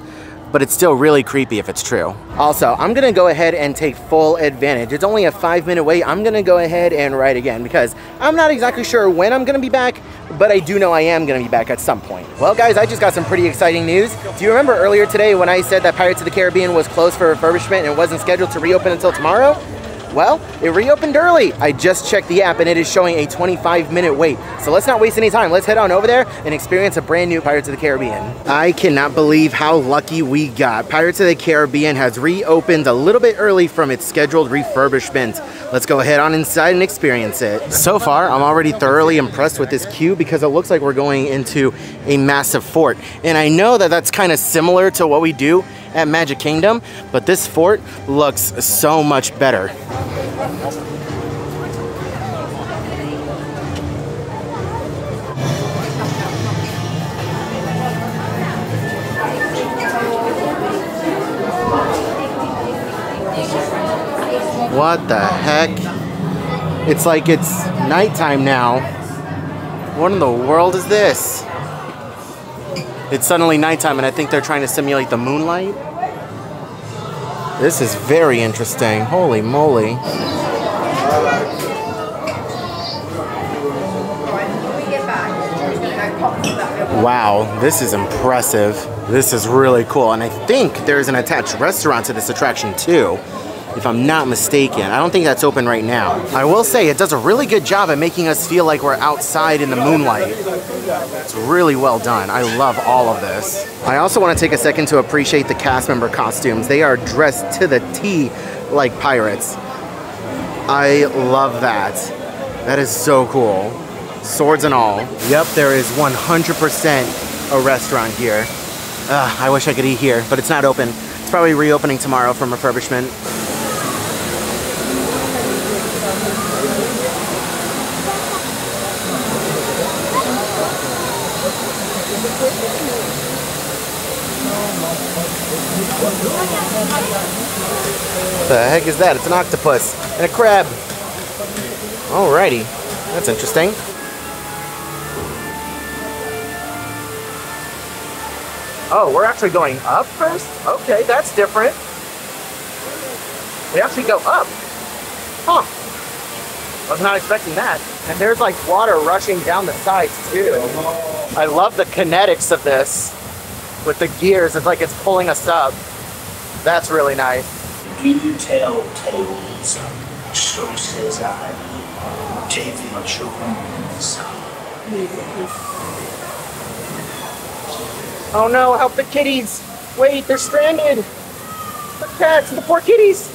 but it's still really creepy if it's true. Also, I'm gonna go ahead and take full advantage. It's only a 5-minute wait. I'm gonna go ahead and ride again because I'm not exactly sure when I'm gonna be back, but I do know I am gonna be back at some point. Well guys, I just got some pretty exciting news. Do you remember earlier today when I said that Pirates of the Caribbean was closed for refurbishment and it wasn't scheduled to reopen until tomorrow? Well, it reopened early. I just checked the app and it is showing a 25-minute wait. So let's not waste any time. Let's head on over there and experience a brand new Pirates of the Caribbean. I cannot believe how lucky we got. Pirates of the Caribbean has reopened a little bit early from its scheduled refurbishment. Let's go head on inside and experience it. So far, I'm already thoroughly impressed with this queue because it looks like we're going into a massive fort. And I know that that's kind of similar to what we do at Magic Kingdom, but this fort looks so much better. What the heck? It's like it's nighttime now. What in the world is this? It's suddenly nighttime and I think they're trying to simulate the moonlight. This is very interesting. Holy moly. Wow, this is impressive. This is really cool. And I think there's an attached restaurant to this attraction too, if I'm not mistaken. I don't think that's open right now. I will say it does a really good job at making us feel like we're outside in the moonlight. It's really well done. I love all of this. I also want to take a second to appreciate the cast member costumes. They are dressed to the T like pirates. I love that. That is so cool. Swords and all. Yep, there is 100% a restaurant here. I wish I could eat here, but it's not open. It's probably reopening tomorrow from refurbishment. What the heck is that? It's an octopus and a crab. Alrighty, that's interesting. Oh, we're actually going up first? Okay, that's different. We actually go up. Huh. I was not expecting that. And there's like water rushing down the sides too. I love the kinetics of this. With the gears, it's like it's pulling us up. That's really nice. Do you tell tales? So says I. David Jones. Oh no, help the kitties! Wait, they're stranded! The cats, the poor kitties!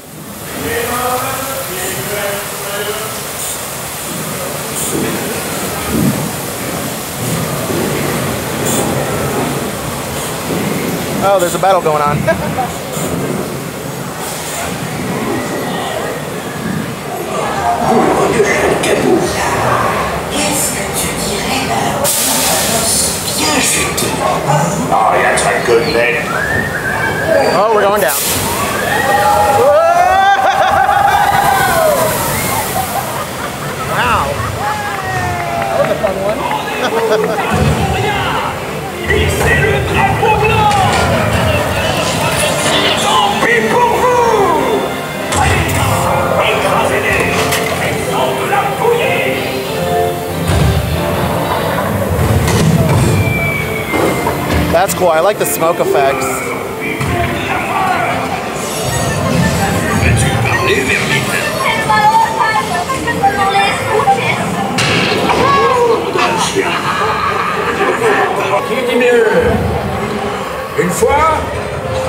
Oh, there's a battle going on. Oh, we're going down. Wow. That was a fun one. That's cool. I like the smoke effects.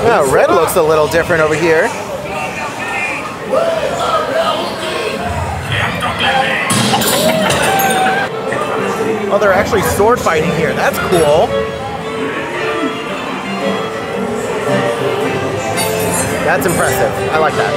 Yeah, red looks a little different over here. Oh, they're actually sword fighting here. That's cool. That's impressive. I like that.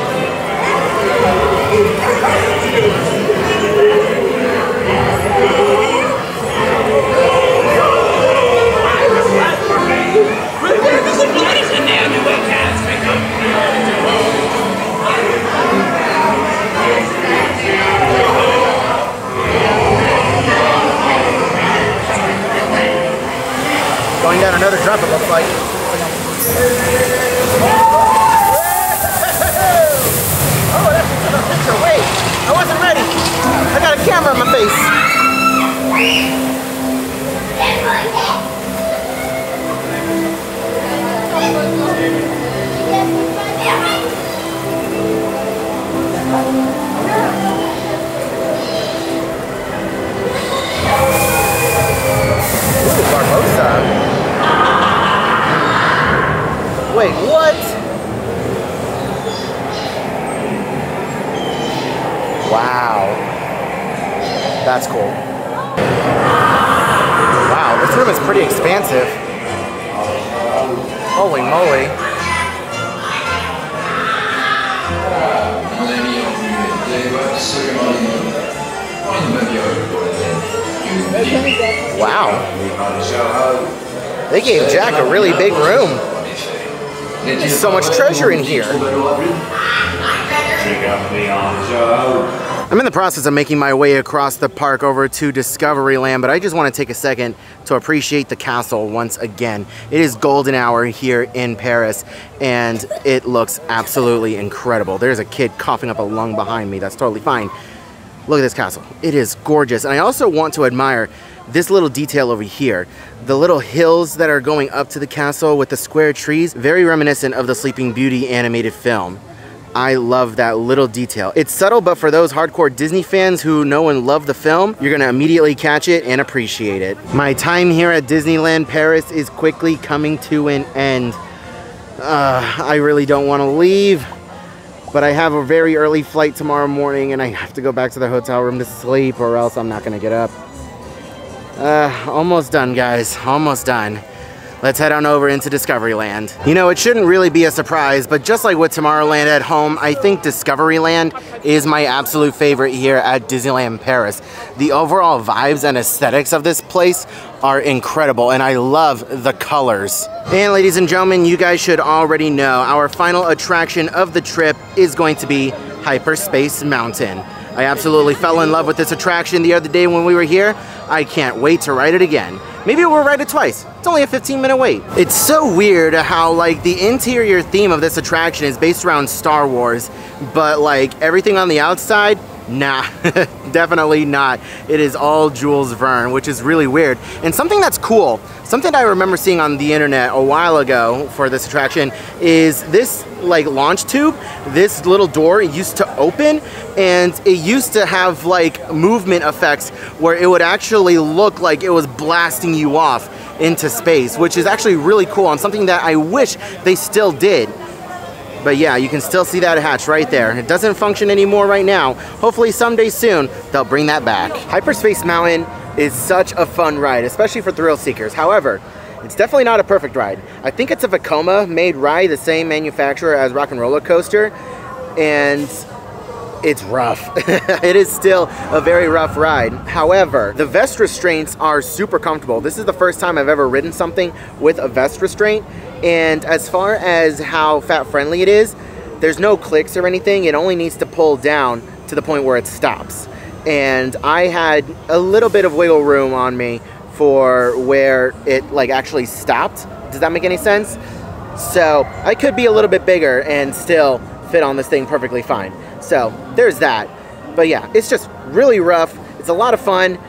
Going down another drop, it looks like. Oh, that's a picture. Wait, I wasn't ready. I got a camera in my face. Ooh, Barbosa. Wait, what? Wow. That's cool. Wow, this room is pretty expansive. Holy moly. Wow. They gave Jack a really big room. There's so much treasure in here. I'm in the process of making my way across the park over to Discoveryland, but I just want to take a second to appreciate the castle once again. It is golden hour here in Paris, and it looks absolutely incredible. There's a kid coughing up a lung behind me. That's totally fine. Look at this castle. It is gorgeous. And I also want to admire this little detail over here. The little hills that are going up to the castle with the square trees, very reminiscent of the Sleeping Beauty animated film. I love that little detail. It's subtle, but for those hardcore Disney fans who know and love the film, you're gonna immediately catch it and appreciate it. My time here at Disneyland Paris is quickly coming to an end. I really don't wanna leave, but I have a very early flight tomorrow morning and I have to go back to the hotel room to sleep or else I'm not gonna get up. Almost done, guys, almost done. Let's head on over into Discoveryland. You know, it shouldn't really be a surprise, but just like with Tomorrowland at home, I think Discoveryland is my absolute favorite here at Disneyland Paris. The overall vibes and aesthetics of this place are incredible, and I love the colors. And ladies and gentlemen, you guys should already know our final attraction of the trip is going to be Hyperspace Mountain. I absolutely fell in love with this attraction the other day when we were here. I can't wait to ride it again. Maybe we'll ride it twice. It's only a 15-minute wait. It's so weird how like the interior theme of this attraction is based around Star Wars, but like everything on the outside, nah, definitely not. It is all Jules Verne, which is really weird. And something that's cool, something I remember seeing on the internet a while ago for this attraction is this like launch tube. This little door used to open and it used to have like movement effects where it would actually look like it was blasting you off into space, which is actually really cool and something that I wish they still did. But yeah, you can still see that hatch right there. It doesn't function anymore right now. Hopefully someday soon, they'll bring that back. Hyperspace Mountain is such a fun ride, especially for thrill seekers. However, it's definitely not a perfect ride. I think it's a Vekoma-made ride, the same manufacturer as Rock and Roller Coaster, and it's rough. It is still a very rough ride. However, the vest restraints are super comfortable. This is the first time I've ever ridden something with a vest restraint, And as far as how fat friendly it is, there's no clicks or anything. It only needs to pull down to the point where it stops. And I had a little bit of wiggle room on me for where it like actually stopped. Does that make any sense? So I could be a little bit bigger and still fit on this thing perfectly fine. So there's that. But yeah, it's just really rough. It's a lot of fun.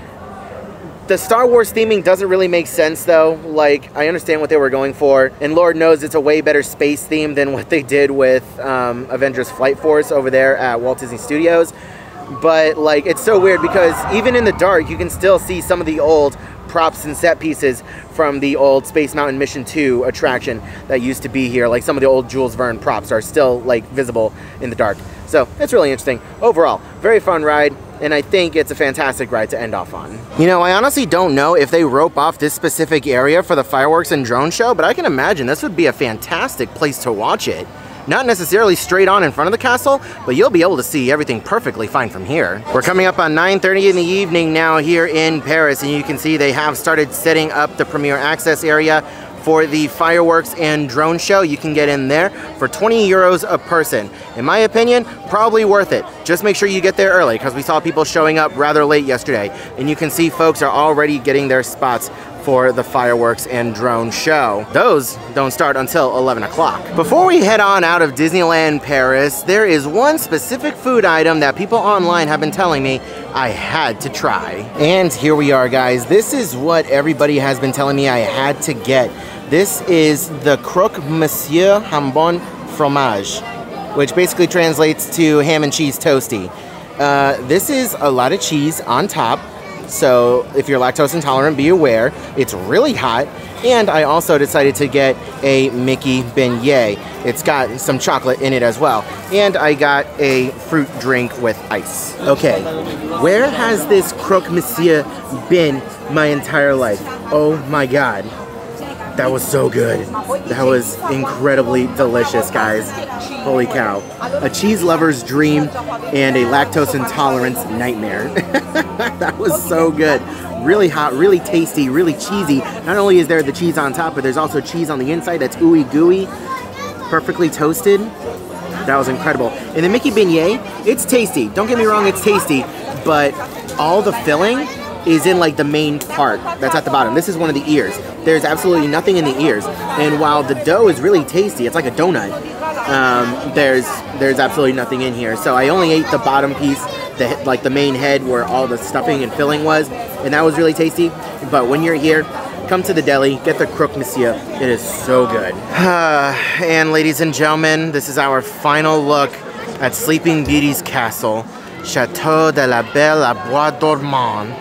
The Star Wars theming doesn't really make sense though. Like, I understand what they were going for, and Lord knows it's a way better space theme than what they did with Avengers Flight Force over there at Walt Disney Studios. But like, it's so weird because even in the dark, you can still see some of the old props and set pieces from the old Space Mountain Mission 2 attraction that used to be here. Like some of the old Jules Verne props are still like visible in the dark. So it's really interesting. Overall, very fun ride, and I think it's a fantastic ride to end off on. You know, I honestly don't know if they rope off this specific area for the fireworks and drone show, but I can imagine this would be a fantastic place to watch it. Not necessarily straight on in front of the castle, but you'll be able to see everything perfectly fine from here. We're coming up on 9:30 in the evening now here in Paris, and you can see they have started setting up the premier access area for the fireworks and drone show. You can get in there for 20 euros a person. In my opinion, probably worth it. Just make sure you get there early because we saw people showing up rather late yesterday. And you can see folks are already getting their spots for the fireworks and drone show. Those don't start until 11 o'clock. Before we head on out of Disneyland Paris, there is one specific food item that people online have been telling me I had to try. And here we are, guys. This is what everybody has been telling me I had to get. This is the Croque Monsieur Jambon Fromage, which basically translates to ham and cheese toasty. This is a lot of cheese on top. So if you're lactose intolerant, be aware. It's really hot. And I also decided to get a Mickey beignet. It's got some chocolate in it as well. And I got a fruit drink with ice. Okay, where has this Croque Monsieur been my entire life? Oh my God. That was so good. That was incredibly delicious, guys. Holy cow. A cheese lover's dream and a lactose intolerance nightmare. That was so good. Really hot, really tasty, really cheesy. Not only is there the cheese on top, but there's also cheese on the inside that's ooey gooey, perfectly toasted. That was incredible. And the Mickey beignet, it's tasty. Don't get me wrong, it's tasty, but all the filling is in like the main part that's at the bottom. This is one of the ears. There's absolutely nothing in the ears. And while the dough is really tasty, it's like a donut, there's absolutely nothing in here. So I only ate the bottom piece, like the main head where all the stuffing and filling was, and that was really tasty. But when you're here, come to the deli, get the Croque Monsieur. It is so good. And ladies and gentlemen, this is our final look at Sleeping Beauty's castle, Chateau de la Belle à Bois Dormant.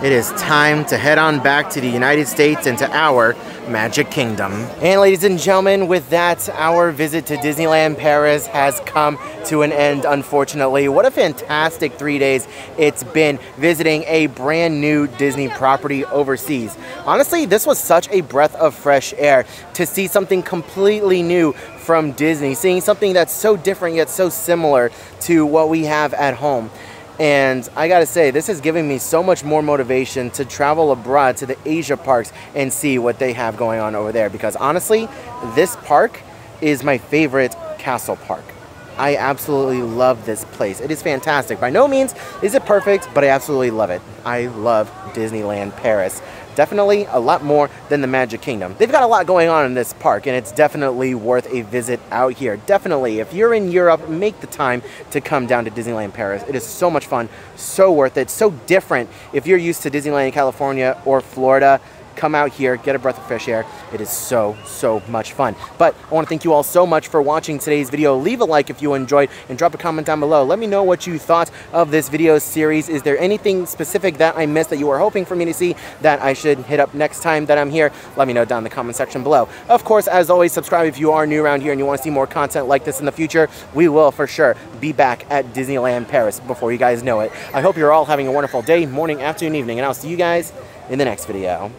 It is time to head on back to the United States and to our Magic Kingdom. And ladies and gentlemen, with that, our visit to Disneyland Paris has come to an end, unfortunately. What a fantastic 3 days it's been visiting a brand new Disney property overseas. Honestly, this was such a breath of fresh air to see something completely new from Disney, seeing something that's so different yet so similar to what we have at home. And I gotta say, this is giving me so much more motivation to travel abroad to the Asia parks and see what they have going on over there. Because honestly, this park is my favorite castle park. I absolutely love this place. It is fantastic. By no means is it perfect, but I absolutely love it. I love Disneyland Paris. Definitely a lot more than the Magic Kingdom. They've got a lot going on in this park, and it's definitely worth a visit out here. Definitely, if you're in Europe, make the time to come down to Disneyland Paris. It is so much fun, so worth it, so different. If you're used to Disneyland in California or Florida, come out here, get a breath of fresh air. It is so, so much fun. But I want to thank you all so much for watching today's video. Leave a like if you enjoyed and drop a comment down below. Let me know what you thought of this video series. Is there anything specific that I missed that you were hoping for me to see that I should hit up next time that I'm here? Let me know down in the comment section below. Of course, as always, subscribe if you are new around here and you want to see more content like this in the future. We will for sure be back at Disneyland Paris before you guys know it. I hope you're all having a wonderful day, morning, afternoon, evening, and I'll see you guys in the next video.